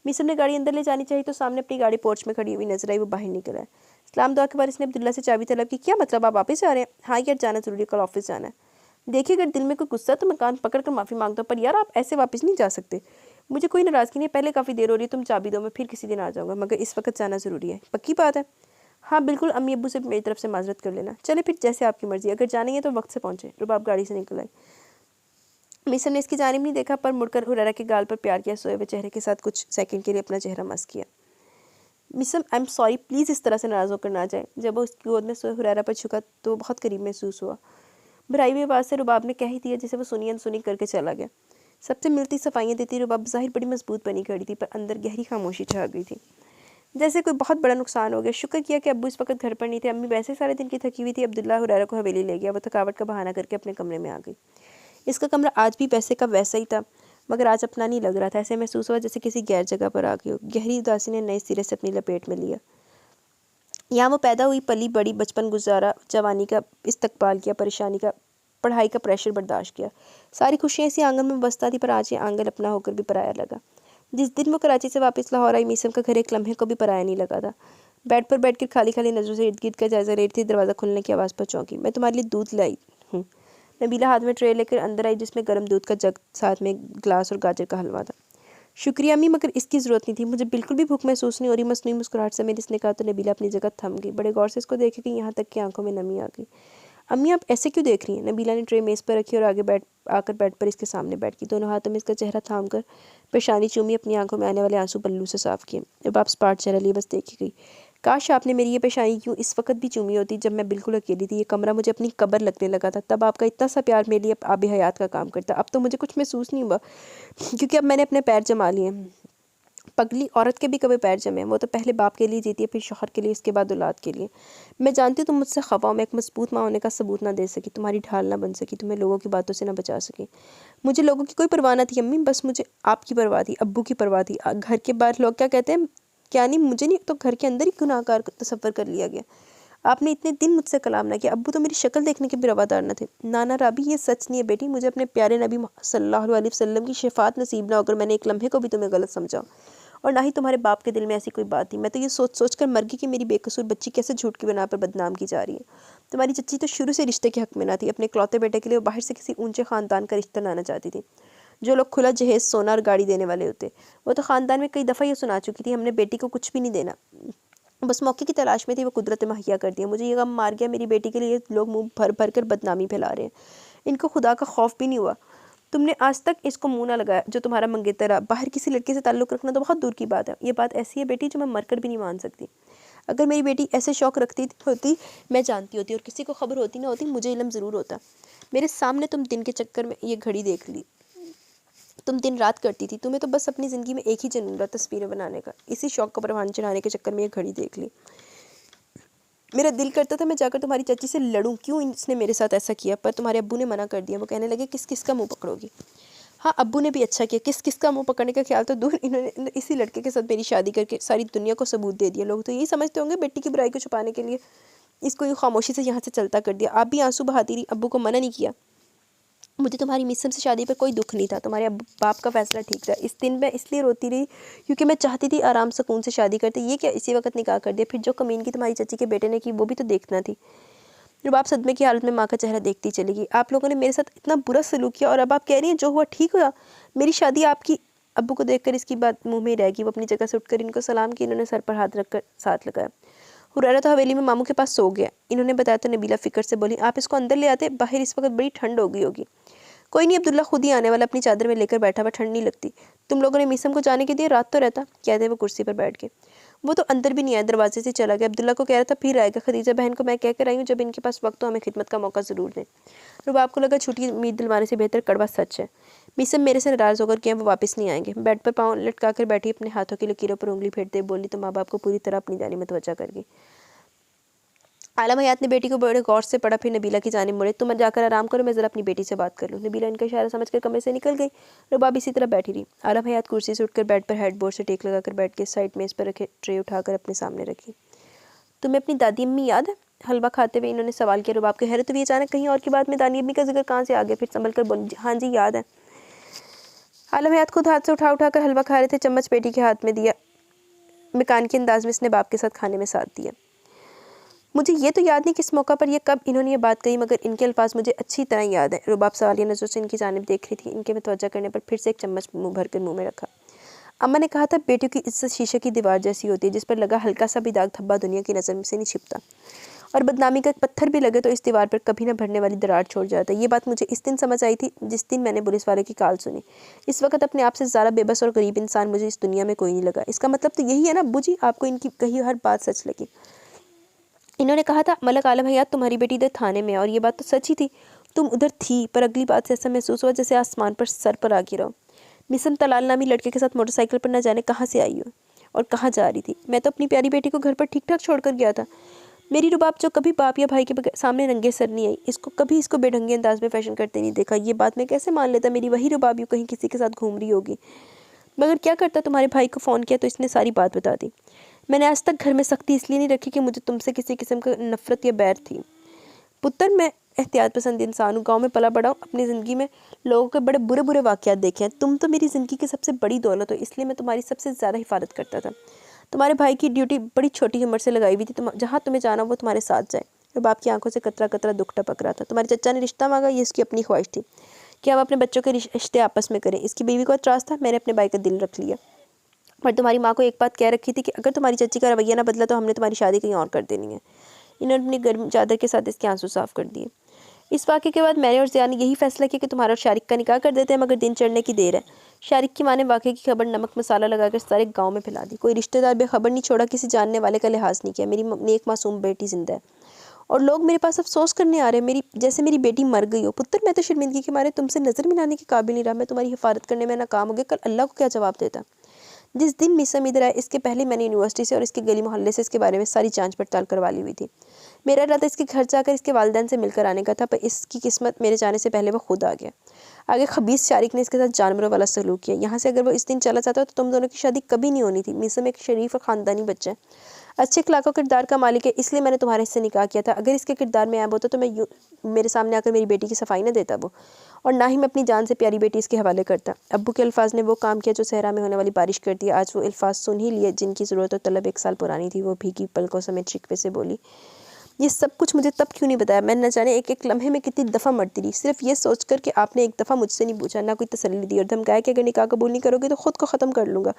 मिसम ने गाड़ी अंदर ले जानी चाहिए तो सामने अपनी गाड़ी पोर्च में खड़ी हुई नजर आई। वो बाहर निकला है। सलाम दुआ के बाद इसने अब्दुल्ला से चाबी तलब की। क्या मतलब, आप वापस जा रहे हैं? हाँ यार, जाना जरूरी है, कल ऑफिस जाना है। देखिए, अगर दिल में कोई गुस्सा तो मैं कान पकड़ कर माफ़ी मांगता हूँ, पर यार आप ऐसे वापस नहीं जा सकते। मुझे कोई नाराज़गी नहीं, पहले काफ़ी देर हो रही है, तुम चाबी दो, मैं फिर किसी दिन आ जाऊँगा, मगर इस वक्त जाना ज़रूरी है। पक्की बात है? हाँ बिल्कुल, अम्मी अब्बू से मेरी तरफ से माजरत कर लेना। चले फिर, जैसे आपकी मर्जी, अगर जानी है तो वक्त से पहुँचे। रुबाब गाड़ी से निकल आई। मिसम ने इसकी जानिब नहीं देखा, पर मुड़कर हुरैरा के गाल पर प्यार किया, सोए हुए चेहरे के साथ कुछ सेकंड के लिए अपना चेहरा मस किया। मिसम, आई एम सॉरी, प्लीज़ इस तरह से नाराज़ होकर ना जाए। जब वो उसकी गोद में सोए हुरैरा पर झुका तो बहुत करीब महसूस हुआ। भराई हुई आवाज़ से रुबाब ने कह ही दिया, जैसे वो सुनी अनसुनी करके चला गया। सबसे मिलती सफाइयाँ देती रुबाब ज़ाहिर बड़ी मजबूत बनी खड़ी थी, पर अंदर गहरी खामोशी छा गई थी, जैसे कोई बहुत बड़ा नुकसान हो गया। शुक्र किया कि अब्बू इस वक्त घर पर नहीं थे। अम्मी वैसे सारे दिन की थकी हुई थी। अब्दुल्ला हुरैरा को हवेली ले गया। वो थकावट का बहाना करके अपने कमरे में आ गई। इसका कमरा आज भी वैसे का वैसा ही था, मगर आज अपना नहीं लग रहा था। ऐसे महसूस हुआ जैसे किसी गैर जगह पर आ गई हो। गहरी उदासी ने नए सिरे से अपनी लपेट में लिया। यहाँ वो पैदा हुई, पली बड़ी, बचपन गुजारा, जवानी का इस्तकबाल किया, परेशानी का, पढ़ाई का प्रेशर बर्दाश्त किया। सारी खुशियाँ इसी आंगन में बसता थी, पर आज ये आंगन अपना होकर भी पराया लगा। जिस दिन वो कराची से वापस लाहौर आई, मिसम का घर एक लम्हे को भी पराया नहीं लगा था। बेड पर बैठकर खाली खाली नज़रों से इर्द गिर्द का जायजा ले रही थी। दरवाज़ा खुलने की आवाज़ पर चौंकी। मैं तुम्हारे लिए दूध लाई हूँ। नबीला हाथ में ट्रे लेकर अंदर आई, जिसमें गर्म दूध का जग, साथ में ग्लास और गाजर का हलवा था। शुक्रिया अम्मी, मगर इसकी ज़रूरत नहीं थी। मुझे बिल्कुल भी भूख महसूस नहीं हो रही। मसनूई मुस्कुराहट से मैंने इसने कहा तो नबीला अपनी जगह थम गई। बड़े गौर से इसको देखे कि यहाँ तक कि आंखों में नमी आ गई। अम्मी, आप ऐसे क्यों देख रही हैं? नबीला ने ट्रे मेज़ पर रखी और आगे आकर बेड पर इसके सामने बैठ गई। दोनों हाथों में इसका चेहरा थाम कर पेशानी चूमी, अपनी आंखों में आने वाले आंसू पल्लू से साफ किए। अब आप स्पार्ट चेहरा लिए बस देखी गई। काश आपने मेरी ये पेशानी क्यों इस वक्त भी चूमी होती, जब मैं बिल्कुल अकेली थी। ये कमरा मुझे अपनी कब्र लगने लगा था। तब आपका इतना सा प्यार मेरे लिए आब हयात का काम करता। अब तो मुझे कुछ महसूस नहीं हुआ, क्योंकि अब मैंने अपने पैर जमा लिए। पगली औरत के भी कभी पैर जमे। वो तो पहले बाप के लिए जीती है, फिर शौहर के लिए, इसके बाद औलाद के लिए। मैं जानती हूँ तुम मुझसे खफा हो। मैं एक मजबूत माँ होने का सबूत ना दे सकी, तुम्हारी ढाल ना बन सकी, तुम्हें लोगों की बातों से ना बचा सकी। मुझे लोगों की कोई परवाह ना थी अम्मी, बस मुझे आपकी परवाह थी, अब्बू की परवाह थी। घर के बाहर लोग क्या कहते हैं क्या नहीं, मुझे नहीं, तो घर के अंदर ही गुनाहगार तसव्वुर कर लिया गया। आपने इतने दिन मुझसे कलाम ना किया। अब्बू तो मेरी शक्ल देखने के भी रवादार न थे। नाना राबी, ये सच नहीं है बेटी। मुझे अपने प्यारे नबी सल्लल्लाहु अलैहि वसल्लम की शफात नसीब ना होकर मैंने एक लम्हे को भी तुम्हें गलत समझा और ना ही तुम्हारे बाप के दिल में ऐसी कोई बात थी। मैं तो ये सोच सोच कर मर गई कि मेरी बेकसूर बच्ची कैसे झूठ की बना पर बदनाम की जा रही है। तुम्हारी चच्ची तो शुरू से रिश्ते के हक में ना थी। अपने इकलौते बेटे के लिए वो बाहर से किसी ऊंचे खानदान का रिश्ता लाना चाहती थी, जो लोग खुला जहेज, सोना और गाड़ी देने वाले होते। वो तो खानदान में कई दफ़ा ये सुना चुकी थी, हमने बेटी को कुछ भी नहीं देना, बस मौके की तलाश में थी, वो कुदरत ने मुहैया कर दिया। मुझे ये गम मार गया, मेरी बेटी के लिए लोग मुंह भर भर कर बदनामी फैला रहे हैं। इनको खुदा का खौफ भी नहीं हुआ। तुमने आज तक इसको मुंह ना लगाया जो तुम्हारा मंगेतर रहा। बाहर किसी लड़के से ताल्लुक़ रखना तो बहुत दूर की बात है। ये बात ऐसी है बेटी जो मैं मरकर भी नहीं मान सकती। अगर मेरी बेटी ऐसे शौक़ रखती होती, मैं जानती होती, और किसी को खबर होती ना होती, मुझे इल्म ज़रूर होता। मेरे सामने तुम दिन के चक्कर में ये घड़ी देख ली। तुम दिन रात करती थी, तुम्हें तो बस अपनी ज़िंदगी में एक ही जुनून रहा, तस्वीरें बनाने का। इसी शौक़ को परवान चढ़ाने के चक्कर में ये घड़ी देख ली। मेरा दिल करता था मैं जाकर तुम्हारी चाची से लड़ूं, क्यों इसने मेरे साथ ऐसा किया, पर तुम्हारे अब्बू ने मना कर दिया। वो कहने लगे किस किस का मुंह पकड़ोगी। हाँ, अब्बू ने भी अच्छा किया। किस किस का मुंह पकड़ने का ख्याल तो दूर, इन्होंने इसी लड़के के साथ मेरी शादी करके सारी दुनिया को सबूत दे दिया। लोग तो यही समझते होंगे बेटी की बुराई को छुपाने के लिए इसको यूँ खामोशी से यहाँ से चलता कर दिया। आप भी आंसू बहाती रही, अब्बू को मना नहीं किया। मुझे तुम्हारी मिसम से शादी पर कोई दुख नहीं था, तुम्हारे बाप का फैसला ठीक था। इस दिन मैं इसलिए रोती रही क्योंकि मैं चाहती थी आराम सुकून से शादी करते। ये क्या इसी वक्त निकाह कर दिया। फिर जो कमीन की तुम्हारी चाची के बेटे ने की वो भी तो देखना थी। रुबाब सदमे की हालत में माँ का चेहरा देखती चली गई। आप लोगों ने मेरे साथ इतना बुरा सलूक किया और अब आप कह रही हैं जो हुआ ठीक हुआ। मेरी शादी आपकी। अब्बू को देखकर इसकी बात मुँह में ही रहेगी। वो अपनी जगह से उठकर इनको सलाम किया। इन्होंने सर पर हाथ रखकर साथ लगाया। हुरैरा तो हवेली में मामू के पास सो गया। इन्होंने बताया तो नबीला फिक्र से बोली, आप इसको अंदर ले आते, बाहर इस वक्त बड़ी ठंड हो गई होगी। कोई नहीं, अब्दुल्ला खुद ही आने वाला, अपनी चादर में लेकर बैठा हुआ, ठंड नहीं लगती। तुम लोगों ने मीसम को जाने के दिए, रात तो रहता, कहते वो कुर्सी पर बैठ के। वो तो अंदर भी नहीं आया, दरवाजे से चला गया। अब्दुल्ला को कह रहा था फिर आएगा। खदीजा बहन को मैं कह कर आई हूँ जब इनके पास वक्त हो हमें खिदमत का मौका ज़रूर दें। रुबाब को लगा छुट्टी उम्मीद दिलवाने से बेहतर कड़वा सच है। मीसम मेरे से नाराज़ होकर क्या वो वापस नहीं आएंगे। बेड पर पाँव लटका कर बैठी, अपने हाथों की लकीरों पर उंगली फेरते बोली तो माँ बाप को पूरी तरह अपनी जानी मतवज्जा कर गई। आलम हयात ने बेटी को बड़े गौर से पढ़ा, फिर नबीला की जानिब मुड़े। तुम जाकर आराम करो, मैं ज़रा अपनी बेटी से बात कर लूँ। नबीला इनका इशारा समझकर कमरे से निकल गई। रुबाब इसी तरह बैठी रही। आलम हयात कुर्सी से उठकर बेड पर हेडबोर्ड से टेक लगाकर बैठ के साइड मेज़ पर रखे ट्रे उठाकर अपने सामने रखी। तुम्हें अपनी दादी अम्मी याद है? हलवा खाते हुए इन्होंने सवाल किया। रुबाब के हैरत हुई, अचानक कहीं और की बात में दादी अम्मी का जिक्र कहाँ से आ गया। फिर संभल कर बोली, हाँ जी याद है। आलम हयात खुद हाथ से उठा कर हलवा खा रहे थे। चम्मच बेटी के हाथ में दिया। मकान के अंदाज में इसने बाप के साथ खाने में साथ दिया। मुझे ये तो याद नहीं किस मौका पर ये कब इन्होंने ये बात कही, मगर इनके अल्फाज मुझे अच्छी तरह याद है। रुबाब सवालिया नज़रों से इनकी जानिब देख रही थी। इनके में तवज्जो करने पर फिर से एक चम्मच मुँह भर कर मुँह में रखा। अम्मा ने कहा था बेटियों की इज्जत शीशे की दीवार जैसी होती है, जिस पर लगा हल्का सा भी दाग धब्बा दुनिया की नज़र से नहीं छिपता, और बदनामी का एक पत्थर भी लगे तो इस दीवार पर कभी न भरने वाली दरार छोड़ जाता है। ये बात मुझे इस दिन समझ आई थी जिस दिन मैंने पुलिस वाले की कॉल सुनी। इस वक्त अपने आप से ज़्यादा बेबस और गरीब इंसान मुझे इस दुनिया में कोई नहीं लगा। इसका मतलब तो यही है ना अब्बू जी, आपको इनकी कही हर बात सच लगी। इन्होंने कहा था मलक आलम हयात तुम्हारी बेटी इधर थाने में है, और ये बात तो सच ही थी। तुम उधर थी, पर अगली बात से ऐसा महसूस हुआ जैसे आसमान पर सर पर आ गिरा हो। मिसम तलाल नामी लड़के के साथ मोटरसाइकिल पर न जाने कहाँ से आई हो और कहाँ जा रही थी। मैं तो अपनी प्यारी बेटी को घर पर ठीक ठाक छोड़ कर गया था। मेरी रुबाब जो कभी बाप या भाई के सामने नंगे सर नहीं आई, कभी इसको बेढंगे अंदाज में फैशन करते नहीं देखा। ये बात मैं कैसे मान लेता मेरी वही रुबाब यूँ कहीं किसी के साथ घूम रही होगी। मगर क्या करता, तुम्हारे भाई को फ़ोन किया तो इसने सारी बात बता दी। मैंने आज तक घर में सख्ती इसलिए नहीं रखी कि मुझे तुमसे किसी किस्म का नफ़रत या बैर थी। पुत्र, मैं एहतियात पसंद इंसान हूँ, गाँव में पला बड़ा हूँ, अपनी ज़िंदगी में लोगों के बड़े बुरे बुरे वाक़यात देखे हैं। तुम तो मेरी ज़िंदगी की सबसे बड़ी दौलत हो, इसलिए मैं तुम्हारी सबसे ज़्यादा हिफाजत करता था। तुम्हारे भाई की ड्यूटी बड़ी छोटी उम्र से लगाई हुई थी, जहाँ तुम्हें जाना वो तुम्हारे साथ जाए। और बाप की आंखों से कतरा कतरा दुख टपक रहा था। तुम्हारे चचा ने रिश्ता मांगा, ये इसकी अपनी ख्वाहिश थी कि हम अपने बच्चों के रिश्ते आपस में करें। इसकी बीवी को एतराज़ था, मैंने अपने भाई का दिल रख लिया। और तुम्हारी माँ को एक बात कह रखी थी कि अगर तुम्हारी चच्ची का रवैया ना बदला तो हमने तुम्हारी शादी कहीं और कर देनी है। इन्होंने अपनी गर्म चादर के साथ इसके आंसू साफ कर दिए। इस वाक़े के बाद मैंने और ज़िया ने यही फैसला किया कि तुम्हारा और शारिक का निकाह कर देते हैं, मगर दिन चढ़ने की देर है। शारिक की माँ ने वाक़े की खबर नमक मसाला लगाकर सारे गांव में फैला दी। कोई रिश्तेदार बेखबर नहीं छोड़ा, किसी जानने वाले का लिहाज नहीं किया। मेरी नेक मासूम बेटी जिंदा है और लोग मेरे पास अफसोस करने आ रहे हैं जैसे मेरी बेटी मर गई हो। पुत्र, मैं तो शर्मिंदगी के मारे तुमसे नज़र मिलाने के काबिल नहीं रहा। मैं तुम्हारी हिफाजत करने में नाकाम हो गया, कल अल्लाह को क्या जवाब देता। जिस दिन मिसम इधर आए इसके पहले मैंने यूनिवर्सिटी से और इसके गली मोहल्ले से इसके बारे में सारी जांच पड़ताल करवा ली हुई थी। मेरा इरादा इसके घर जाकर इसके वालिदैन से मिलकर आने का था, पर इसकी किस्मत मेरे जाने से पहले वो खुद आ गया। आगे खबीस शारिक ने इसके साथ जानवरों वाला सलूक किया। यहाँ से अगर वो इस दिन चला जाता तो तुम दोनों की शादी कभी नहीं होनी थी। मिसम एक शरीफ और ख़ानदानी बच्चा है। अच्छे अखलाक किरदार का मालिक है, इसलिए मैंने तुम्हारे से निकाह किया था। अगर इसके किरदार में ऐब होता तो मैं मेरे सामने आकर मेरी बेटी की सफाई न देता वो, और ना ही मैं अपनी जान से प्यारी बेटी इसके हवाले करता। अब्बू के अल्फाज ने वो काम किया जो सहरा में होने वाली बारिश कर दिया। आज वो अल्फाज सुन ही लिए जिनकी ज़रूरत और तलब 1 साल पुरानी थी। वो भीगी पलकों समेत शिकवे से बोली, ये सब कुछ मुझे तब क्यों नहीं बताया? मैं न जाने एक एक लम्हे में कितनी दफ़ा मरती रही, सिर्फ ये सोच कर कि आपने एक दफ़ा मुझसे नहीं पूछा, ना कोई तसल्ली दी, और धमकाया कि अगर निकाह कबूल नहीं करोगे तो ख़ुद को ख़त्म कर लूँगा।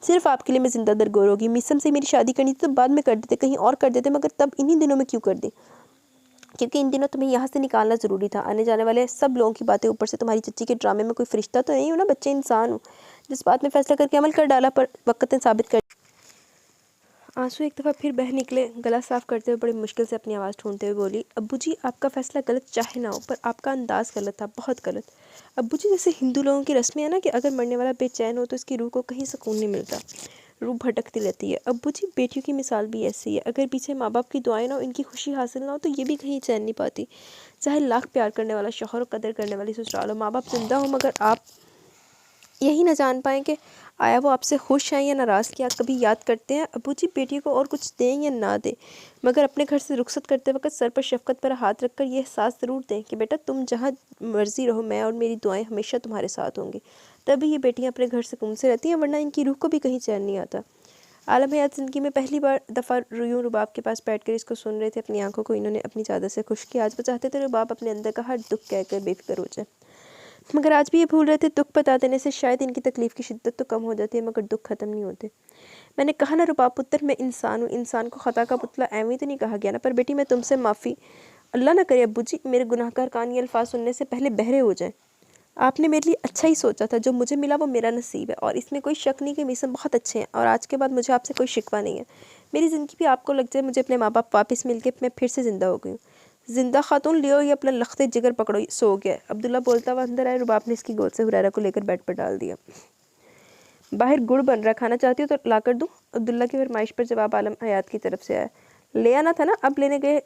सिर्फ आपके लिए मैं ज़िंदा दरगोर होगी। मिसम से मेरी शादी करनी थी तो बाद में कर देते, कहीं और कर देते, मगर तब इन्हीं दिनों में क्यों कर दी? क्योंकि इन दिनों तुम्हें यहाँ से निकालना ज़रूरी था। आने जाने वाले सब लोगों की बातें, ऊपर से तुम्हारी चच्ची के ड्रामे में कोई फरिश्ता तो नहीं हूँ ना, बच्चे इंसान हूँ। जिस बात में फ़ैसला करके अमल कर डाला पर वक़्त ने साबित कर। आंसू एक दफ़ा फिर बह निकले। गला साफ़ करते हुए बड़ी मुश्किल से अपनी आवाज़ ढूंढते हुए बोली, अब्बू जी आपका फ़ैसला गलत चाहे ना हो, पर आपका अंदाज़ गलत था, बहुत गलत। अब्बू जी, जैसे हिंदू लोगों की रस्में है ना कि अगर मरने वाला बेचैन हो तो इसकी रूह को कहीं सुकून नहीं मिलता, रूह भटकती रहती है। अब्बू जी, बेटियों की मिसाल भी ऐसी है, अगर पीछे माँ बाप की दुआएं ना हो, इनकी खुशी हासिल ना हो तो ये भी कहीं चैन नहीं पाती। चाहे लाख प्यार करने वाला शौहर और कदर करने वाली ससुराल हो, माँ बाप जिंदा हो मगर आप यही ना जान पाएँ कि आया वो आपसे खुश हैं या नाराज़, क्या कभी याद करते हैं? अब्बू जी, बेटी को और कुछ दें या ना दें, मगर अपने घर से रुखसत करते वक्त सर पर शफ़क़त पर हाथ रखकर ये एहसास ज़रूर दें कि बेटा तुम जहाँ मर्ज़ी रहो, मैं और मेरी दुआएं हमेशा तुम्हारे साथ होंगी। तभी ये बेटियाँ अपने घर सुकून से रहती हैं, वरना इनकी रूह को भी कहीं चैन नहीं आता। आलम हयात ज़िंदगी में पहली बार दफ़ा यूँ रुबाब के पास बैठकर इसको सुन रहे थे। अपनी आंखों को इन्होंने अपनी चादर से खुश किया। आज वो चाहते थे रुबाब अपने अंदर का हर दुख कहकर बेफिक्र हो जाए, मगर आज भी ये भूल रहे थे। दुख बता देने से शायद इनकी तकलीफ़ की शिद्दत तो कम हो जाती है, मगर दुख ख़त्म नहीं होते। मैंने कहा ना रुबाब पुत्र, मैं इंसान हूँ, इंसान को ख़ता का पुतला एवं तो नहीं कहा गया ना। पर बेटी मैं तुमसे माफ़ी, अल्लाह ना करे अब्बू जी मेरे गुनाहगार कान ये अल्फाज सुनने से पहले बहरे हो जाएं। आपने मेरे लिए अच्छा ही सोचा था, जो मुझे मिला वो मेरा नसीब है, और इसमें कोई शक नहीं कि मिसम बहुत अच्छे हैं, और आज के बाद मुझे आपसे कोई शिकवा नहीं है। मेरी ज़िंदगी भी आपको लग जाए मुझे अपने माँ बाप वापस मिल के मैं फिर से ज़िंदा हो गई हूँ। जिंदा खातून लियो या अपना लख्ते जिगर पकड़ो, सो गया। अब्दुल्ला बोलता हुआ अंदर आए। रुबाब ने इसकी गोद से हुरैरा को लेकर बेड पर डाल दिया। बाहर गुड़ बन रहा, खाना चाहती हो तो ला कर दूँ? अब्दुल्ला की फरमाइश पर जवाब आलम हयात की तरफ से आया। ले आना था ना, अब लेने गए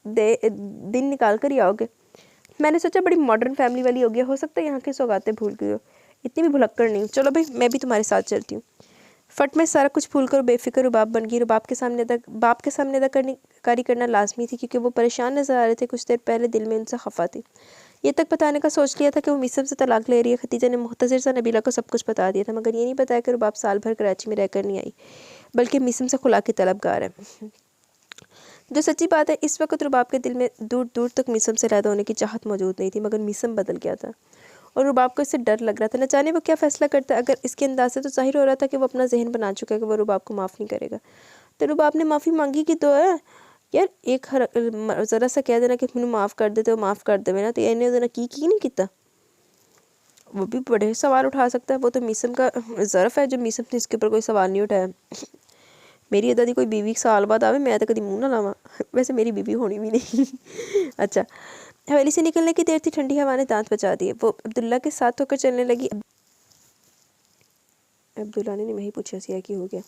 दिन निकाल कर ही आओगे। मैंने सोचा बड़ी मॉडर्न फैमिली वाली हो गया, हो सकता है यहाँ की सौगातें भूल गई हो। इतनी भी भुलक्कड़ नहीं। चलो भाई, मैं भी तुम्हारे साथ चलती हूँ। फट में सारा कुछ भूल कर बेफिक्र रुबाब बन गई। रुबाब के सामने बाप के सामने अदाकारी करना लाजमी थी, क्योंकि वो परेशान नजर आ रहे थे। कुछ देर पहले दिल में उनसे खफा थी। ये तक बताने का सोच लिया था कि वो मिसम से तलाक ले रही है। खतीजा ने मुख्तसर सा नबीला को सब कुछ बता दिया था, मगर ये नहीं बताया कि रुबाब साल भर कराची में रहकर नहीं आई, बल्कि मिसम से खुला की तलबगार है। जो सच्ची बात है, इस वक्त रुबाब के दिल में दूर दूर तक मिसम से रैदा होने की चाहत मौजूद नहीं थी, मगर मिसम बदल गया था और रुबाब को इससे डर लग रहा था। न जाने वो क्या फ़ैसला करता। अगर इसके अंदाज से तो ज़ाहिर हो रहा था कि वो अपना जहन बना चुका है कि वो रुबाब को माफ़ नहीं करेगा। तो रुबाब ने माफ़ी मांगी कि तो है यार, एक ज़रा सा कह देना कि मैंने माफ़ कर देते हो, माफ़ कर दे ना, तो इन्हें देना की नहीं किता। वो भी बड़े सवाल उठा सकता है। वो तो मिसम का ज़र्फ़ है जो मिसम ने इसके ऊपर कोई सवाल नहीं उठाया। मेरी अदा दी कोई बीवी साल बाद आवे, मैं तो कभी मुँह ना लावा। वैसे मेरी बीवी होनी भी नहीं। अच्छा, हवेली से निकलने की देर थी। ठंडी हवा ने दांत बचा दिए। वो अब्दुल्ला के साथ होकर चलने लगी। अब्दुल्ला ने वही पूछा सिया की हो गया।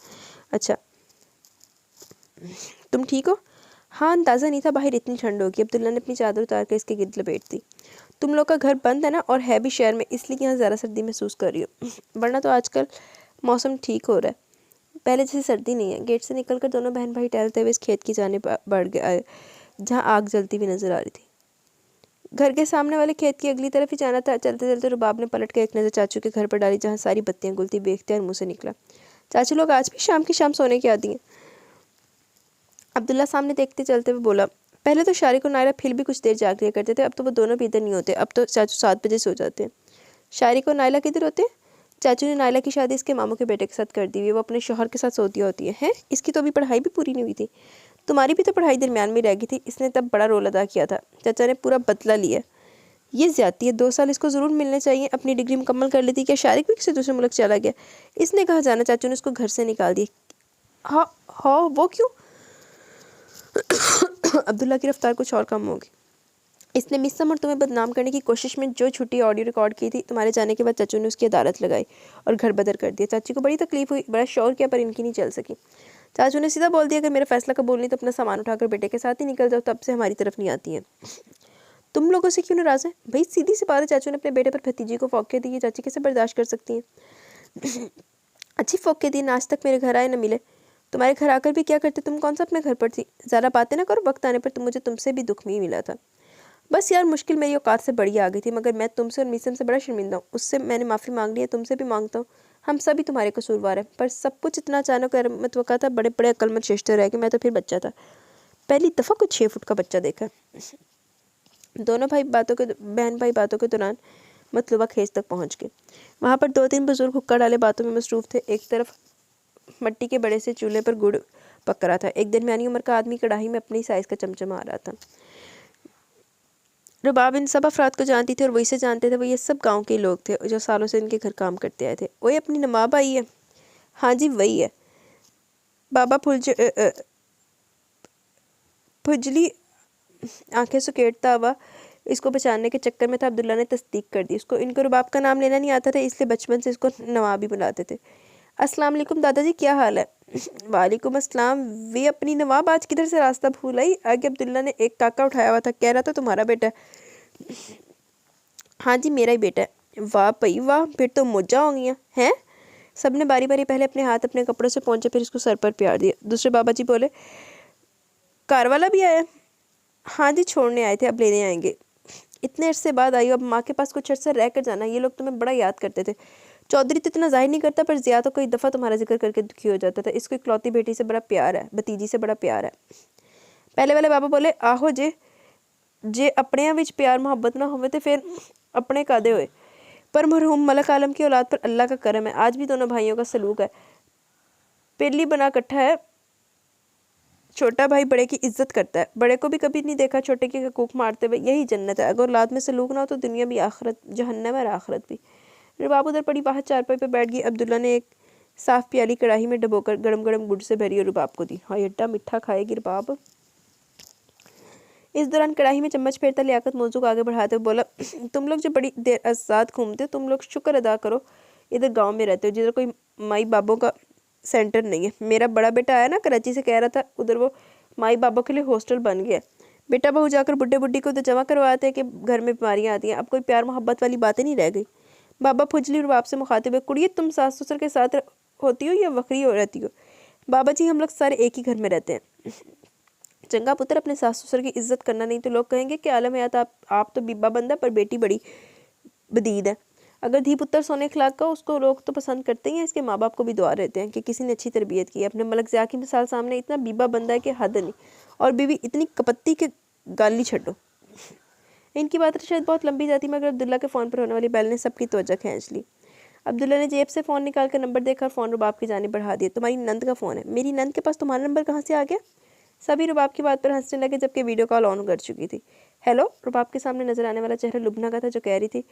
अच्छा, तुम ठीक हो? हाँ, अंदाज़ा नहीं था बाहर इतनी ठंड होगी। अब्दुल्ला ने अपनी चादर उतार कर इसके गिर्द लपेट दी। तुम लोग का घर बंद है ना, और है भी शहर में, इसलिए यहाँ ज़रा सर्दी महसूस कर रही हो, वरना तो आजकल मौसम ठीक हो रहा है, पहले जैसी सर्दी नहीं है। गेट से निकलकर दोनों बहन भाई टहलते हुए इस खेत की जानिब बढ़ गए जहाँ आग जलती हुई नजर आ रही थी। घर के सामने वाले खेत की अगली तरफ ही जाना था। चलते चलते रुबाब ने पलट कर एक नज़र चाचू के घर पर डाली, जहाँ सारी बत्तियां गुलती। बेख्तियार मुँह से निकला, चाचू लोग आज भी शाम की शाम सोने की आदी हैं। अब्दुल्ला सामने देखते चलते हुए बोला, पहले तो शारिक और नायला फिर भी कुछ देर जाग लिया करते थे, अब तो वो दोनों भी इधर नहीं होते। अब तो चाचू 7 बजे सो जाते हैं। शारिक और नायला किधर होते हैं? चाचू ने नायला की शादी इसके मामू के बेटे के साथ कर दी हुई, वो अपने शौहर के साथ सोती होती है। हैं, इसकी तो अभी पढ़ाई भी पूरी नहीं हुई थी। तुम्हारी भी तो पढ़ाई दरमियान में रह गई थी। इसने तब बड़ा रोल अदा किया था। चाचा ने पूरा बदला लिया। ये ज्यादती है, 2 साल इसको ज़रूर मिलने चाहिए। अपनी डिग्री मुकम्मल कर लेती। क्या शारिक भी किसी दूसरे मुल्क चला गया? इसने कहा जाना। चाचू ने उसको घर से निकाल दिया। हाँ हाँ, वो क्यों? अब्दुल्ला की रफ्तार कुछ और कम होगी। इसने मिसम और तुम्हें बदनाम करने की कोशिश में जो छुट्टी ऑडियो रिकॉर्ड की थी, तुम्हारे जाने के बाद चाचू ने उसकी अदालत लगाई और घर बदर कर दिया। चाची को बड़ी तकलीफ हुई, बड़ा शौर किया, पर इनकी नहीं चल सकी। चाचू ने सीधा बोल दिया, अगर मेरा फैसला कबूल नहीं तो अपना सामान उठाकर बेटे के साथ ही निकल जाओ, तब से हमारी तरफ नहीं आती है। तुम लोगों से क्यों नाराज़ है भाई? सीधी सी बात है। चाचू ने अपने बेटे पर भतीजी को फौके दी। चाची कैसे बर्दाश्त कर सकती हैं? अच्छी फौके दी, आज तक मेरे घर आए न मिले। तुम्हारे घर आकर भी क्या करते, तुम कौन सा अपने घर पर थी। ज़्यादा बातें ना करो, वक्त आने पर मुझे तुमसे भी दुख नहीं मिला था। बस यार, मुश्किल मेरी औकात से बड़ी आ गई थी, मगर मैं तुमसे और मीसम से बड़ा शर्मिंदा हूँ। उससे मैंने माफ़ी मांग ली है, तुमसे भी मांगता हूँ। हम सभी तुम्हारे कसूरवार हैं, पर सब कुछ इतना अचानक और मतवक़ा था। बड़े बड़े अक्लमंद रिश्ते रह गए, मैं तो फिर बच्चा था। पहली दफ़ा कुछ 6 फुट का बच्चा देखा। दोनों बहन भाई बातों के दौरान मतलूबा खेत तक पहुँच गए। वहाँ पर 2-3 बुजुर्ग हुक्का डाले बातों में मसरूफ़ थे। एक तरफ मिट्टी के बड़े से चूल्हे पर गुड़ पक रहा था। एक दरमियानी उम्र का आदमी कढ़ाई में अपनी साइज़ का चमचमा आ रहा था। रुबाब इन सब अफराद को जानती थी और वही से जानते थे। वो ये सब गांव के लोग थे जो सालों से इनके घर काम करते आए थे। वही अपनी नवाब आई है। हाँ जी, वही है। बाबा फुजली आंखें सुकेड़ता हुआ इसको बचाने के चक्कर में था। अब्दुल्ला ने तस्दीक कर दी। उसको इनको रुबाब का नाम लेना नहीं आता था, इसलिए बचपन से इसको नवाब ही बुलाते थे। अस्सलाम वालेकुम दादाजी, क्या हाल है। वालेकुम अस्सलाम। वे अपनी नवाब, आज किधर से रास्ता भूल आई। आगे अब्दुल्ला ने एक काका उठाया हुआ था, कह रहा था तुम्हारा बेटा है। हाँ जी, मेरा ही बेटा है। वाह भई वाह, फिर तो मौजा हो गई हैं। सब ने बारी बारी पहले अपने हाथ अपने कपड़ों से पहुंचे, फिर इसको सर पर प्यार दिया। दूसरे बाबा जी बोले, कार वाला भी आया। हाँ जी, छोड़ने आए थे, अब लेने आएंगे। इतने अरसे बाद आई हो, अब माँ के पास कुछ अरसा रह कर जाना। ये लोग तुम्हें बड़ा याद करते थे। चौधरी तो इतना जाहिर नहीं करता, पर ज़िया तो कई दफ़ा तुम्हारा जिक्र करके दुखी हो जाता था। इसको इकलौती बेटी से बड़ा प्यार है, भतीजी से बड़ा प्यार है। पहले वाले बाबा बोले, आहो जे अपने विच प्यार मुहब्बत ना होवे तो फिर अपने कादे होए। पर मरहूम मलक आलम की औलाद पर अल्लाह का करम है, आज भी दोनों भाइयों का सलूक है। पेली बना इकट्ठा है। छोटा भाई बड़े की इज्जत करता है। बड़े को भी कभी नहीं देखा छोटे की हकूक मारते हुए। यही जन्नत है। अगर औलाद में सलूक ना हो तो दुनिया भी आखिरत जहन्नम है और आखिरत भी। रुबाब उधर पड़ी बाहर चारपाई पे बैठ गई। अब्दुल्ला ने एक साफ प्याली कढ़ाई में डबोकर गरम गरम गुड़ से भरी और रुबाब को दी। हाँ, अड्डा मीठा खाएगी रुबाब। इस दौरान कढ़ाई में चम्मच फेरता लियाकत मौजू को आगे बढ़ाते हुए बोला, तुम लोग जो बड़ी देर आज़ाद घूमते हो, तुम लोग शुक्र अदा करो इधर गांव में रहते हो, जिधर कोई माई बाबों का सेंटर नहीं है। मेरा बड़ा बेटा आया ना कराची से, कह रहा था उधर वो माई बाबों के लिए हॉस्टल बन गया। बेटा बहू जाकर बुढ़े बुढ़ी को तो जमा करवाते हैं कि घर में बीमारियाँ आती हैं। अब कोई प्यार मोहब्बत वाली बातें नहीं रह गई। बाबा फुजली रुबाब से मुखातिब है, कुड़िए तुम सास ससुर के साथ होती हो या वक्री हो रहती हो। बाबा जी, हम लोग सारे एक ही घर में रहते हैं। चंगा पुत्र, अपने सास ससुर की इज्जत करना, नहीं तो लोग कहेंगे कि आलम हयात आप तो बीबा बंदा, पर बेटी बड़ी बदीद है। अगर धी पुत्र सोने अखलाक का, उसको लोग तो पसंद करते ही हैं। इसके माँ बाप को भी दुआ रहते हैं कि किसी ने अच्छी तरबियत की है। अपने मलक ज़िया की मिसाल सामने, इतना बीबा बंदा है कि हद नहीं, और बीवी इतनी कपत्ती के गाली छड्डो। इनकी बात शायद बहुत लंबी जाती, मगर अब्दुल्ला के फ़ोन पर होने वाली बैल ने सबकी तवज्जो खींच ली। अब्दुल्ला ने जेब से फ़ोन निकाल कर नंबर देखा और फ़ोन रुबाब की जानिब बढ़ा दिया। तुम्हारी नंद का फ़ोन है। मेरी नंद के पास तुम्हारा नंबर कहाँ से आ गया। सभी रुबाब की बात पर हंसने लगे, जबकि वीडियो कॉल ऑन कर चुकी थी। हेलो। रुबाब के सामने नजर आने वाला चेहरा लुबना का था, जो कह रही थी,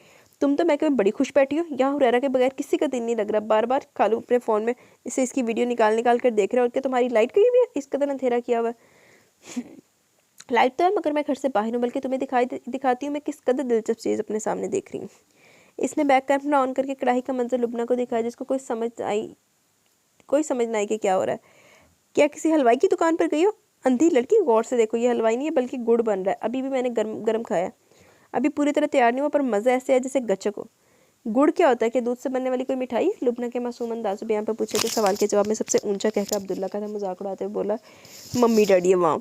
तुम तो मैं कभी बड़ी खुश बैठी हो। यहाँ हुरैरा के बगैर किसी का दिन नहीं लग रहा। बार बार खालू अपने फ़ोन में इसे इसकी वीडियो निकाल निकाल कर देख रहे हो। और क्या तुम्हारी लाइट गई हुई है, इस कदर अंधेरा किया हुआ है। लाइट तो है, मगर मैं घर से बाहर हूँ, बल्कि तुम्हें दिखाती हूँ मैं किस कदर दिलचस्प चीज़ अपने सामने देख रही हूँ। इसने बैक कैमरा ऑन करके कढ़ाई का मंजर लुबना को दिखाया, जिसको कोई समझ ना आई कि क्या हो रहा है। क्या किसी हलवाई की दुकान पर गई हो। अंधी लड़की, गौर से देखो, ये हलवाई नहीं है बल्कि गुड़ बन रहा है। अभी भी मैंने गरम गरम खाया। अभी पूरी तरह तैयार नहीं हुआ, पर मज़ा ऐसे है जैसे गचक हो। गुड़ क्या होता है, कि दूध से बनने वाली कोई मिठाई। लुबना के मासूम अंदाज बयान पर पूछे तो सवाल के जवाब में सबसे ऊंचा कहकर अब्दुल्ला का था। मजाक उड़ाते हुए बोला, मम्मी डैडी है वहाँ।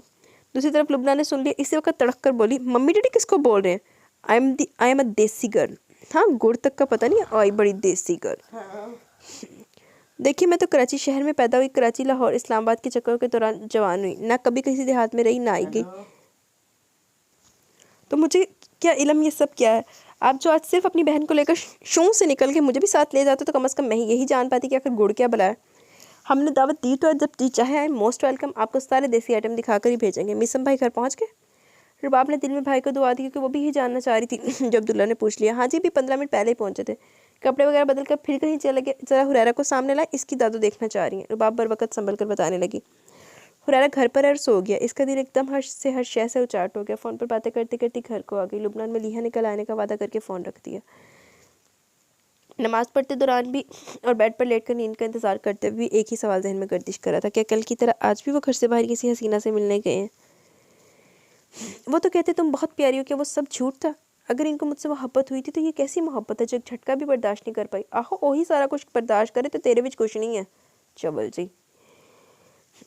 दूसरी तरफ लुबना ने सुन लिया। इसी वक्त तड़क कर बोली, मम्मी डैडी किसको बोल रहे हैं। आई एम अ देसी गर्ल। हाँ, गुड़ तक का पता नहीं, आई बड़ी देसी गर्ल। देखिए, मैं तो कराची शहर में पैदा हुई। कराची, लाहौर, इस्लामाबाद के चक्करों के दौरान जवान हुई। ना कभी किसी देहात में रही, ना आई गई। तो मुझे क्या इल्म ये सब क्या है। आप जो आज सिर्फ अपनी बहन को लेकर शू से निकल के मुझे भी साथ ले जाते, तो कम से कम मैं यही जान पाती कि आखिर गुड़ क्या भला है। हमने दावत दी तो जब जी चाहे आए, मोस्ट वेलकम। आपको सारे देसी आइटम दिखाकर ही भेजेंगे। मिसम भाई घर पहुँच गए। रुबाब ने दिल में भाई को दुआ दी, क्योंकि वो भी यही जानना चाह रही थी। जब अब्दुल्ला ने पूछ लिया, हाँ जी, भी 15 मिनट पहले ही पहुंचे थे। कपड़े वगैरह बदल कर फिर कहीं चले गए। जरा हुरैरा को सामने लाए, इसकी दादू देखना चाह रही हैं। रुबाब बर वक्त संभल कर बताने लगी, हुरैरा घर पर है और सो गया। इसका दिल एकदम हर्ष शय से उचाट हो गया। फ़ोन पर बातें करती करती घर को आ गई। लुबनान में लीहा निकल आने का वादा करके फ़ोन रख दिया। नमाज पढ़ते दौरान भी और बेड पर लेटकर नींद का इंतजार करते हुए भी एक ही सवाल जहन में गर्दिश कर रहा था, क्या कल की तरह आज भी वो घर से बाहर किसी हसीना से मिलने गए हैं। वो तो कहते तुम बहुत प्यारी हो, क्या वो सब झूठ था। अगर इनको मुझसे मोहब्बत हुई थी तो ये कैसी मोहब्बत है जो झटका भी बर्दाश्त नहीं कर पाई। आहो, वही सारा कुछ बर्दाश्त करे तो तेरे विच कुछ नहीं है। चवल जी।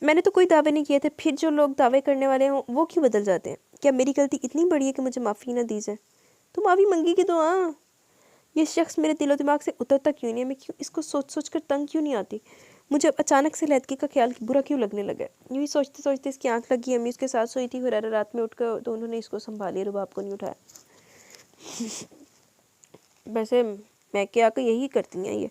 मैंने तो कोई दावे नहीं किए थे, फिर जो लोग दावे करने वाले हों वो क्यों बदल जाते हैं? क्या मेरी गलती इतनी बड़ी है कि मुझे माफ़ी ना दी जाए? तो माफ़ी मंगी तो हाँ, ये शख्स मेरे दिलो दिमाग से उतरता क्यों नहीं है? मैं क्यों इसको सोच सोच कर तंग क्यों नहीं आती? मुझे अब अचानक से लैदगी का ख्याल बुरा क्यों लगने लगा? यूँ ही सोचते सोचते इसकी आंख लगी। अम्मी उसके साथ सोई थी। हुरैरा रात में उठकर तो उन्होंने इसको संभाली, रुबाब को नहीं उठाया। वैसे मैं क्या कि यही करती हैं ये,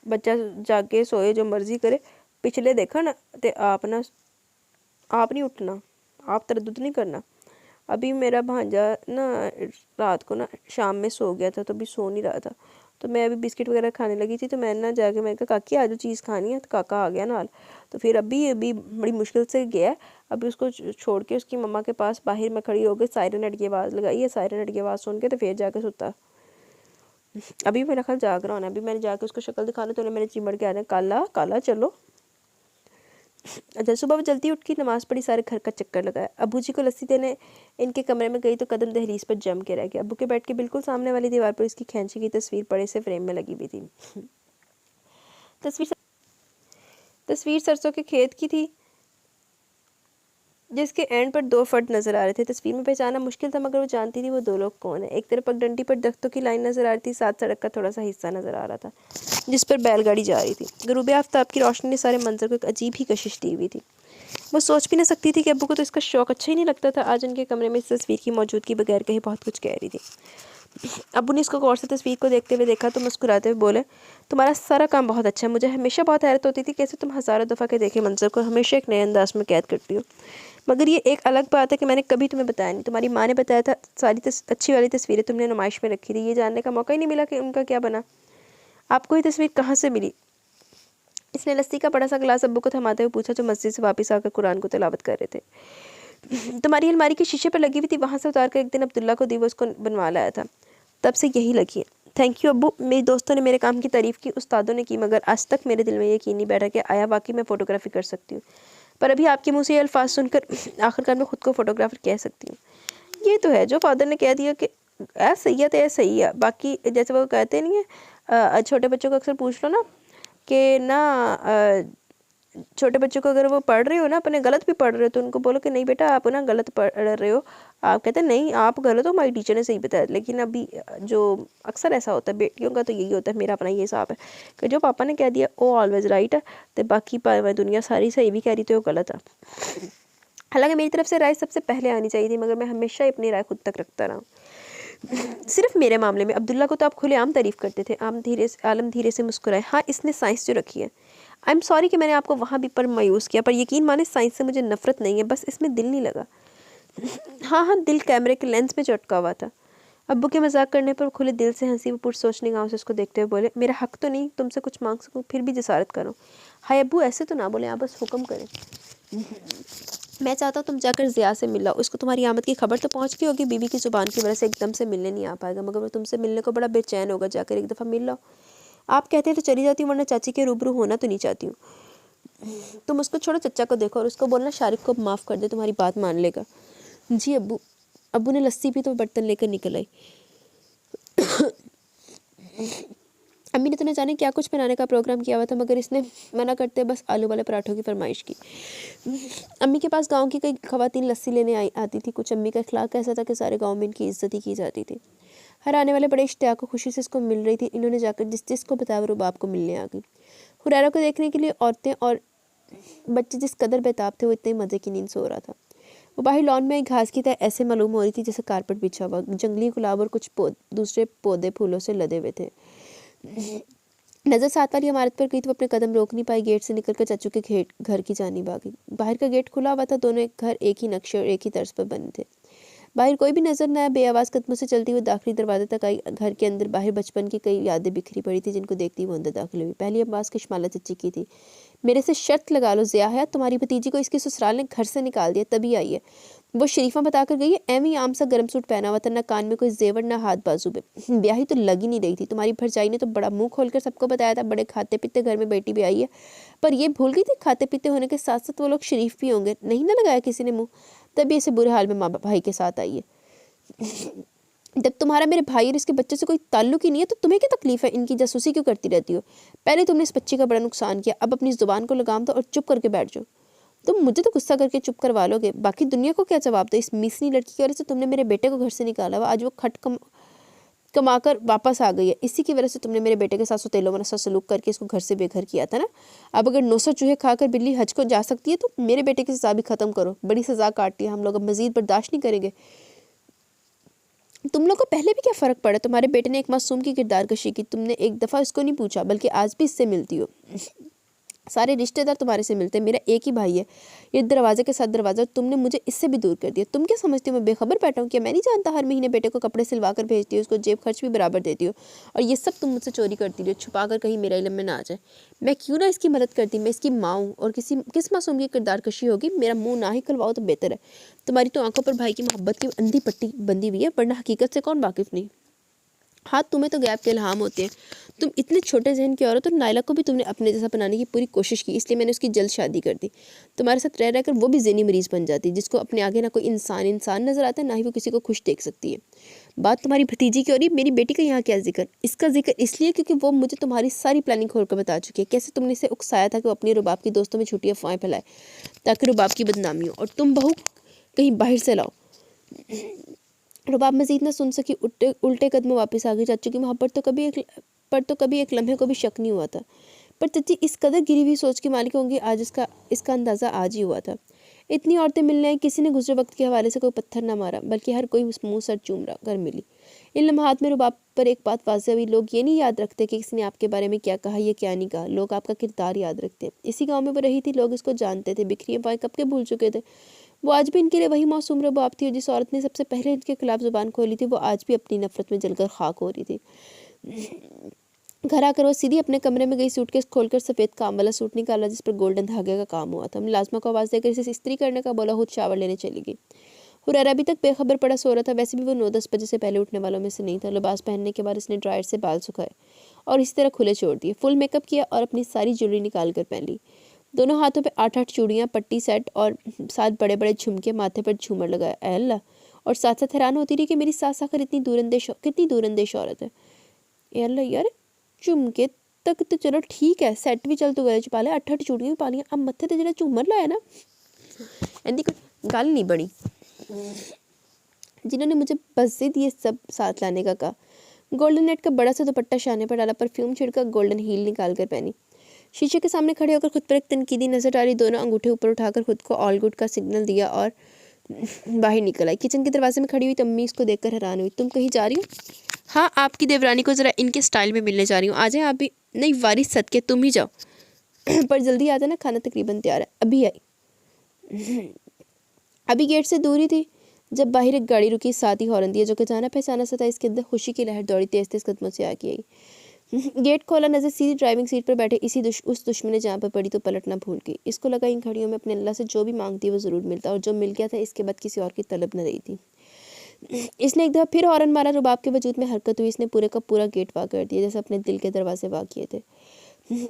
बच्चा जागे सोए जो मर्जी करे, पिछले देखा ना ते आप नहीं उठना, आप तरद्दुद नहीं करना। अभी मेरा भांजा ना रात को ना शाम में सो गया था, तो अभी सो नहीं रहा था, तो मैं अभी बिस्किट वगैरह खाने लगी थी, तो मैंने ना जाके मैंने कहा काकी आज जो चीज़ खानी है, तो काका आ गया नाल। तो फिर अभी बड़ी मुश्किल से गया है। अभी उसको छोड़ के उसकी मम्मा के पास बाहर मैं खड़ी हो गई, सायरन हट की आवाज़ लगाई है, सायरन हट की आवाज़ सुन के तो फिर जाके सुता। अभी मेरा ख्याल जाग रहा होना। अभी मैंने जाके उसको शक्ल दिखाना, तो मैंने चिमड़ के आना, काला काला चलो। अच्छा, सुबह में जल्दी उठ की नमाज़ पढ़ी, सारे घर का चक्कर लगाया। अबू जी को लस्सी देने इनके कमरे में गई तो कदम दहलीज पर जम के रह गया। अबू के बेड के बिल्कुल सामने वाली दीवार पर इसकी खींची की तस्वीर बड़े से फ्रेम में लगी हुई थी। तस्वीर सरसों के खेत की थी, जिसके एंड पर दो फर्द नजर आ रहे थे। तस्वीर में पहचाना मुश्किल था, मगर वो जानती थी वो दो लोग कौन है। एक तरफ पगडंडी पर दरख्तों की लाइन नजर आ रही थी, साथ सड़क का थोड़ा सा हिस्सा नजर आ रहा था जिस पर बैलगाड़ी जा रही थी। गरूब आफ्ताब की रोशनी ने सारे मंजर को एक अजीब ही कशिश दी हुई थी। वो सोच भी ना सकती थी कि अब्बू को तो इसका शौक अच्छा ही नहीं लगता था। आज उनके कमरे में इस तस्वीर की मौजूदगी बगैर कहीं बहुत कुछ कह रही थी। अब्बू ने इसको गौर से तस्वीर को देखते हुए देखा तो मुस्कुराते हुए बोले, तुम्हारा सारा काम बहुत अच्छा है। मुझे हमेशा बहुत हैरत होती थी कैसे तुम हज़ारों दफ़ा के देखे मंजर को हमेशा एक नए अंदाज में कैद करती हो। मगर ये एक अलग बात है कि मैंने कभी तुम्हें बताया नहीं। तुम्हारी माँ ने बताया था, सारी अच्छी वाली तस्वीरें तुमने नुमाइश में रखी थी। ये जानने का मौका ही नहीं मिला कि उनका क्या बना। आपको ये तस्वीर कहाँ से मिली? इसने लस्सी का बड़ा सा गिलास अब्बू को थमाते हुए पूछा, जो मस्जिद से वापस आकर कुरान को तिलावत कर रहे थे। तुम्हारी अलमारी के शीशे पर लगी हुई थी, वहाँ से उतार कर एक दिन अब्दुल्ला को दी, वो उसको बनवा लाया था, तब से यही लगी है। थैंक यू अब्बू। मेरी दोस्तों ने मेरे काम की तारीफ़ की, उस्तादों ने की, मगर आज तक मेरे दिल में यकीन नहीं बैठा कि आया वाकई मैं फ़ोटोग्राफी कर सकती हूँ। पर अभी आपके मुँह से ये अल्फाज सुनकर आखिरकार मैं खुद को फ़ोटोग्राफर कह सकती हूँ। ये तो है जो फादर ने कह दिया कि ऐ सही है तो ऐ सही है। बाकी जैसे वो कहते नहीं है, छोटे बच्चों को अक्सर पूछ लो ना कि ना छोटे बच्चों को अगर वो पढ़ रहे हो ना, अपने गलत भी पढ़ रहे हो, तो उनको बोलो कि नहीं बेटा आप ना गलत पढ़ रहे हो। आप कहते हैं नहीं आप गलत हो, हमारी टीचर ने सही बताया। लेकिन अभी जो अक्सर ऐसा होता है बेटियों का, तो यही होता है, मेरा अपना ये हिसाब है कि जो पापा ने कह दिया वो ऑलवेज राइट है, तो बाकी दुनिया सारी सही भी कह रही तो वो गलत है। हालांकि मेरी तरफ से राय सबसे पहले आनी चाहिए थी, मगर मैं हमेशा अपनी राय खुद तक रखता रहा। सिर्फ मेरे मामले में अब्दुल्ला को तो आप खुलेआम तारीफ़ करते थे। आलम धीरे से मुस्कुराए। हाँ, इसने साइंस जो रखी है। आई एम सॉरी कि मैंने आपको वहाँ भी पर मायूस किया, पर यकीन माने साइंस से मुझे नफरत नहीं है, बस इसमें दिल नहीं लगा। हाँ हाँ, दिल कैमरे के लेंस में चटका हुआ था। अब्बू के मजाक करने पर खुले दिल से हंसी। वो पुर सोचने गाँव से उसको देखते हुए बोले, मेरा हक तो नहीं तुमसे कुछ मांग सकूँ, फिर भी जसारत करो। हाय अब्बू ऐसे तो ना बोले, आप बस हुक्म करें। मैं चाहता हूँ तुम जाकर ज़िया से मिल लो। उसको तुम्हारी आमद की खबर तो पहुँच गई होगी, बीवी की ज़ुबान की वजह से एकदम से मिलने नहीं आ पाएगा, मगर वो तुमसे मिलने को बड़ा बेचैन होगा। जाकर एक दफ़ा मिल लो। आप कहते हैं तो चली जाती हूँ, वरना चाची के रूबरू होना तो नहीं चाहती हूँ। तुम उसको छोड़ो, चच्चा को देखो और उसको बोलना शारिक को माफ़ कर दे, तुम्हारी बात मान लेगा। जी अब्बू। अब्बू ने लस्सी पी तो बर्तन लेकर निकल आई। अम्मी ने तो न जाने क्या कुछ बनाने का प्रोग्राम किया हुआ था, मगर इसने मना करते बस आलू वाले पराठों की फरमाइश की। अम्मी के पास गांव की कई खवातीन लस्सी लेने आती थी। कुछ अम्मी का अखलाक ऐसा था कि सारे गांव में इनकी इज्जत ही की जाती थी। हर आने वाले बड़े इश्तियाक को खुशी से इसको मिल रही थी। इन्होंने जाकर जिस जिसको बताया वो रुबाब को मिलने आ गई। हुरैरा को देखने के लिए औरतें और बच्चे जिस कदर बेताब थे, वो इतने मज़े की नींद सो रहा था। वो बाहर लॉन में एक घास की तरह ऐसे मालूम हो रही थी जैसे कारपेट बिछा हुआ। जंगली गुलाब और कुछ दूसरे पौधे फूलों से लदे हुए थे। नज़र साथ वाली इमारत पर गई तो वो अपने कदम रोक नहीं पाई। गेट से निकलकर चाचू के घर की जानिब आ गई। बाहर का गेट खुला हुआ था। दोनों घर एक ही नक्शे और एक ही तर्ज पर बने थे। बाहर कोई भी नजर न आया। बेआवाज़ कदमों से चलती हुई दाखिली दरवाजे तक आई। घर के अंदर बाहर बचपन की कई यादें बिखरी पड़ी थी, जिनको देखती वो अंदर दाखिल हुई। पहली आवाज़ कशमाला चच्ची की थी। मेरे से शर्त लगा लो ज़िया हयात, तुम्हारी भतीजी को इसके ससुराल ने घर से निकाल दिया, तभी आई है। वो शरीफा बताकर गई है। एवं ही आम सा गर्म सूट पहना हुआ था, ना कान में कोई जेवर ना हाथ बाजू पे। ब्याही तो लगी नहीं रही थी। तुम्हारी भरजाई ने तो बड़ा मुंह खोलकर सबको बताया था, बड़े खाते पीते घर में बेटी भी आई है। पर ये भूल गई थी खाते पीते होने के साथ साथ वो लोग शरीफ भी होंगे। नहीं ना लगाया किसी ने मुँह, तभी ऐसे बुरे हाल में माँ भाई के साथ आई है। जब तुम्हारा मेरे भाई और इसके बच्चे से कोई ताल्लुक ही नहीं है, तो तुम्हें क्या तकलीफ है? इनकी जासूसी क्यों करती रहती हो? पहले तुमने इस बच्चे का बड़ा नुकसान किया, अब अपनी ज़ुबान को लगाम दो और चुप करके बैठ जाओ। तुम मुझे तो गुस्सा करके चुप करवा लोगे, बाकी दुनिया को क्या जवाब दो। इस मिसनी लड़की की वजह से तुमने मेरे बेटे को घर से निकाला हुआ, आज वो कमाकर वापस आ गई है। इसी की वजह से तुमने मेरे बेटे के साथ सुतेलो मनसा सलूक करके इसको घर से बेघर किया था ना। अब अगर 900 चूहे खाकर बिल्ली हज को जा सकती है तो मेरे बेटे की सजा भी खत्म करो। बड़ी सजा काटती है हम लोग, अब मजीद बर्दाश्त नहीं करेंगे। तुम लोग को पहले भी क्या फ़र्क पड़ा, तुम्हारे बेटे ने एक मासूम की किरदार कशी की, तुमने एक दफ़ा इसको नहीं पूछा, बल्कि आज भी इससे मिलती हो। सारे रिश्तेदार तुम्हारे से मिलते हैं, मेरा एक ही भाई है, ये दरवाजे के साथ दरवाज़ा, तुमने मुझे इससे भी दूर कर दिया। तुम क्या समझती हो मैं बेखबर बैठा हूँ? क्या मैं नहीं जानता हर महीने बेटे को कपड़े सिलवा कर भेजती हो, उसको जेब खर्च भी बराबर देती हो, और ये सब तुम मुझसे चोरी करती हो छुपा कर, कहीं मेरा इल्म में ना आ जाए। मैं क्यों ना इसकी मदद करती, मैं इसकी माँ हूँ, और किस मासूम की किरदार कशी होगी। मेरा मुँह ना ही खुलवाओ तो बेहतर है। तुम्हारी तो आंखों पर भाई की मोहब्बत की अंधी पट्टी बंधी हुई है, वरना हकीकत से कौन वाकिफ़ नहीं। हाँ, तुम्हें तो गैप के इल्हाम होते हैं। तुम इतने छोटे जहन की औरत, और नायला को भी तुमने अपने जैसा बनाने की पूरी कोशिश की, इसलिए मैंने उसकी जल्द शादी कर दी। तुम्हारे साथ रह रहकर वो भी ज़हनी मरीज़ बन जाती, जिसको अपने आगे ना कोई इंसान नज़र आता है, ना ही वो किसी को खुश देख सकती है। बात तुम्हारी भतीजी की हो रही है, मेरी बेटी का यहाँ क्या जिक्र। इसका जिक्र इसलिए क्योंकि वो मुझे तुम्हारी सारी प्लानिंग खोल कर बता चुकी है। कैसे तुमने इसे उकसाया था कि वो अपनी रुबाब की दोस्तों में छुट्टी अफवाहें फैलाए, ताकि रुबाब की बदनामी हो, और तुम बहू कहीं बाहर से लाओ। रुबाब मजीद न सुन सकी, उल्टे कदम वापस आ गई। चाचू की मोहब्बत तो कभी एक लम्हे को भी शक नहीं हुआ था, पर चाची इस कदर गिरी हुई सोच की मालिक होंगी, आज इसका अंदाज़ा आज ही हुआ था। इतनी औरतें मिलने आई, किसी ने गुजरे वक्त के हवाले से कोई पत्थर ना मारा, बल्कि हर कोई मुँह सर चूम रहा कर मिली। इन लम्हात में रुबाब पर एक बात वाज़ेह हुई, लोग ये नहीं याद रखते कि किसी ने आपके बारे में क्या कहा, ये क्या नहीं कहा, लोग आपका किरदार याद रखते हैं। इसी गाँव में वो रही थी, लोग इसको जानते थे, बिखरी अफवाहें कब के भूल चुके थे। वो आज भी इनके लिए वही मासूम रुबाब थी, जिस औरत ने सबसे पहले इनके खिलाफ जुबान खोली थी, वो आज भी अपनी नफरत में जलकर खाक हो रही थी। घर आकर वो सीधी अपने कमरे में गई, सूटकेस खोलकर सफ़ेद काम वाला सूट निकाला जिस पर गोल्डन धागे का काम हुआ था। मुलाजमा को आवाज़ देकर इसे इस्त्री करने का बोला, खुद शावर लेने चली गई। हुरैरा अभी तक बेखबर पड़ा सो रहा था, वैसे भी वो 9-10 बजे से पहले उठने वालों में से नहीं था। लिबास पहनने के बाद इसने ड्रायर से बाल सुखाए और इसी तरह खुले छोड़ दिए। फुल मेकअप किया और अपनी सारी ज्वेलरी निकाल कर पहन ली। दोनों हाथों पे 8-8 चूड़ियाँ, पट्टी सेट और 7 बड़े बड़े झुमके, माथे पर झूमर लगाया। अल्लाह! और साथ साथ हैरान होती रही कि मेरी सास आखिर कितनी दूरंदेश औरत है। अल्लाह यार, झुमके तक तो चलो ठीक है, सेट भी चल तू गले च पा लिया, 8-8 चूड़ियाँ भी पा लियां, अब मत्थे ते जेह्ड़ा झूमर लाया ना, इंदी कोई गल नहीं बनी। जिन्होंने मुझे मस्जिद ये सब साथ लाने का कहा। गोल्डन नेट का बड़ा सा दुपट्टा शाने पर डाला, परफ्यूम छिड़का, गोल्डन हील निकाल कर पहनी। शीशे के सामने खड़े होकर खुद पर एक तनकीदी नजर आ रही, दोनों अंगूठे ऊपर उठाकर खुद को ऑल गुड का सिग्नल दिया और बाहर निकल आई। किचन के दरवाजे में खड़ी हुई तम्मी इसको देखकर हैरान हुई। तुम कहीं जा रही हो? हाँ, आपकी देवरानी को ज़रा इनके स्टाइल में मिलने जा रही हूँ, आ जाए आप भी। नहीं वारिस सदके तुम ही जाओ। पर जल्दी आ जाना, खाना तकरीबन तैयार है। अभी आई। अभी गेट से दूर ही थी जब बाहर एक गाड़ी रुकी, साथ ही हॉर्न दिया, जो कि जाना पहचाना सा था। इसके अंदर खुशी की लहर दौड़ी, तेज तेज कदमों से आगे आई। गेट खोला, नजर सीधी ड्राइविंग सीट पर बैठे उस दुश्मन जहाँ पर पड़ी तो पलटना भूल गई। इसको लगा इन घड़ियों में अपने अल्लाह से जो भी मांगती है वो ज़रूर मिलता, और जो मिल गया था इसके बाद किसी और की तलब न रही थी। इसने एक दफ़ा फिर हॉर्न मारा, रुबाब के वजूद में हरकत हुई। इसने पूरे का पूरा गेट वाक कर दिया, जैसे अपने दिल के दरवाजे वाक किए थे।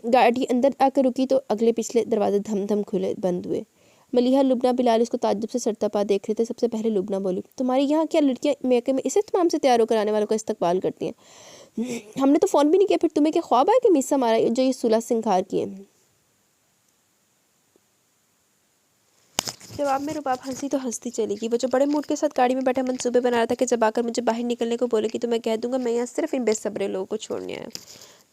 गाड़ी अंदर आकर रुकी तो अगले पिछले दरवाजे धम धम खुले बंद हुए। मलिहा, लुबना, बिलाल इसको ताज्जुब से सरता पा देख रहे थे। सबसे पहले लुबना बोली, तुम्हारे यहाँ क्या लड़कियाँ मैके में इस इत्मीनान से तैयार होकर आने वालों का इस्तकबाल करती हैं? हमने तो फ़ोन भी नहीं किया, फिर तुम्हें क्या ख्वाब आया कि मिस्सा मारा जो ये सुलह सिंगार किए? जवाब में रुबाब हंसी तो हंसती चली गई। वो जो बड़े मूड के साथ गाड़ी में बैठा मंसूबे बना रहा था कि जब आकर मुझे बाहर निकलने को बोलेगी तो मैं कह दूंगा मैं यहाँ सिर्फ इन बेसब्रे लोगों को छोड़ने आया,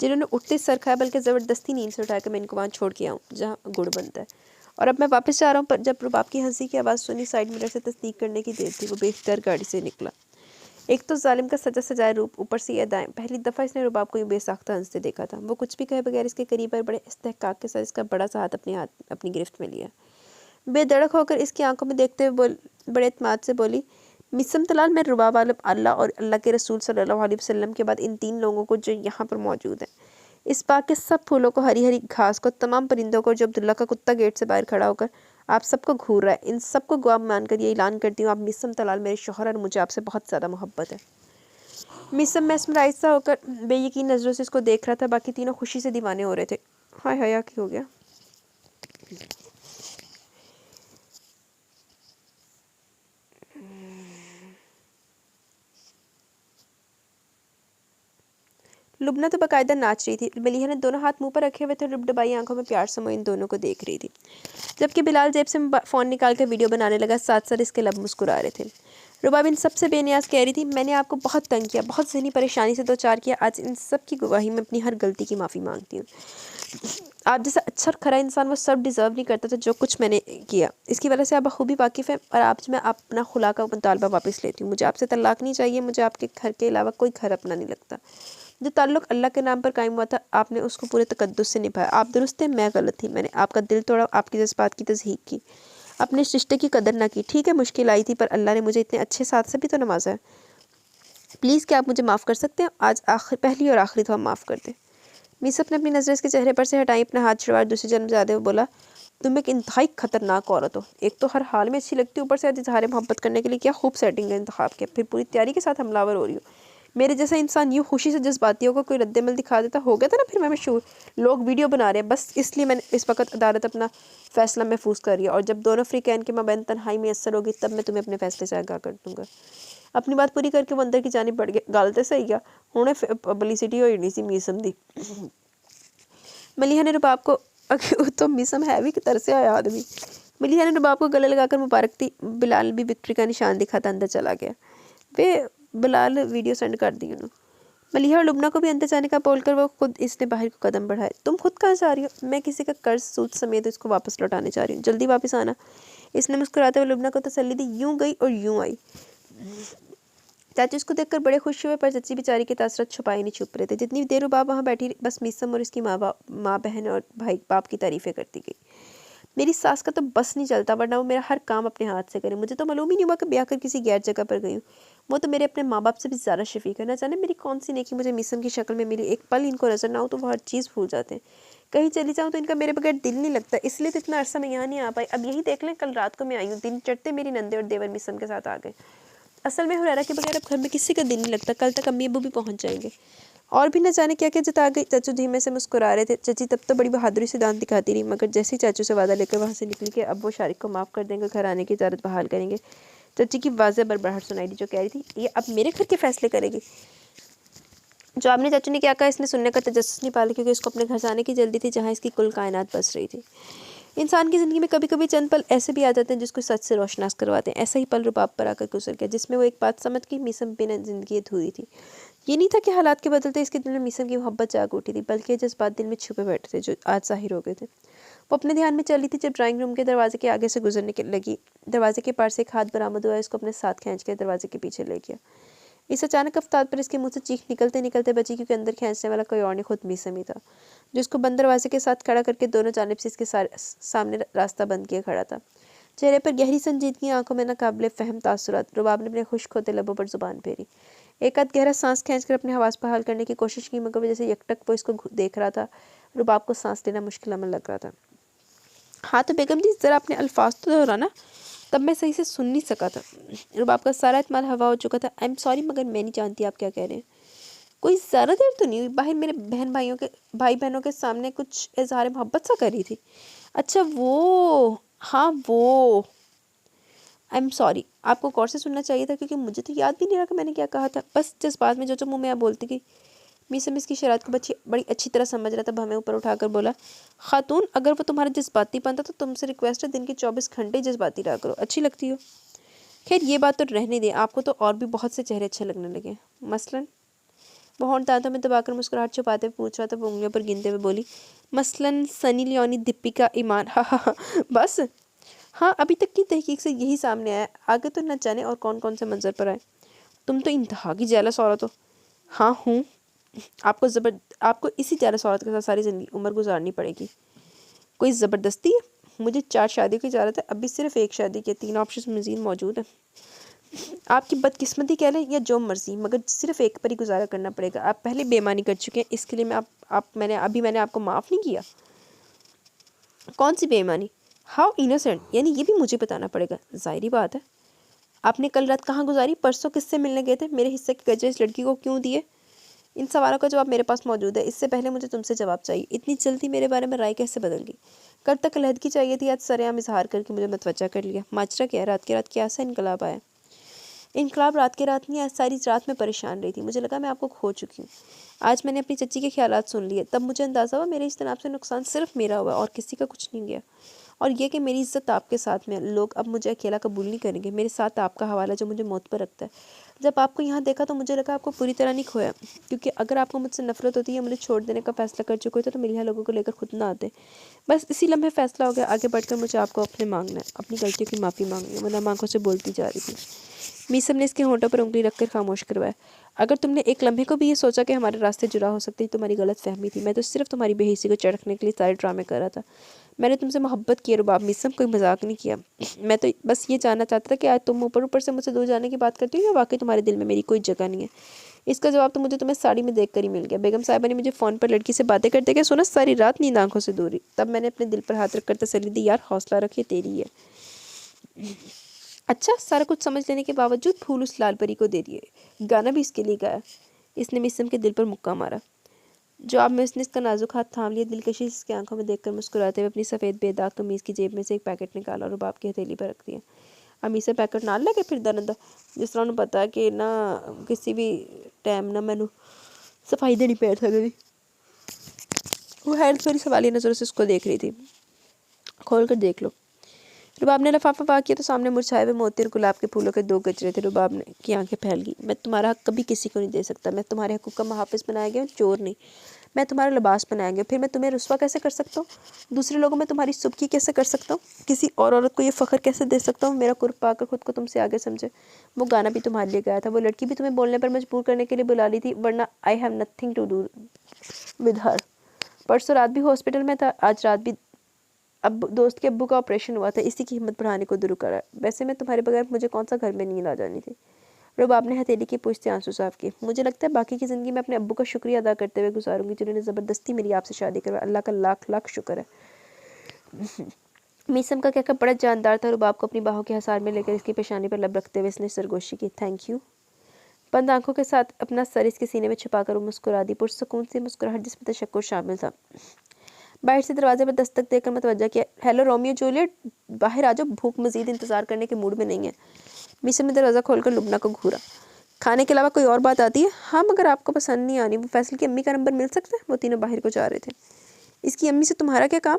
जिन्होंने उठते सर खाया, बल्कि ज़बरदस्ती नींद से उठा कर मैं इनको वहाँ छोड़ के आऊँ जहाँ गुड़ बनता है। और अब मैं वापस जा रहा हूँ। पर जब रुबाब की हंसी की आवाज़ सुनी, साइड मिरर से तस्दीक करने की देर थी, वो बेख्तियार गाड़ी से निकला। एक तो जालिम का सजा सजाए रूप, ऊपर से ये अदाएं। पहली दफ़ा इसने रुबाब को यूँ बेसाख्ता हंसते देखा था। वो कुछ भी कहे बगैर इसके करीब आए, बड़े इस्तेहकाक के साथ इसका बड़ा सा हाथ अपनी गिरफ्त में लिया। बेधड़क होकर इसकी आंखों में देखते हुए बड़े एतमाद से बोली, मिसम तलाल, मैं रुबाब आलम अल्लाह और अल्लाह के रसूल सल्लल्लाहु अलैहि वसल्लम के बाद इन 3 लोगों को जो यहाँ पर मौजूद हैं, इस बाग के सब फूलों को, हरी हरी घास को, तमाम परिंदों को, जो अब्दुल्ला का कुत्ता गेट से बाहर खड़ा होकर आप सबको घूर रहा है, इन सबको गवाह मानकर ये ऐलान करती हूँ, आप मिसम तलाल मेरे शौहर और मुझे आपसे बहुत ज़्यादा मोहब्बत है। मिसम मैस्मराइज सा होकर बेयकीन नज़रों से इसको देख रहा था। बाकी तीनों खुशी से दीवाने हो रहे थे। हाय हाय, क्या हो गया? लुबना तो बाकायदा नाच रही थी। मलीहा ने दोनों हाथ मुंह पर रखे हुए थे, डुबडुबाई आंखों में प्यार समोए इन दोनों को देख रही थी, जबकि बिलाल जेब से फ़ोन निकाल कर वीडियो बनाने लगा, साथ साथ इसके लब मुस्कुरा रहे थे। रुबाब इन सबसे बेनियाज कह रही थी, मैंने आपको बहुत तंग किया, बहुत ज़हनी परेशानी से दो चार किया, आज इन सब की गवाही में अपनी हर गलती की माफ़ी मांगती हूँ। आप जैसा अच्छा और खरा इंसान वो सब डिज़र्व नहीं करता था जो कुछ मैंने किया। इसकी वजह से आप बखूबी वाकिफ़ हैं और आज मैं अपना खुला का मुतालबा वापस लेती हूँ। मुझे आपसे तलाक नहीं चाहिए, मुझे आपके घर के अलावा कोई घर अपना नहीं लगता। जो ताल्लुक़ अल्लाह के नाम पर कायम हुआ था, आपने उसको पूरे तकद्दुस से निभाया। आप दुरुस्त थे, मैं गलत थी। मैंने आपका दिल तोड़ा, आपकी जज्बात की तज़हीक की, अपने इस रिश्ते की कदर ना की। ठीक है, मुश्किल आई थी, पर अल्लाह ने मुझे इतने अच्छे साथ से भी तो नवाजा है। प्लीज़ क्या आप मुझे माफ़ कर सकते हैं? आज पहली और आखिरी दफ़ा माफ़ कर दें। मीसप ने अपनी नज़रें इसके चेहरे पर से हटाई, अपना हाथ छुड़वा दूसरी जन्म जाते हुए बोला, तुम एक इंतहाई खतरनाक औरत हो। एक तो हर हाल में अच्छी लगती हो, ऊपर से आज इजहार मोहब्बत करने के लिए क्या खूब सेटिंग है इंतखाब के, फिर पूरी तैयारी के साथ हमलावर हो रही हो। मेरे जैसा इंसान यूँ खुशी से जज्बातियों को कोई रद्दमल दिखा देता, हो गया था ना फिर मैं मशहूर। लोग वीडियो बना रहे हैं, बस इसलिए मैंने इस वक्त अदालत अपना फ़ैसला महफूज कर रही है, और जब दोनों फ़रीक़ैन के माबैन तन्हाई मैसर होगी तब मैं तुम्हें अपने फ़ैसले से आगाह कर दूँगा। अपनी बात पूरी करके वो अंदर की जानिब बढ़ गया। गल तो सही आ, हुणे पब्लिसिटी होई नहीं सी मीसम दी। मलीहा ने रुबाब को तो मीसम है भी कि तरसे आया आदमी। मलीहा ने रुबाब को गले लगाकर मुबारक दी। बिलाल भी विक्ट्री का निशान दिखाता अंदर चला गया। वे बिलाल वीडियो सेंड कर दी उन्होंने। मलीहा और लुबना को भी अंदर जाने का बोलकर वो खुद इसने बाहर को कदम बढ़ाए। तुम खुद कहाँ जा रही हो? मैं किसी का कर्ज सूद समेत इसको वापस लौटाने जा रही हूँ, जल्दी वापस आना। इसने मुस्कुराते हुए लुबना को तसल्ली दी। यूं गई और यूं आई। चाचू इसको देखकर बड़े खुश हुए, पर चच्ची बेचारी के तासरत छुपाए नहीं छुप रहे थे। जितनी देर बाप वहाँ बैठी बस मीसम और इसकी माँ बहन और भाई बाप की तारीफ़ें करती गई। मेरी सास का तो बस नहीं चलता, वरना वो मेरा हर काम अपने हाथ से करे। मुझे तो मालूम ही नहीं हुआ कि ब्याह कर किसी गैर जगह पर गई हूँ। वो तो मेरे अपने माँ बाप से भी ज़्यादा शफीक है। ना जाने मेरी कौन सी नेकी मुझे मीसम की शक्ल में मिली। एक पल इनको नजर ना हो तो वो हर चीज़ भूल जाते हैं। कहीं चली जाऊँ तो इनका मेरे बगैर दिल नहीं लगता, इसलिए तो इतना अरसा मैं यहाँ नहीं आ पाई। अब यही देख लें, कल रात को मैं आई हूँ, दिन चढ़ते मेरी नंदे और देवर मीसम के साथ आ गए। असल में हुरैरा के बगैर अब घर में किसी का दिल नहीं लगता। कल तक अम्मी अबू भी पहुंच जाएंगे। और भी न जाने क्या क्या जता गई। चाचू धीमे से मुस्कुरा रहे थे। चची तब तो बड़ी बहादुरी से दांत दिखाती रही, मगर जैसे ही चाचू से वादा लेकर वहाँ से निकली कि अब वो शारिक को माफ़ कर देंगे, घर आने की इजाज़त बहाल करेंगे, चची की वाज़ेह बड़बड़ाहट सुनाई दी, जो कह रही थी, ये अब मेरे घर के फैसले करेगी। जो आपने चाचू ने क्या कहा इसने सुनने का तजस्सुस नहीं पाला, क्योंकि इसको अपने घर जाने की जल्दी थी जहाँ इसकी कुल कायनात बस रही थी। इंसान की ज़िंदगी में कभी कभी चंद पल ऐसे भी आ जाते हैं जिसको सच से रोशनास करवाते हैं। ऐसा ही पल रुबाब पर आकर गुजर गया, जिसमें वो एक बात समझ गई, मीसम बिना ज़िंदगी अधूरी थी। ये नहीं था कि हालात के बदलते इसके दिल में मीसम की मोहब्बत जाग उठी थी, बल्कि जज्बात दिल में छुपे बैठे थे जो आज जाहिर हो गए थे। वो अपने ध्यान में चली थी जब ड्राइंग रूम के दरवाजे के आगे से गुजरने के लगी। दरवाजे के पार से एक हाथ बरामद हुआ, इसको अपने साथ खींच कर दरवाजे के पीछे ले गया। इस अचानक अवतार पर इसके मुंह से चीख निकलते निकलते बची, क्योंकि अंदर खींचने वाला कोई और नहीं, खुद मीसम ही था, जो इसको बंद दरवाजे के साथ खड़ा करके दोनों जानिब से इसके सामने रास्ता बंद किए खड़ा था। चेहरे पर गहरी संजीदगी, आंखों में नाकाबिले फहम तासुरात। रुबाब ने अपने खुश्क होते लबों पर जुबान फेरी। एक आध गहरा सांस खींचकर अपने हवास बहाल करने की कोशिश की, मगर जैसे यकटक वो इसको देख रहा था, रुबाब को सांस लेना मुश्किल अमल लग रहा था। हाँ तो बेगम जी ज़रा अपने अल्फाज तो दोहराना, तब मैं सही से सुन नहीं सका था। रुबाब का सारा इत्माल हवा हो चुका था। आई एम सॉरी, मगर मैं नहीं जानती आप क्या कह रहे हैं। कोई ज़्यादा देर तो नहीं हुई, बाहर मेरे भाई बहनों के सामने कुछ इजहार मोहब्बत सा करी थी। अच्छा वो, हाँ वो, आई एम सॉरी, आपको गौर से सुनना चाहिए था, क्योंकि मुझे तो याद भी नहीं रहा कि मैंने क्या कहा था। बस जज्बात में जो मुँह में आप बोलती गई। मीसम इसकी शरारत को बड़ी अच्छी तरह समझ रहा था। हमें ऊपर उठाकर बोला, खातून अगर वो तुम्हारा जज्बाती बनता तो तुमसे रिक्वेस्ट है दिन के 24 घंटे जज्बाती रहा करो, अच्छी लगती हो। खैर ये बात तो रहने दें, आपको तो और भी बहुत से चेहरे अच्छे लगने लगे, मसलन। वो होंठ दांतों में दबाकर मुस्कुराहट छुपाते हुए पूछ रहा था। वो उंगलियों पर गिनते हुए बोली, मसलन सनी लियोनी, दीपिका, ईमान। हा बस। हाँ अभी तक की तहकीक से यही सामने आया, आगे तो न जाने और कौन कौन से मंजर पर आए। तुम तो इंतहा की जेलस औरत हो। हाँ हूँ। आपको इसी जेलस औरत के साथ सारी जिंदगी उम्र गुजारनी पड़ेगी। कोई ज़बरदस्ती है? मुझे 4 शादी की इजाज़त है, अभी सिर्फ 1 शादी की, 3 ऑप्शन मज़ीद मौजूद है। आपकी बदकिस्मती कह लें या जो मर्जी, मगर सिर्फ एक पर ही गुजारा करना पड़ेगा। आप पहले बेईमानी कर चुके हैं, इसके लिए मैंने आपको माफ़ नहीं किया। कौन सी बेईमानी? हाउ इनोसेंट, यानी ये भी मुझे बताना पड़ेगा। ज़ाहिरी बात है। आपने कल रात कहाँ गुजारी? परसों किससे मिलने गए थे? मेरे हिस्से के गजे इस लड़की को क्यों दिए? इन सवालों का जवाब मेरे पास मौजूद है। इससे पहले मुझे तुमसे जवाब चाहिए। इतनी जल्दी मेरे बारे में राय कैसे बदल गई? कल तक अलहदगी चाहिए थी, आज सरेआम इजहार करके मुझे मतवज्जा कर लिया। माजरा क्या है? रात के रात क्या सा इनकलाब आया? इनकलाब रात के रात नहीं, आज सारी रात में परेशान रही थी, मुझे लगा मैं आपको खो चुकी हूँ। आज मैंने अपनी चच्ची के ख्यालात सुन लिए, तब मुझे अंदाज़ा हुआ मेरे इस तनाव से नुकसान सिर्फ मेरा हुआ और किसी का कुछ नहीं गया। और ये कि मेरी इज्जत आपके साथ में, लोग अब मुझे अकेला कबूल नहीं करेंगे, मेरे साथ आपका हवाला जो मुझे मौत पर रखता है। जब आपको यहाँ देखा तो मुझे लगा आपको पूरी तरह नहीं खोया, क्योंकि अगर आपको मुझसे नफरत होती है, मुझे छोड़ देने का फैसला कर चुके थे तो मेरे यहाँ लोगों को लेकर खुद ना आते। बस इसी लम्हे फैसला हो गया, आगे बढ़कर मुझे आपको अपने मांगना है, अपनी गलतियों की माफ़ी मांगनी है। वरना आंखों से बोलती जा रही थी। मीसम ने इसके होंठों पर उंगली रखकर खामोश करवाया। अगर तुमने एक लम्हे को भी ये सोचा कि हमारे रास्ते जुदा हो सकते, तुम्हारी गलत फहमी थी। मैं तो सिर्फ तुम्हारी बेहिसी को चढ़कने के लिए सारे ड्रामे कर रहा था। मैंने तुमसे मोहब्बत की रुबाब मीसम, कोई मजाक नहीं किया। मैं तो बस ये जानना चाहता था कि आज तुम ऊपर ऊपर से मुझसे दूर जाने की बात करती हो या वाकई तुम्हारे दिल में मेरी कोई जगह नहीं है। इसका जवाब तो मुझे तुम्हें साड़ी में देख कर ही मिल गया। बेगम साहिबा ने मुझे फ़ोन पर लड़की से बातें करते क्या सुना, सारी रात नींद आंखों से दूरी। तब मैंने अपने दिल पर हाथ रखकर तसल्ली दी, यार हौसला रखिए, तेरी है। अच्छा, सारा कुछ समझ लेने के बावजूद फूल उस लाल परी को दे दिए, गाना भी इसके लिए गाया। इसने मिसम के दिल पर मुक्का मारा। जवाब में उसने इसका नाजुक हाथ थाम लिया, दिलकशी इसकी आंखों में देखकर मुस्कुराते हुए अपनी सफ़ेद बेदाग कमीज़ की जेब में से एक पैकेट निकाला और रुबाब की हथेली पर रख दिया। अमी से पैकेट नाल लैके फिरदा रहिंदा, जिस तरह उन्हें पता कि ना किसी भी टाइम ना मैनू सफाई देनी पै सकदी। वो हैरत भरी सवालिया नज़रों से उसको देख रही थी। खोल कर देख लो। रुबाब ने लिफाफा पा किया तो सामने मुरझाए हुए मोती और गुलाब के फूलों के 2 गजरे थे। रुबाब ने की आंखें फैल गई। मैं तुम्हारा हक कभी किसी को नहीं दे सकता। मैं तुम्हारे हकूक़ का मुहाफ़िज़ बनाया गया हूँ, चोर नहीं। मैं तुम्हारा लिबास बनाया गया, फिर मैं तुम्हें रुस्वा कैसे कर सकता हूँ? दूसरे लोगों में तुम्हारी सुबकी कैसे कर सकता हूँ? किसी और औरत को ये फ़ख्र कैसे दे सकता हूँ? मेरा कुर्ब पाकर खुद को तुमसे आगे समझे। वो गाना भी तुम्हारे लिए गाया था, वो लड़की भी तुम्हें बोलने पर मजबूर करने के लिए बुला ली थी, वरना I have nothing to do with her. परसों रात भी हॉस्पिटल में था, आज रात भी अब दोस्त के अब्बू का ऑपरेशन हुआ था, इसी की हिम्मत बढ़ाने को दुरू करा। वैसे मैं तुम्हारे बगैर मुझे कौन सा घर में नींद आ जानी थी। रुबाब ने हथेली की पूछते आंसू साफ किए। मुझे लगता है बाकी की ज़िंदगी में अपने अब्बू का शुक्रिया अदा करते हुए गुजारूंगी, जिन्होंने ज़बरदस्ती मेरी आपसे शादी करवाई। अल्लाह का लाख लाख शुक्र है। मीसम का कहकर बड़ा जानदार था। रुबाब को अपनी बाहों के हसार में लेकर इसकी पेशानी पर लब रखते हुए इसने सरगोशी की। Thank you. बंद आंखों के साथ अपना सर इसके सीने में छिपाकर वो मुस्कुरा दी, पुरसुकून सी मुस्कुराहट जिसमें तशक्कुर शामिल था। बाहर से दरवाजे पर दस्तक देकर मतवज्जा किया। हेलो रोमियो जूलियट, बाहर आ जाओ, भूख मजीद इंतज़ार करने के मूड में नहीं है। मीसम ने दरवाज़ा खोलकर लुबना को घूरा। खाने के अलावा कोई और बात आती है? हाँ, मगर आपको पसंद नहीं आनी। वो फैसल की अम्मी का नंबर मिल सकता है? वो तीनों बाहर को जा रहे थे। इसकी अम्मी से तुम्हारा क्या काम?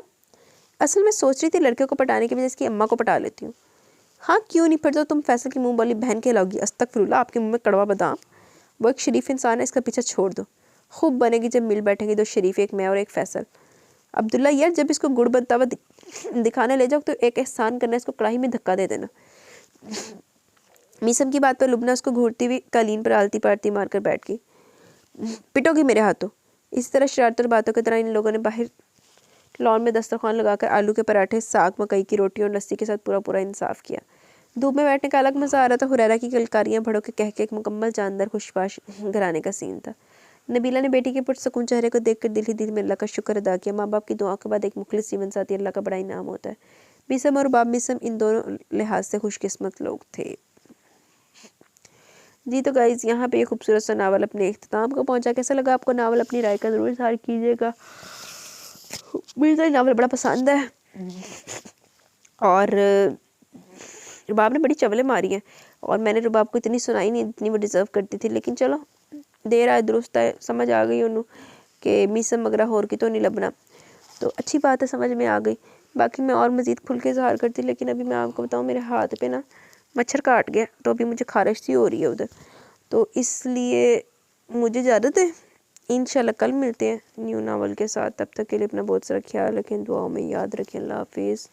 असल में सोच रही थी लड़के को पटाने की वजह इसकी अम्मा को पटा लेती हूँ। हाँ क्यों नहीं, फिर तो तुम फैसल की मुँह वाली बहन कहलाओगी। अस्तगफिरुल्लाह, आपके मुँह में कड़वा बादाम। वो एक शरीफ इंसान है, इसका पीछा छोड़ दो। खूब बनेगी जब मिल बैठेंगे दो शरीफ, एक मैं और एक फैसल। अब्दुल्ला यार, जब इसको गुड़ बनता हुआ दिखाने ले जाओ तो एक एहसान करना, इसको कढ़ाई में धक्का दे देना। मीसम की बात पर लुबना उसको घूरती हुई कालीन पर आलती पालती मारकर बैठ गई। पिटोगी मेरे हाथों। इसी तरह शरारत और बातों की तरह इन लोगों ने बाहर लॉन में दस्तरखान लगाकर आलू के पराठे, साग, मकई की रोटी और लस्सी के साथ पूरा पूरा इंसाफ किया। धूप में बैठने का अलग मज़ा आ रहा था। हुरैरा की कलकारियाँ भड़ों के कह के एक मुकम्मल जानदार खुशबाश घराने का सीन था। नबीला ने बेटी के पुरसुकून चेहरे को देखकर दिल ही दिल में अल्लाह का शुक्र अदा किया। माँ बाप की दुआ के बाद एक मुखलिस जीवन साथी अल्लाह का बड़ा इनाम होता है। मीसम और बाब मीसम इन दोनों लिहाज से खुशकिस्मत लोग थे। जी तो गाइज़, यहाँ पे ये खूबसूरत सा नावल अपने इख्तिताम को पहुँचा। कैसा लगा आपको नावल? अपनी राय का ज़रूर इज़हार कीजिएगा। मुझे तो नावल बड़ा पसंद है और रुबाब ने बड़ी चवलें मारी हैं और मैंने रुबाब को इतनी सुनाई नहीं जितनी वो डिज़र्व करती थी। लेकिन चलो, देर आए दुरुस्त आए, समझ आ गई उन्होंने कि मीसम मगरा होर की तो नहीं लबना, तो अच्छी बात है, समझ में आ गई। बाकी मैं और मज़ीद खुल के इज़हार करती, लेकिन अभी मैं आपको बताऊँ मेरे हाथ पे ना मच्छर काट गया, तो अभी मुझे खारिश सी हो रही है उधर, तो इसलिए मुझे इजाज़त है। इंशाल्लाह कल मिलते हैं न्यू नावल के साथ। तब तक के लिए अपना बहुत सारा ख्याल रखें, दुआओं में याद रखें। अल्लाह हाफिज़।